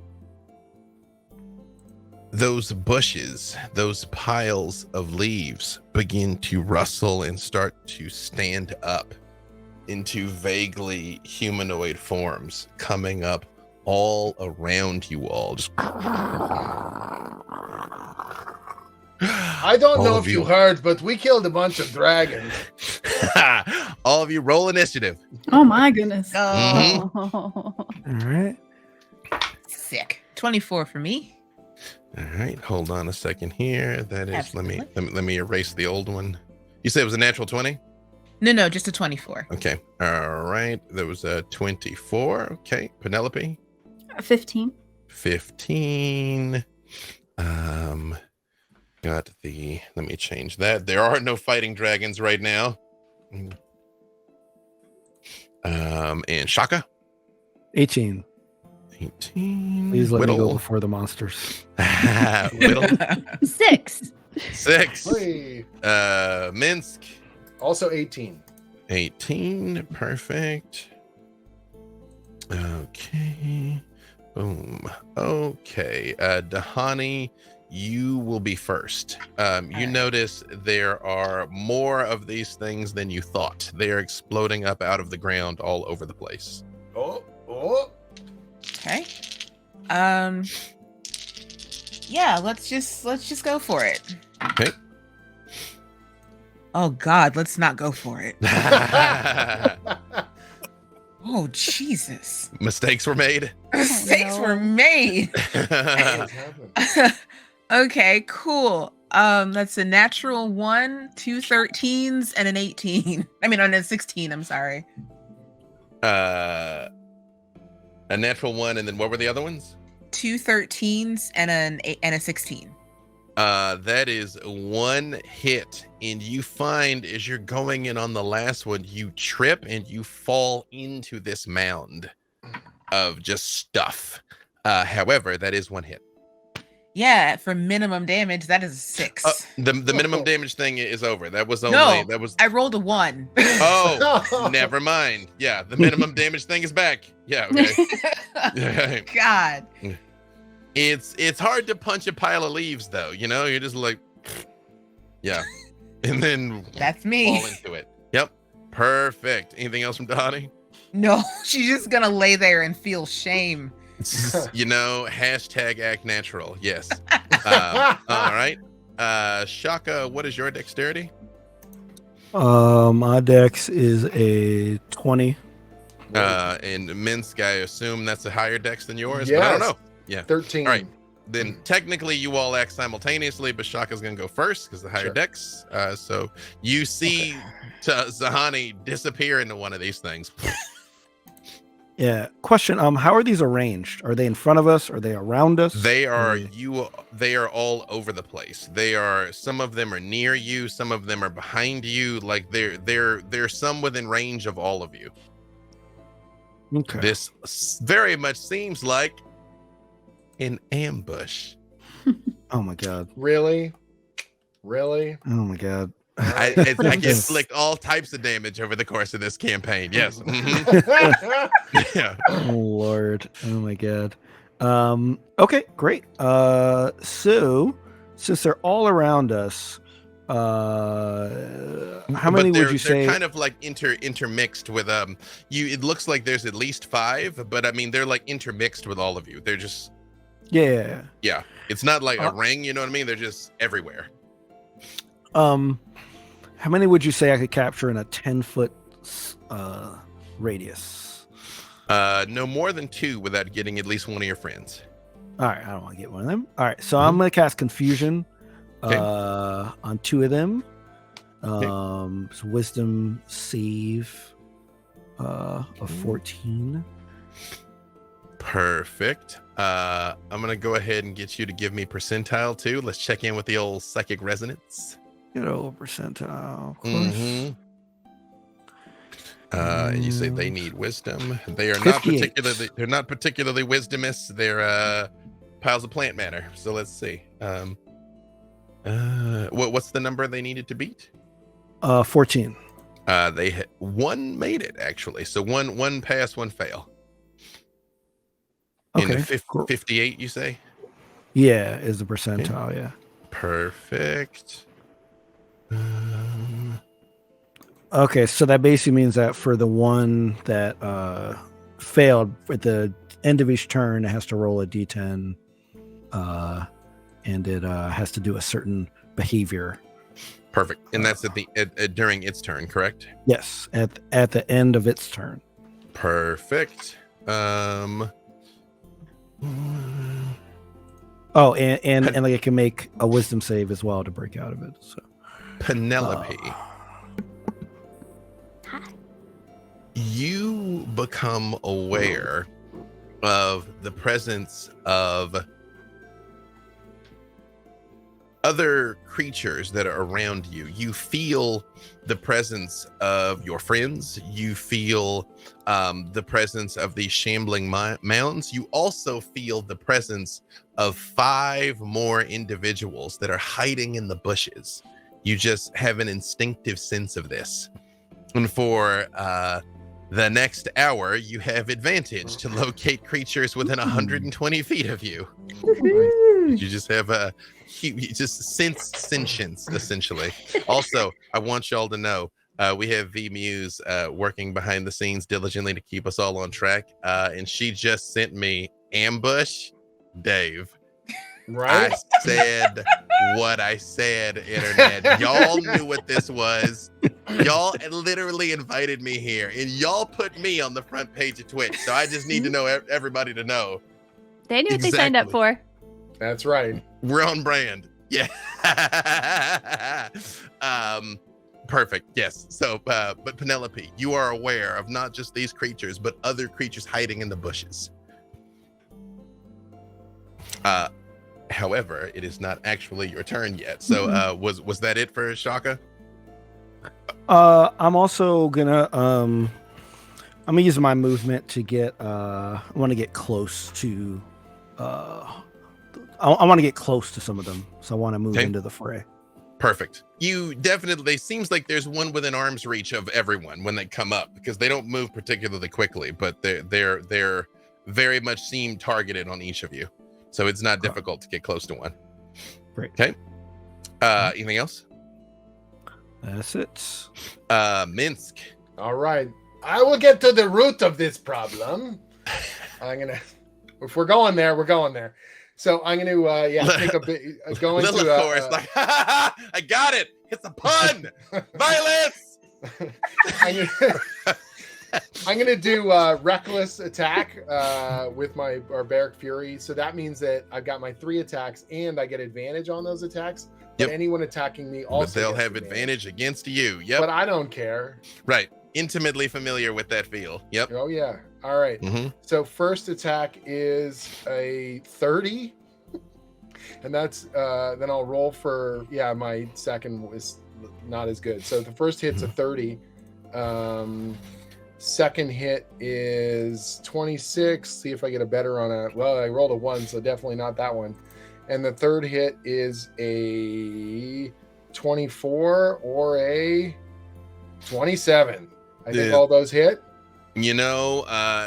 those bushes, those piles of leaves begin to rustle and start to stand up into vaguely humanoid forms, coming up all around you all. Just I don't know if you heard, but we killed a bunch of dragons. all of you roll initiative. Oh my goodness. Oh, All right. sick. 24 for me. All right, hold on a second here. That is, Absolutely. let me erase the old one. You said it was a natural 20? No, just a 24. Okay. All right. There was a 24. Okay. Penelope. 15. 15. Got the, let me change that. There are no fighting dragons right now. And Shaka. 18. 18. Please let me Whittle. go before the monsters. Whittle. 6. 6. Hey. Minsk. Also 18. 18. Perfect. Okay. Boom. Okay. Dahani, you will be first. You right. notice there are more of these things than you thought. They are exploding up out of the ground all over the place. Oh. Okay. Yeah, let's just go for it. Okay. Oh God, let's not go for it. Oh Jesus. Mistakes were made. Mistakes no. were made. What's happened? Okay, cool. That's a natural 1, 2 13s, and an 18. I mean, on a 16. I'm sorry. A natural 1, and then what were the other ones? 2 13s and a 16. That is one hit, and you find as you're going in on the last one, you trip and you fall into this mound of just stuff. However, that is one hit. Yeah, for minimum damage, that is a 6. The minimum damage thing is over. That was only No, that was. I rolled a 1. Oh, never mind. Yeah, the minimum damage thing is back. Yeah. Okay. God. It's hard to punch a pile of leaves though. You know, you're just like, yeah, and then That's me. fall into it. Yep. Perfect. Anything else from Donnie? No, she's just gonna lay there and feel shame. You know, hashtag act natural. Yes. All right. Shaka, what is your dexterity? My dex is a 20. And Minsk, I assume that's a higher dex than yours, but I don't Yes. know. Yeah. 13. All right. Then technically you all act simultaneously, but Shaka's gonna go first because the higher Sure. dex. So you see Zahani disappear into one of these things. Yeah. Question. How are these arranged? Are they in front of us? Are they around us? They are they are all over the place. Some of them are near you, some of them are behind you. Like they're some within range of all of you. Okay. This very much seems like an ambush. Oh my god. Really? Oh my god. I get inflict all types of damage over the course of this campaign. Yes. Yeah. Oh Lord. Oh my god. Okay, great. So since they're all around us, how many would you say? They're kind of like intermixed with you. It looks like there's at least 5, but I mean they're like intermixed with all of you. They're just Yeah. It's not like a ring, you know what I mean? They're just everywhere. How many would you say I could capture in a 10-foot radius? No more than 2 without getting at least one of your friends. All right, I don't want to get one of them. All right, so I'm gonna cast Confusion on 2 of them. So Wisdom save of 14. Perfect. I'm gonna go ahead and get you to give me percentile too. Let's check in with the old psychic resonance. Good old percentile, of course. Mm-hmm. And you say they need wisdom. They are 58. not particularly wisdomous. They're piles of plant matter. So let's see. What's the number they needed to beat? 14. One made it actually. So one pass, one fail. Okay. In 58, you say? Yeah, is the percentile. Yeah. Perfect. Okay, so that basically means that for the one that failed, at the end of each turn, it has to roll a d10, and it has to do a certain behavior. Perfect. And that's during its turn, correct? Yes, at the end of its turn. Perfect. Oh, and like it can make a wisdom save as well to break out of it. So Penelope, you become aware of the presence of other creatures that are around you. You feel the presence of your friends. You feel the presence of these shambling mounds. You also feel the presence of 5 more individuals that are hiding in the bushes. You just have an instinctive sense of this. And for the next hour, you have advantage to locate creatures within 120 feet of you. You just have you just sense sentience, essentially. Also, I want y'all to know, we have V Muse working behind the scenes diligently to keep us all on track. And she just sent me ambush Dave. Right? I said what I said, internet. Y'all knew what this was. Y'all literally invited me here, and y'all put me on the front page of Twitch. So I just need to know everybody to know. They knew what they signed up for. That's right. We're on brand. Yeah. Perfect. Yes. So, but Penelope, you are aware of not just these creatures, but other creatures hiding in the bushes. However, it is not actually your turn yet. So, was that it for Shaka? I'm also gonna I'm gonna use my movement to get I want to get close to I want to get close to some of them, so I want to move into the fray. Perfect. You definitely, seems like there's one within arm's reach of everyone when they come up, because they don't move particularly quickly, but they're very much seem targeted on each of you. So it's not difficult to get close to one. Great. Okay. Anything else? That's it. Minsk. All right. I will get to the root of this problem. If we're going there, we're going there. So I'm going to, take a bit, go into... Lilith like, I got it. It's a pun. Violence. I'm going to do reckless attack with my barbaric fury. So that means that I've got my 3 attacks and I get advantage on those attacks. But anyone attacking me also but they'll have advantage against you. Yep. But I don't care. Right. Intimately familiar with that feel. Yep. Oh, yeah. All right. Mhm. So first attack is a 30. And that's then I'll roll for my second was not as good. So the first hit's a 30. Second hit is 26. See if I get a better on a I rolled a 1, so definitely not that one. And the third hit is a 24 or a 27. I think all those hit. You know,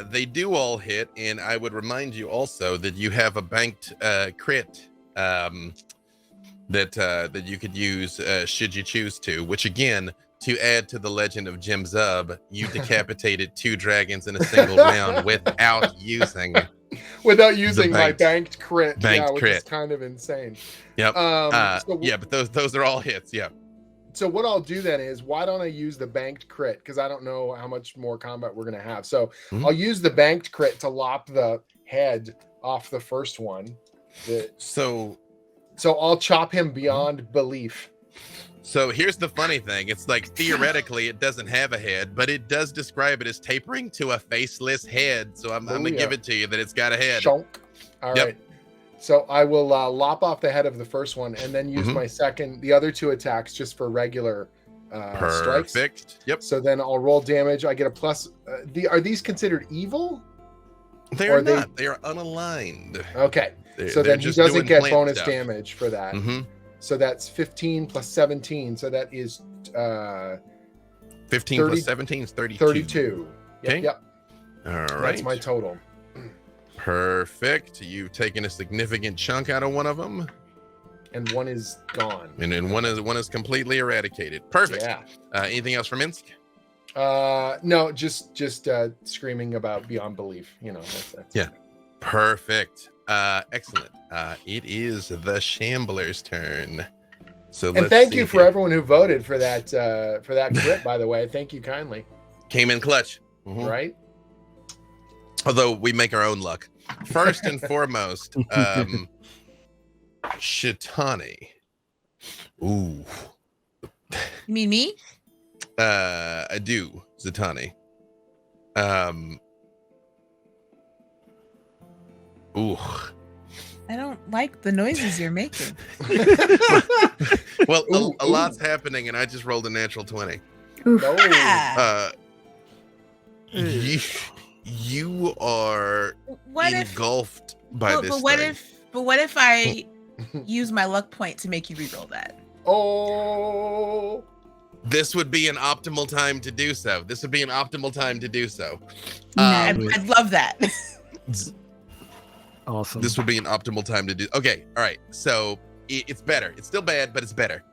they do all hit, and I would remind you also that you have a banked crit that you could use should you choose to, which again, to add to the legend of Jim Zub, you decapitated 2 dragons in a single round without using my banked crit. Which is kind of insane. Yep. But those are all hits. Yeah. So what I'll do then is, why don't I use the banked crit? Because I don't know how much more combat we're going to have. So I'll use the banked crit to lop the head off the first one. So I'll chop him beyond belief. So here's the funny thing. It's like, theoretically, it doesn't have a head, but it does describe it as tapering to a faceless head. So I'm going to give it to you that it's got a head. Shonk. All right. So I will lop off the head of the first one and then use the other 2 attacks just for regular strikes. Perfect. Yep. So then I'll roll damage. I get a plus. Are these considered evil? They are not. They are unaligned. Okay. So then he doesn't get bonus damage for that. So that's 15 plus 17. So that is 15 plus 17 is 32. 32. Okay. Yep. All right. That's my total. Perfect. You've taken a significant chunk out of one of them. And one is gone. And then one is completely eradicated. Perfect. Yeah. Anything else for Minsk? No, just screaming about beyond belief. You know, that's yeah. Perfect. Excellent. It is the Shambler's turn. So and thank you for everyone who voted for that crit, by the way. Thank you kindly. Came in clutch. Right? Although we make our own luck. First and foremost, Shatani. Ooh. You mean me? I do, Zatani. Ooh. I don't like the noises you're making. Well, a lot's happening, and I just rolled a natural 20. You are engulfed by this thing. But what if I use my luck point to make you reroll that? Oh. This would be an optimal time to do so. I'd love that. Awesome. This would be an optimal time to do. Okay, all right. So it's better. It's still bad, but it's better.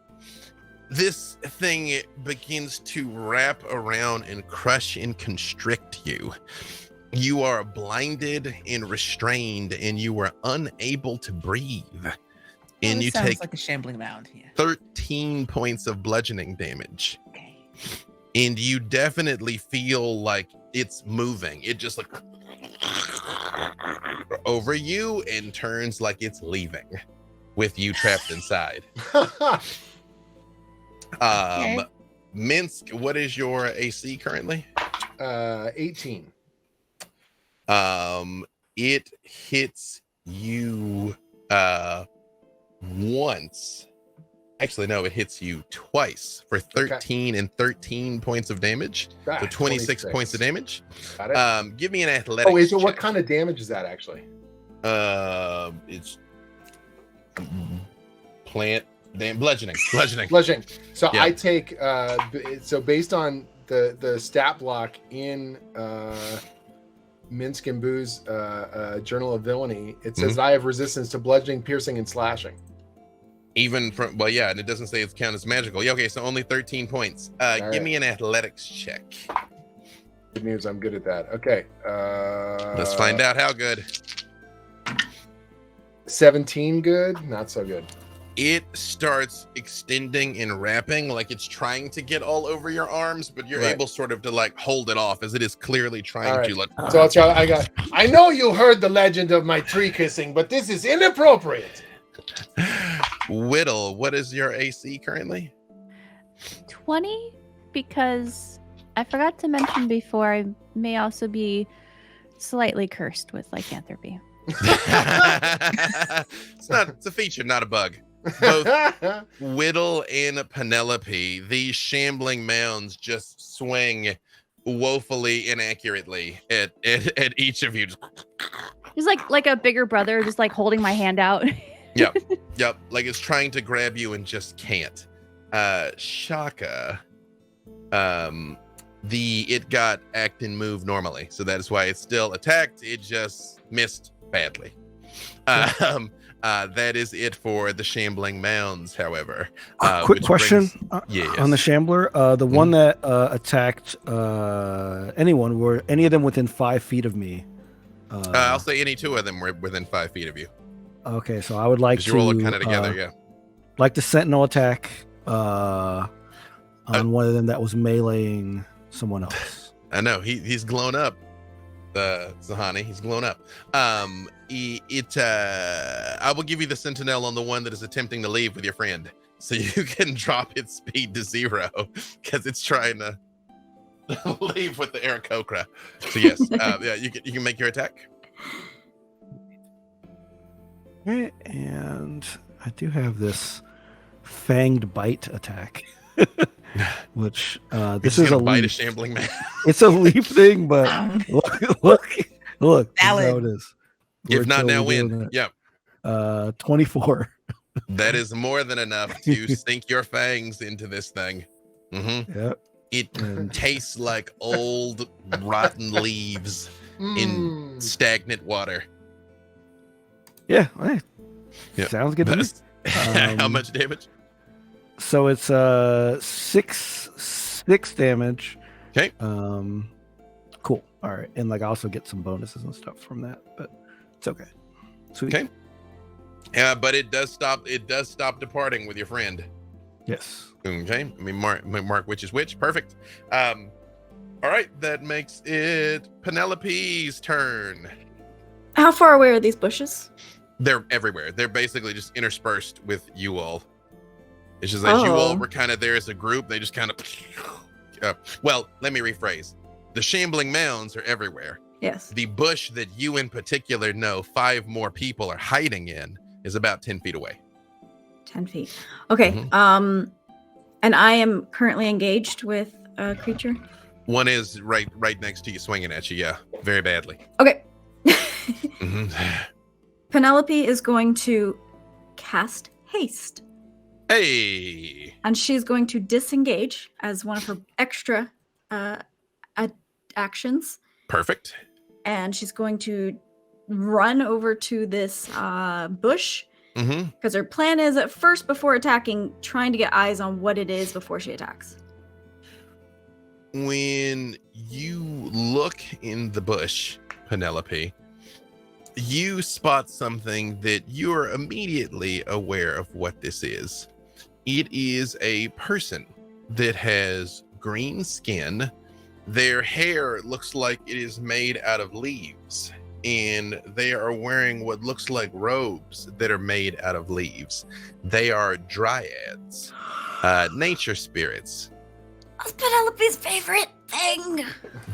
This thing begins to wrap around and crush and constrict you. You are blinded and restrained, and you are unable to breathe. And you take like a shambling mound here. 13 points of bludgeoning damage. Okay. And you definitely feel like it's moving. It just like over you and turns like it's leaving with you trapped inside. Okay. Minsk, what is your AC currently? 18. It hits you once. Actually, no, it hits you twice for 13 and 13 points of damage. So 26 points of damage. Got it. Give me an athletics. Oh, so what kind of damage is that actually? It's bludgeoning. So yeah. I take so based on the stat block in Minsk and Boo's Journal of Villainy, it says I have resistance to bludgeoning, piercing, and slashing. Even from, well, yeah, and it doesn't say it's counted as magical. Yeah, okay, so only 13 points. Give me an athletics check. Good news, I'm good at that. Okay. Let's find out how good. 17 good, not so good. It starts extending and wrapping like it's trying to get all over your arms, but you're able sort of to like hold it off as it is clearly trying to. Like, so I'll try. I know you heard the legend of my tree kissing, but this is inappropriate. Whittle, what is your AC currently? 20, because I forgot to mention before, I may also be slightly cursed with lycanthropy. It's a feature, not a bug. Both Whittle and Penelope, these shambling mounds just swing woefully inaccurately at each of you. He's like a bigger brother, just like holding my hand out. Yep. Like it's trying to grab you and just can't. Shaka, it got act and move normally, so that is why it's still attacked. It just missed badly. That is it for the shambling mounds, however. Quick question yes. on the shambler. The one that attacked anyone, were any of them within 5 feet of me? I'll say any two of them were within 5 feet of you. Okay, so I would like to... You roll it kind of together, yeah. Like the sentinel attack on one of them that was meleeing someone else. I know, he's blown up. Zahani, he's blown up. I will give you the sentinel on the one that is attempting to leave with your friend, so you can drop its speed to 0 because it's trying to leave with the Aarakocra. So yes, yeah, you can make your attack. Okay, and I do have this fanged bite attack, which this is a bite leap. a shambling man. It's a leap thing, but look, this is how it is. If not now, win. Yep. 24. That is more than enough to sink your fangs into this thing. Mm-hmm. Yep. It tastes like old rotten leaves in stagnant water. Yeah, Yep. Sounds good to me. How much damage? So it's 6 damage. Okay. Cool. All right, and like I also get some bonuses and stuff from that, but it's okay. Sweet. Okay. Yeah, but it does stop. It does stop departing with your friend. Yes. Okay. I mean, mark which is which. Perfect. All right. That makes it Penelope's turn. How far away are these bushes? They're everywhere. They're basically just interspersed with you all. It's just like you all were kind of there as a group. They just kind of. Well, let me rephrase. The shambling mounds are everywhere. Yes. The bush that you in particular know 5 more people are hiding in is about 10 feet away. 10 feet. Okay. Mhm. And I am currently engaged with a creature. One is right next to you, swinging at you. Yeah, very badly. Okay. Mhm. Penelope is going to cast haste. Hey. And she's going to disengage as one of her extra actions. Perfect. And she's going to run over to this bush. Because her plan is at first, before attacking, trying to get eyes on what it is before she attacks. When you look in the bush, Penelope, you spot something that you're immediately aware of what this is. It is a person that has green skin. Their hair looks like it is made out of leaves, and they are wearing what looks like robes that are made out of leaves. They are dryads, nature spirits. That's Penelope's favorite thing.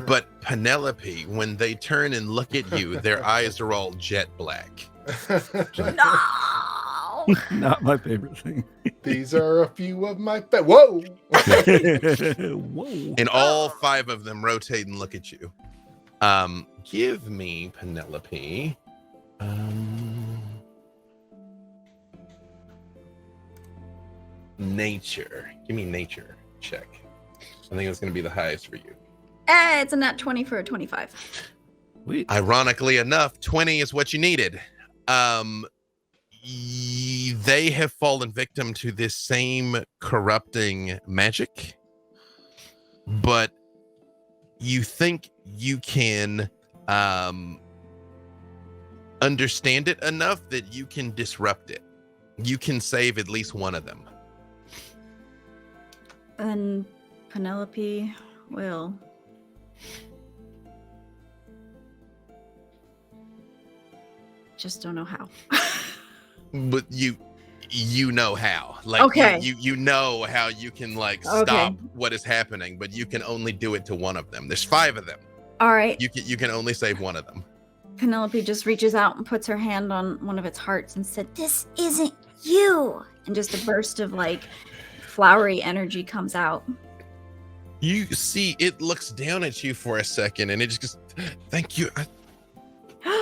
But Penelope, when they turn and look at you, their eyes are all jet black. No. Not my favorite thing. These are a few of my whoa. Whoa. And all 5 of them rotate and look at you. Give me, Penelope. Nature. Give me nature check. I think it's going to be the highest for you. It's a nat 20 for a 25. Sweet. Ironically enough, 20 is what you needed. They have fallen victim to this same corrupting magic, but you think you can understand it enough that you can disrupt it. You can save at least one of them. And Penelope will just don't know how. But you know how. Like, okay. You know how you can like stop what is happening, but you can only do it to one of them. There's 5 of them. All right. You can only save one of them. Penelope just reaches out and puts her hand on one of its hearts and said, This isn't you. and just a burst of like flowery energy comes out. You see, it looks down at you for a second, and it just goes, "Thank you,"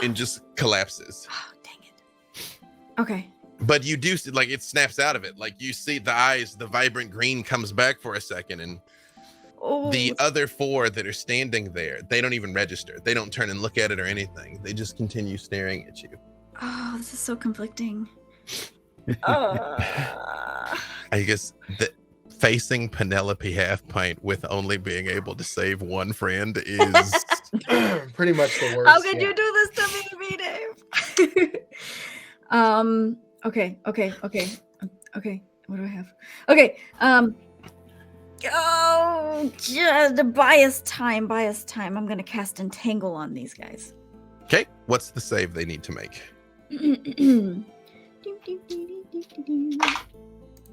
and just collapses. Oh, dang it. Okay. But you do see, like, it snaps out of it. Like, you see the eyes, the vibrant green comes back for a second, and the other 4 that are standing there, they don't even register. They don't turn and look at it or anything. They just continue staring at you. Oh, this is so conflicting. I guess that facing Penelope Halfpint with only being able to save one friend is pretty much the worst. How could you do this to me, Dave? Okay. What do I have? Okay. The bias time. I'm gonna cast Entangle on these guys. okay. What's the save they need to make?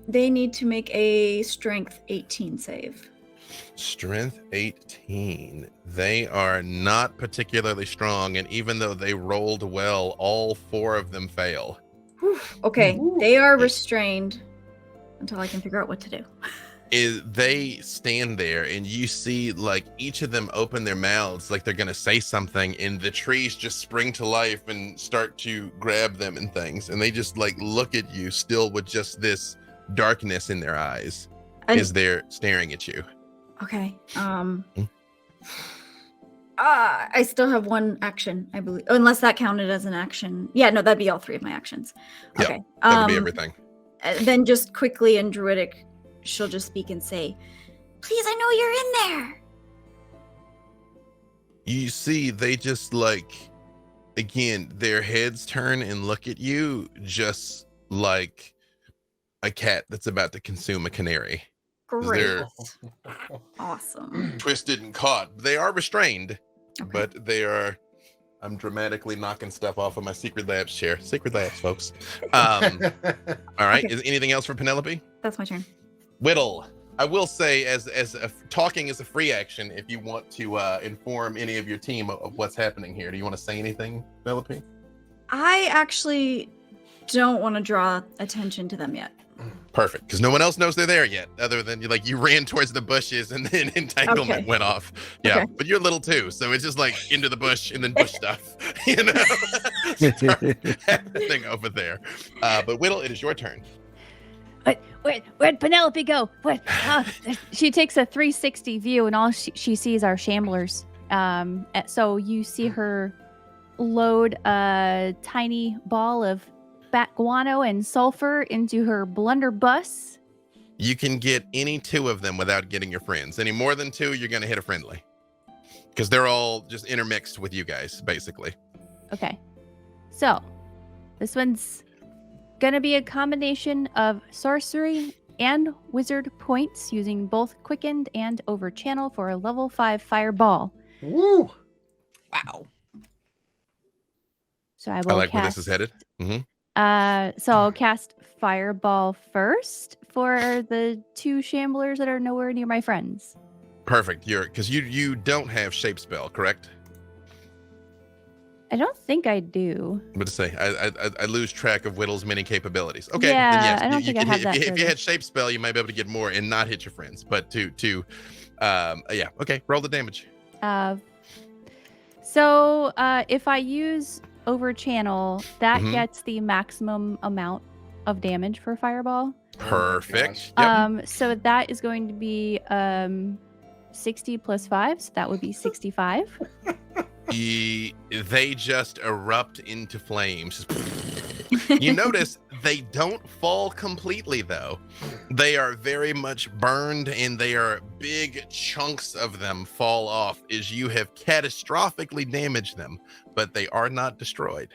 They need to make a Strength 18 save. Strength 18. They are not particularly strong, and even though they rolled well, all 4 of them fail. Whew. Okay, they are restrained until I can figure out what to do. They stand there, and you see like each of them open their mouths like they're gonna say something, and the trees just spring to life and start to grab them and things, and they just like look at you still with just this darkness in their eyes as they're staring at you. Okay. I still have one action, I believe, unless that counted as an action. Yeah, no, that'd be all 3 of my actions. Okay. Yep, that would be everything. Then just quickly in Druidic, she'll just speak and say, Please, I know you're in there. You see, they just like, again, their heads turn and look at you just like a cat that's about to consume a canary. Great. They're Awesome. twisted and caught. They are restrained, Okay. but they are. I'm dramatically knocking stuff off of my Secret Labs chair. Secret Labs, folks. All right. Okay. Is anything else for Penelope? That's my turn. Whittle. I will say, talking is a free action. If you want to inform any of your team of what's happening here, do you want to say anything, Penelope? I actually don't want to draw attention to them yet. Perfect, because no one else knows they're there yet, other than you ran towards the bushes and then entanglement went off. Yeah, Okay. but you're little too, so it's just like into the bush and then bush stuff, you know. Start happening over there. But Whittle, it is your turn. Where'd Penelope go? What? She takes a 360 view, and all she sees are shamblers. So you see her load a tiny ball of bat guano and sulfur into her blunderbuss. You can get any 2 of them without getting your friends. Any more than 2, you're going to hit a friendly. Because they're all just intermixed with you guys, basically. Okay. So, this one's going to be a combination of sorcery and wizard points using both Quickened and Over Channel for a level 5 fireball. Woo! Wow. So I will I like where cast, this is headed. Mm-hmm. So I'll cast Fireball first for the 2 shamblers that are nowhere near my friends. Perfect. Because you don't have shape spell, correct? I don't think I do. But to say, I lose track of Whittle's many capabilities. Okay, Yeah, then yes, I don't think I have that if you further. had shape spell, you might be able to get more and not hit your friends. But yeah, okay, roll the damage. So if I use Over Channel, that Mhm. gets the maximum amount of damage for Fireball. Perfect. gosh. Yep. So that is going to be 60 plus 5, so that would be 65. They just erupt into flames. You notice they don't fall completely, though. They are very much burned, and they are big chunks of them fall off as you have catastrophically damaged them, but they are not destroyed.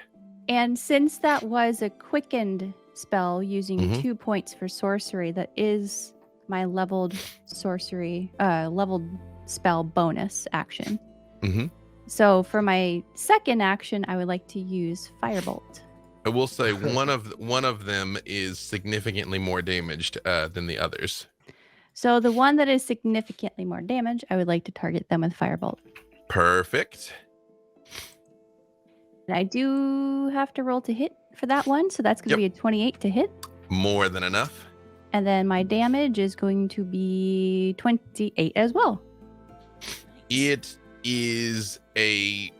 And since that was a quickened spell using Mhm. 2 points for sorcery, that is my leveled leveled spell bonus action. Mm-hmm. So for my second action, I would like to use Firebolt. I will say one of them is significantly more damaged than the others. So the one that is significantly more damaged, I would like to target them with Firebolt. Perfect. And I do have to roll to hit for that one, so that's going to be a 28 to hit. More than enough. And then my damage is going to be 28 as well. It is a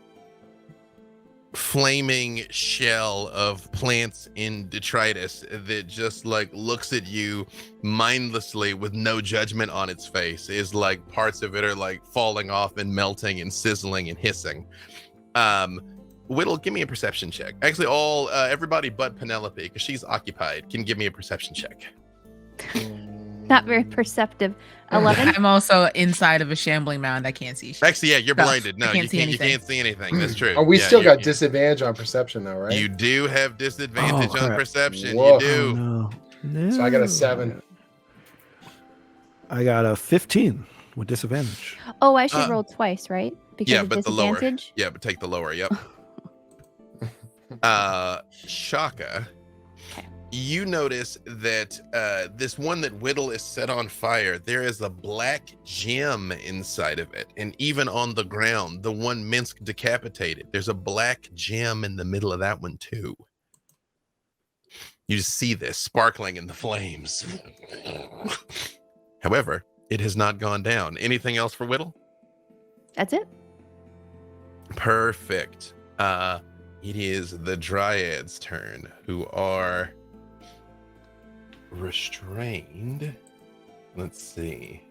flaming shell of plants in detritus that just like looks at you mindlessly with no judgment on its face. Is like parts of it are like falling off and melting and sizzling and hissing. Whittle, give me a perception check. Actually, everybody but Penelope, because she's occupied, can give me a perception check. Not very perceptive. 11. I'm also inside of a shambling mound. I can't see shit. Actually, yeah, you're Stuff. blinded. No, I can't see you anything. can't see anything. That's true. Oh, we Yeah, still got you- disadvantage on perception though, right? You do have disadvantage Oh, on crap. perception. Whoa. You do. No. So I got a 7. I got a 15 with disadvantage. Oh, I should roll twice, right? Because Yeah, of but the lower. disadvantage? Yeah, but take the lower. Yep. Shaka. Okay. You notice that this one that Whittle is set on fire, there is a black gem inside of it. And even on the ground, the one Minsk decapitated, there's a black gem in the middle of that one too. You just see this sparkling in the flames. However, it has not gone down. Anything else for Whittle? That's it. Perfect. It is the Dryad's turn, who are restrained. Let's see.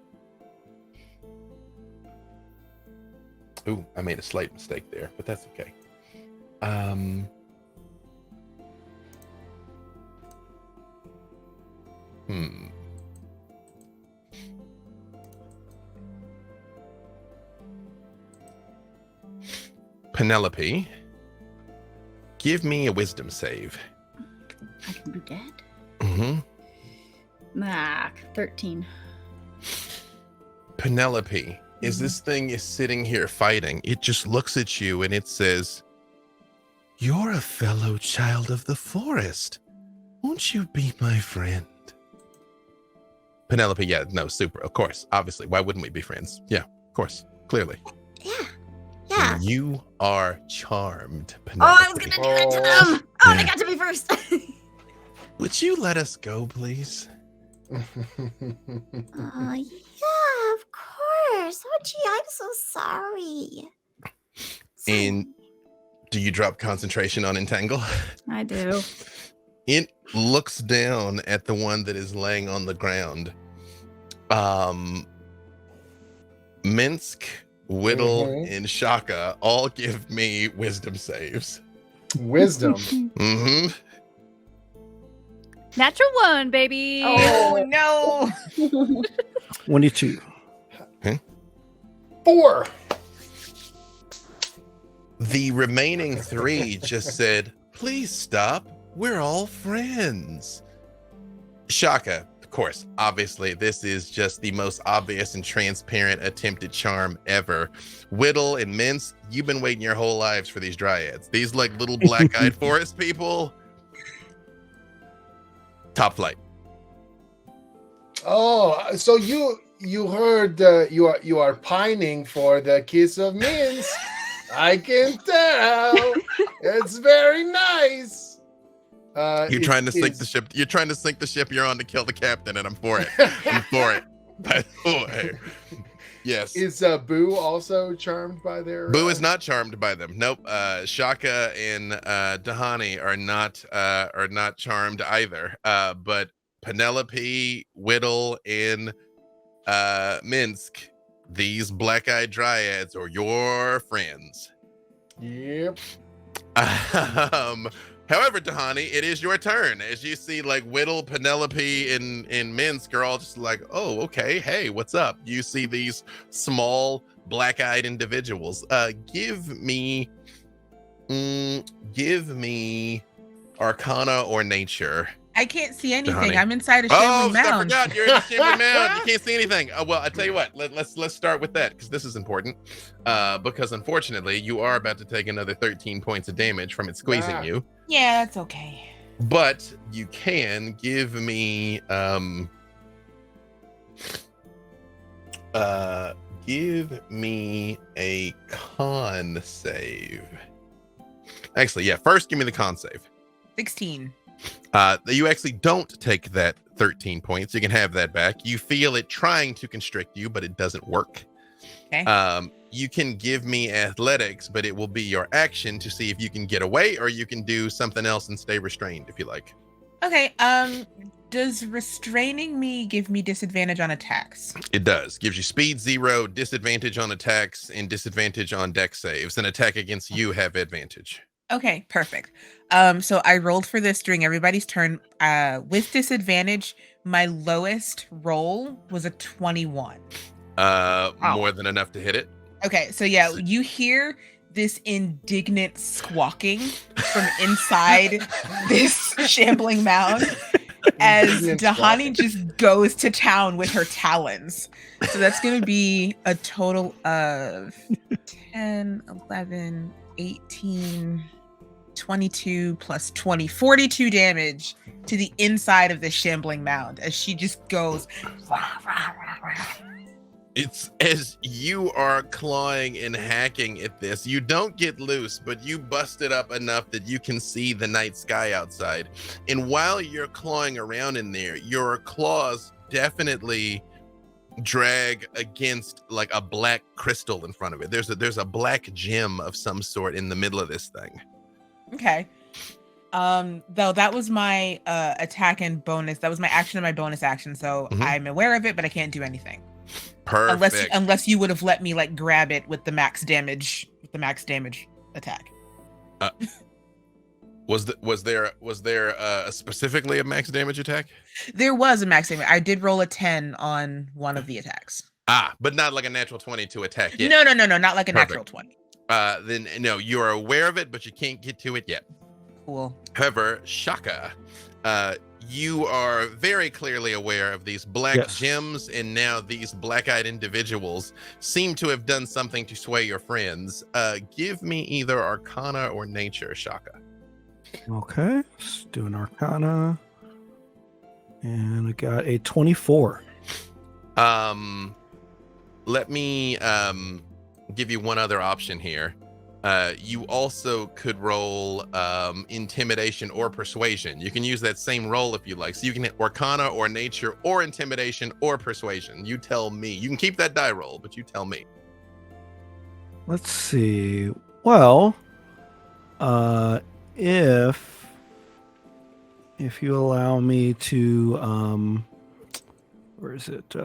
Ooh, I made a slight mistake there, but that's okay. Penelope, give me a wisdom save. I can do that. Mm-hmm. Nah, 13. Penelope, as this thing is sitting here fighting, it just looks at you and it says, "You're a fellow child of the forest. Won't you be my friend?" Penelope, yeah, no, super, of course, obviously. Why wouldn't we be friends? Yeah, of course, clearly. Yeah. Yeah. And you are charmed, Oh, Penelope. I was gonna do that to them. Oh, they got to me first. Would you let us go, please? Oh, yeah, of course. Oh, gee, I'm so sorry. And do you drop concentration on Entangle? I do. It looks down at the one that is laying on the ground. Minsk, Whittle, and Shaka all give me wisdom saves. Wisdom. Mm-hmm. Natural 1, baby. Oh no! 22. 4. The remaining 3 just said, "Please stop. We're all friends." Shaka, of course, obviously, this is just the most obvious and transparent attempted charm ever. Whittle and Mince, you've been waiting your whole lives for these dryads. These like little black-eyed forest people. Top flight. Oh, so you heard you are pining for the kiss of Mince. I can tell. It's very nice. You're trying to sink the ship. You're trying to sink the ship you're on to kill the captain, and I'm for it. I'm for it. By the way. Yes. Is Boo also charmed by their? Boo is not charmed by them. Nope. Shaka and Dahani are not charmed either. But Penelope, Whittle, and Minsk, these black-eyed dryads are your friends. Yep. However, Dahani, it is your turn. As you see, like Whittle, Penelope, and Minsk are all just like, "Oh, okay. Hey, what's up?" You see these small black-eyed individuals. Give me Arcana or Nature. I can't see anything. Honey. I'm inside a Oh, shambling I mound. forgot. You're in the shambling mound. You can't see anything. Well, I tell you what. Let's start with that because this is important. Because unfortunately, you are about to take another 13 points of damage from it squeezing you. Yeah, that's okay. But you can give Give me a con save. Actually, yeah, first give me the con save. 16. You actually don't take that 13 points. You can have that back. You feel it trying to constrict you, but it doesn't work. Okay. You can give me athletics, but it will be your action to see if you can get away, or you can do something else and stay restrained if you like. Okay. Does restraining me give me disadvantage on attacks? It does. Gives you speed 0, disadvantage on attacks, and disadvantage on dex saves. An attack against you have advantage. Okay, perfect. So I rolled for this during everybody's turn. With disadvantage, my lowest roll was a 21. More than enough to hit it. Okay, so yeah, you hear this indignant squawking from inside this shambling mound as Dahani just goes to town with her talons. So that's going to be a total of 10, 11, 18, 22 plus 20, 42 damage to the inside of this shambling mound as she just goes. It's as you are clawing and hacking at this, you don't get loose, but you bust it up enough that you can see the night sky outside. And while you're clawing around in there, your claws definitely drag against like a black crystal in front of it. There's a black gem of some sort in the middle of this thing. Okay. Though that was my attack and bonus. That was my action and my bonus action. So I'm aware of it, but I can't do anything. Perfect. Unless you would have let me like grab it with the max damage attack. Was there specifically a max damage attack? There was a max damage. I did roll a 10 on one of the attacks. But not like a natural 20 to attack yet. No, not like a Perfect. natural 20. Then no, you are aware of it, but you can't get to it yet. Cool. However, Shaka, you are very clearly aware of these black gems, and now these black-eyed individuals seem to have done something to sway your friends. Give me either Arcana or Nature, Shaka. Okay, let's do an Arcana. And I got a 24. Let me give you one other option here. You also could roll intimidation or persuasion. You can use that same roll if you like. So you can hit Arcana or Nature or intimidation or persuasion. You tell me. You can keep that die roll, but you tell me. Let's see. Well, if you allow me to, where is it?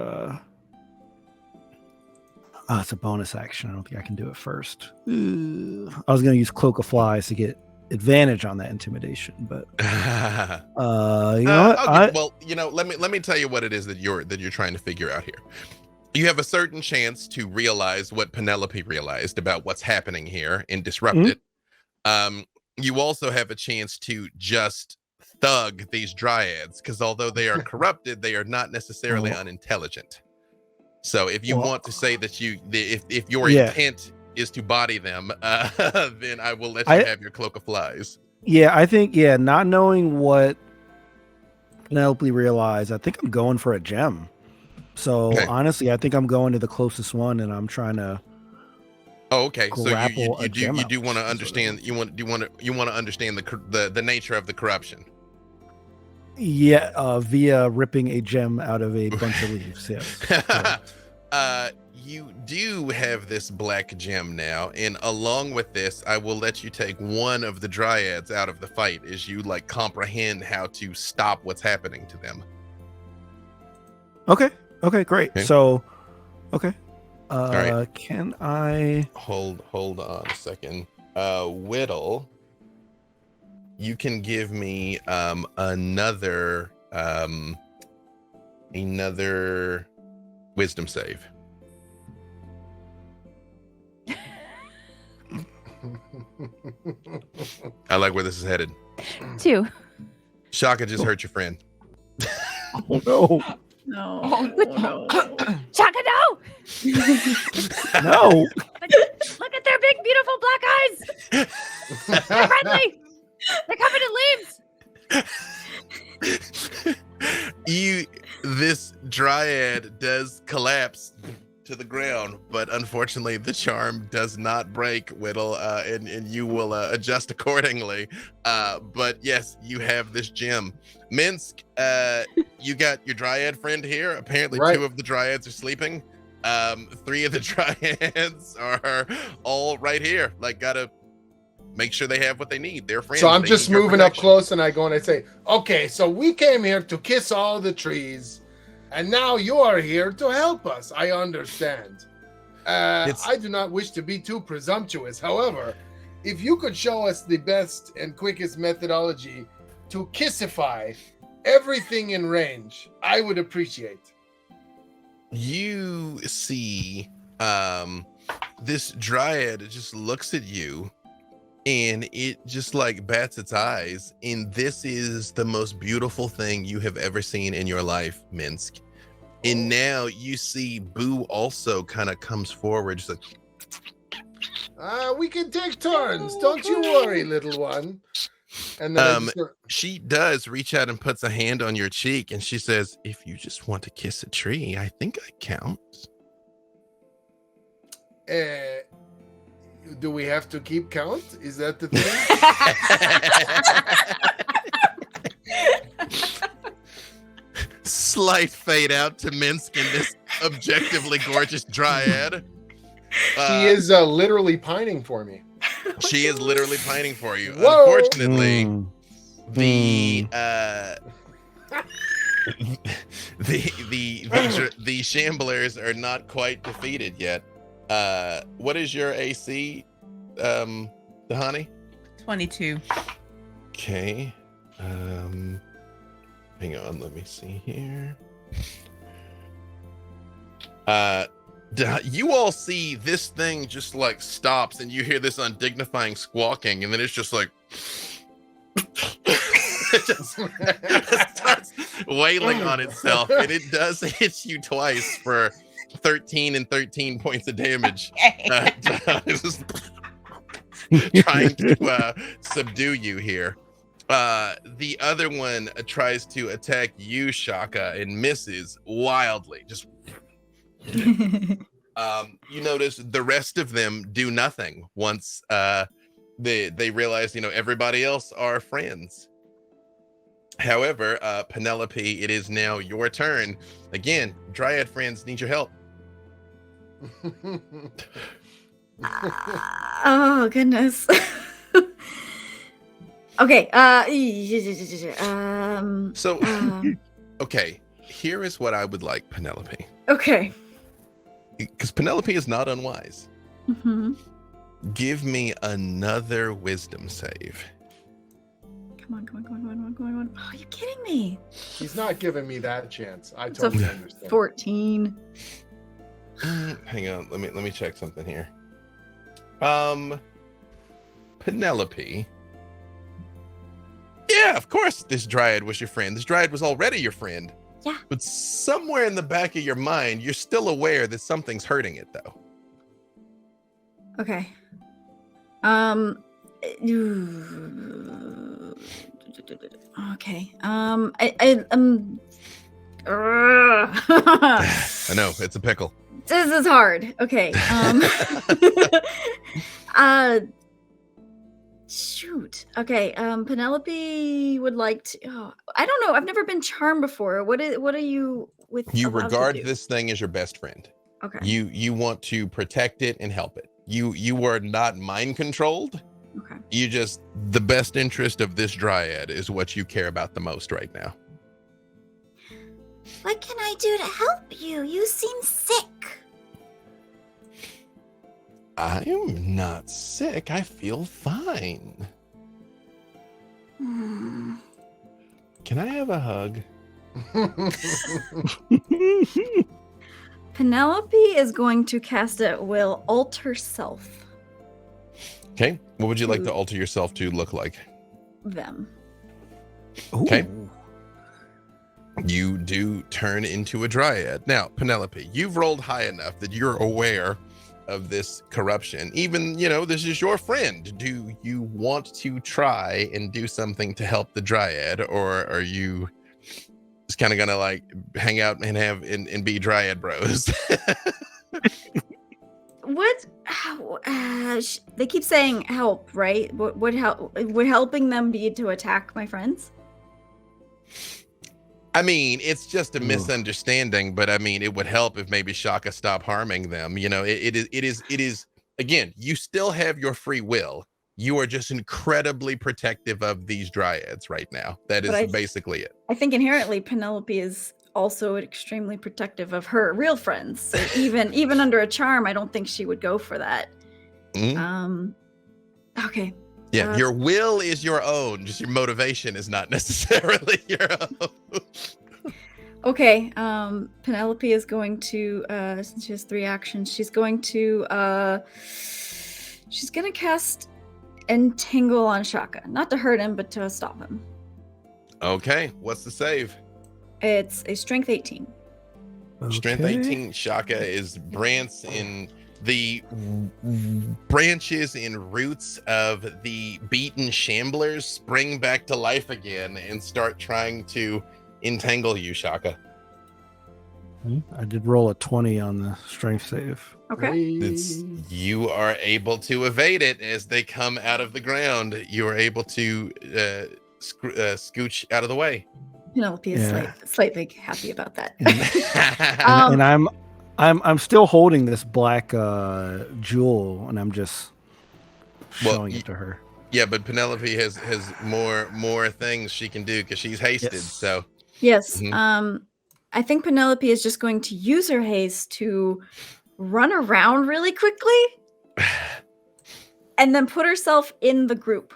It's a bonus action. I don't think I can do it first. I was going to use Cloak of Flies to get advantage on that intimidation, but you know what? Well, you know, let me tell you what it is that you're trying to figure out here. You have a certain chance to realize what Penelope realized about what's happening here and disrupt it. You also have a chance to just thug these dryads, because although they are corrupted, they are not necessarily unintelligent. So if you want to say that if your intent is to body them, then I will let you have your Cloak of Flies. Yeah, I think, not knowing what Penelope realized, I think I'm going for a gem. So honestly, I think I'm going to the closest one, and I'm trying to. Oh, okay. So you do want to understand. You want to understand the nature of the corruption. Yeah, via ripping a gem out of a bunch of leaves. Yes. You do have this black gem now, and along with this, I will let you take one of the dryads out of the fight as you like comprehend how to stop what's happening to them. Okay, great. Okay. So, okay. All right. Can I hold on a second? Whittle, you can give me another wisdom save. I like where this is headed. 2. Shaka just hurt your friend. Oh no. No. No. Shaka, no! No. Look at their big, beautiful black eyes. They're friendly. They're covered in leaves. This dryad does collapse to the ground, but unfortunately the charm does not break, Whittle, and you will adjust accordingly. But yes, you have this gem. Minsk, you got your dryad friend here. Apparently Right. 2 of the dryads are sleeping. 3 of the dryads are all right here. Like, gotta make sure they have what they need. They're friends. So I'm They just need your moving up protection. close, and I go and I say, okay, so we came here to kiss all the trees, and now you are here to help us. I understand. I do not wish to be too presumptuous. However, if you could show us the best and quickest methodology to kissify everything in range, I would appreciate. You see this dryad just looks at you, and it just like bats its eyes, and this is the most beautiful thing you have ever seen in your life, Minsk. And now you see Boo also kind of comes forward, just like, We can take turns. Don't you worry, little one. And then I just go, she does reach out and puts a hand on your cheek, and she says, if you just want to kiss a tree, I think I count. do we have to keep count? Is that the thing? Slight fade out to Minsk and this objectively gorgeous dryad. She is literally pining for me. She is literally pining for you. Whoa. Unfortunately, the Shamblers are not quite defeated yet. What is your AC, Dahani? 22. Okay. Hang on, let me see here. You all see this thing just like stops, and you hear this undignifying squawking, and then it's just like it just starts wailing on itself, and it does hit you twice for 13 and 13 points of damage. Just trying to subdue you here. The other one tries to attack you, Shaka, and misses wildly. Just you notice the rest of them do nothing once they realize, everybody else are friends. However, Penelope, it is now your turn. Again, dryad friends need your help. Oh goodness. Okay. Okay, here is what I would like, Penelope. Okay. Because Penelope is not unwise. Mm-hmm. Give me another wisdom save. Come on. Oh, are you kidding me? She's not giving me that chance. I It's totally a understand. 14. Hang on, let me check something here. Penelope. Yeah, of course this dryad was your friend. This dryad was already your friend. Yeah. But somewhere in the back of your mind, you're still aware that something's hurting it, though. Okay. Okay. I know, it's a pickle. This is hard. Okay. Shoot. Okay. Penelope would like to. Oh, I don't know. I've never been charmed before. What are you with? You allowed to regard do? this thing as your best friend. Okay. You want to protect it and help it. You are not mind controlled. Okay. You just, the best interest of this dryad is what you care about the most right now. What can I do to help you? You seem sick. I am not sick. I feel fine. Hmm. Can I have a hug? Penelope is going to cast at will alter self. Okay. What would you like to alter yourself to look like? Them. Okay. Ooh. You do turn into a dryad. Now, Penelope, you've rolled high enough that you're aware of this corruption. Even, this is your friend. Do you want to try and do something to help the dryad, or are you just kind of gonna like hang out and and be dryad bros? What? They keep saying help, right? Would helping them be to attack my friends? I mean, it's just a Ooh. misunderstanding, but I mean, it would help if maybe Shaka stopped harming them. You know, it is again, you still have your free will. You are just incredibly protective of these dryads right now. That is basically it. I think inherently Penelope is also extremely protective of her real friends. So even under a charm, I don't think she would go for that. Okay. Yeah, your will is your own. Just your motivation is not necessarily your own. Okay. Penelope is going to since she has 3 actions, she's going to cast Entangle on Shaka. Not to hurt him, but to stop him. Okay, what's the save? It's a strength 18. Strength 18. Shaka is Brant's in the branches and roots of the beaten shamblers spring back to life again and start trying to entangle you, Shaka. I did roll a 20 on the strength save. Okay. You are able to evade it as they come out of the ground. You are able to scooch out of the way. Penelope is slightly happy about that. And I'm still holding this black jewel, and I'm just showing it to her. Yeah, but Penelope has more things she can do because she's hasted. Yes. So yes, I think Penelope is just going to use her haste to run around really quickly, and then put herself in the group.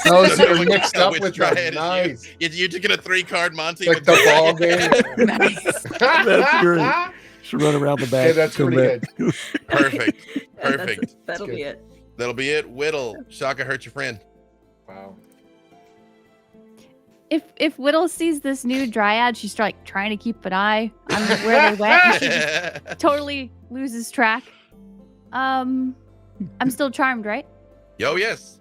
Oh, so you're mixed up with that. Nice. You're taking a 3-card Monty. Like the ball game. Nice. That's great. Should run around the back. Okay, that's pretty good. Perfect. That'll be it. That'll be it. Whittle, Shaka hurt your friend. Wow. If Whittle sees this new dryad, she's like trying to keep an eye on where they went. And she just totally loses track. I'm still charmed, right? Oh yes.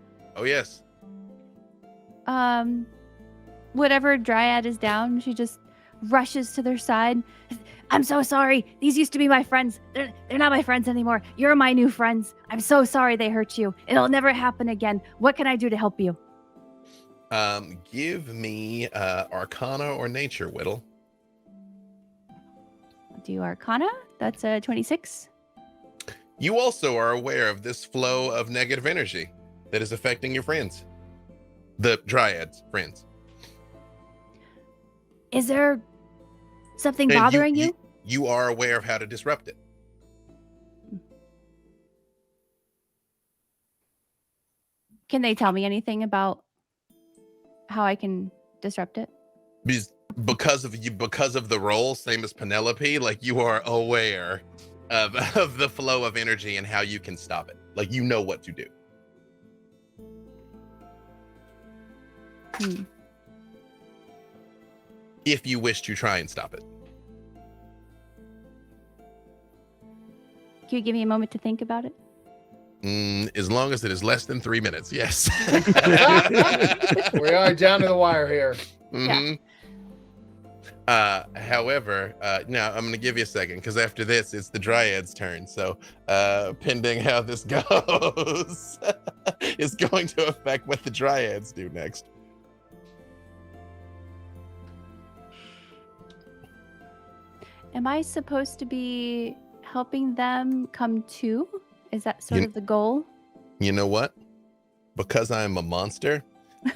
Whatever dryad is down, she just rushes to their side. I'm so sorry. These used to be my friends. They're not my friends anymore. You're my new friends. I'm so sorry they hurt you. It'll never happen again. What can I do to help you? Give me Arcana or Nature, Whittle. Do Arcana. That's a 26. You also are aware of this flow of negative energy that is affecting your friends. The Dryads' friends. Is there something bothering you? You are aware of how to disrupt it. Can they tell me anything about how I can disrupt it? Because of the role, same as Penelope, like you are aware of the flow of energy and how you can stop it. Like you know what to do. If you wish to try and stop it. Can you give me a moment to think about it? As long as it is less than 3 minutes, yes. We are down to the wire here. Mm-hmm. However, now I'm going to give you a second because after this, it's the Dryad's turn. So, pending how this goes, is going to affect what the Dryads do next. Am I supposed to be helping them come to? Is that sort of the goal? You know what? Because I'm a monster,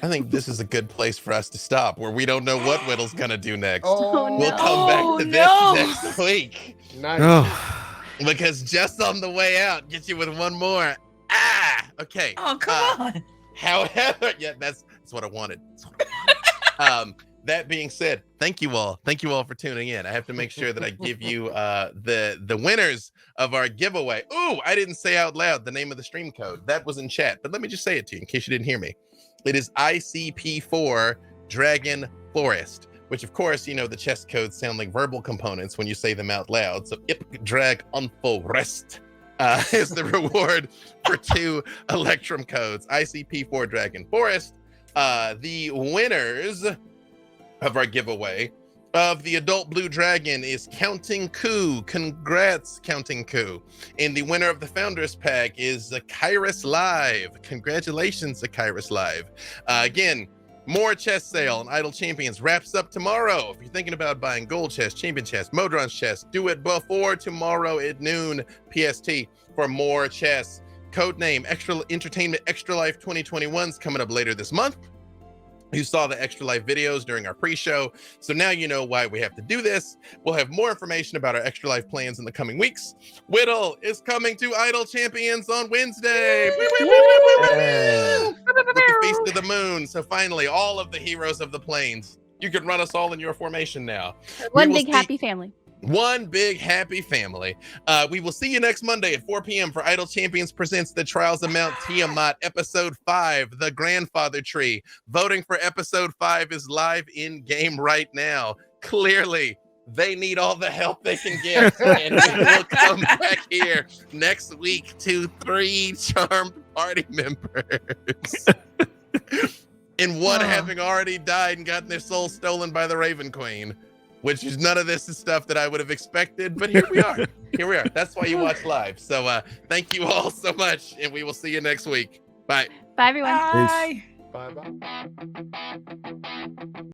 I think this is a good place for us to stop, where we don't know what Whittle's gonna do next. Oh, we'll come back to this next week. Nice. Because just on the way out, get you with one more. Okay. Oh, come on. However, yeah, that's what I wanted. That being said, thank you all for tuning in. I have to make sure that I give you the winners of our giveaway. Ooh, I didn't say out loud the name of the stream code. That was in chat, but let me just say it to you in case you didn't hear me. It is ICP4 Dragon Forest, which of course, you know, the chess codes sound like verbal components when you say them out loud. So Ip Drag on Forest is the reward for 2 Electrum codes. ICP4 Dragon Forest. The winners of our giveaway of the adult blue dragon is Counting Coup. Congrats, Counting Coup. And the winner of the Founders Pack is Zachyrus Live. Congratulations, Zachyrus Live. Again, more chest sale on Idle Champions wraps up tomorrow. If you're thinking about buying gold chest, champion chest, Modron's chest, do it before tomorrow at noon PST for more chests. Codename Extra Entertainment Extra Life 2021's coming up later this month. You saw the Extra Life videos during our pre-show, so now you know why we have to do this. We'll have more information about our Extra Life plans in the coming weeks. Whittle is coming to Idle Champions on Wednesday. With the Feast of the Moon. So finally, all of the heroes of the plains. You can run us all in your formation now. One big happy family. One big happy family. We will see you next Monday at 4 p.m. for Idle Champions Presents the Trials of Mount Tiamat, Episode 5, The Grandfather Tree. Voting for Episode 5 is live in-game right now. Clearly, they need all the help they can get. And we will come back here next week to 3 charmed party members. And one having already died and gotten their soul stolen by the Raven Queen. Which is none of this is stuff that I would have expected, but here we are. Here we are. That's why you watch live. So thank you all so much, and we will see you next week. Bye. Bye, everyone. Bye. Bye-bye.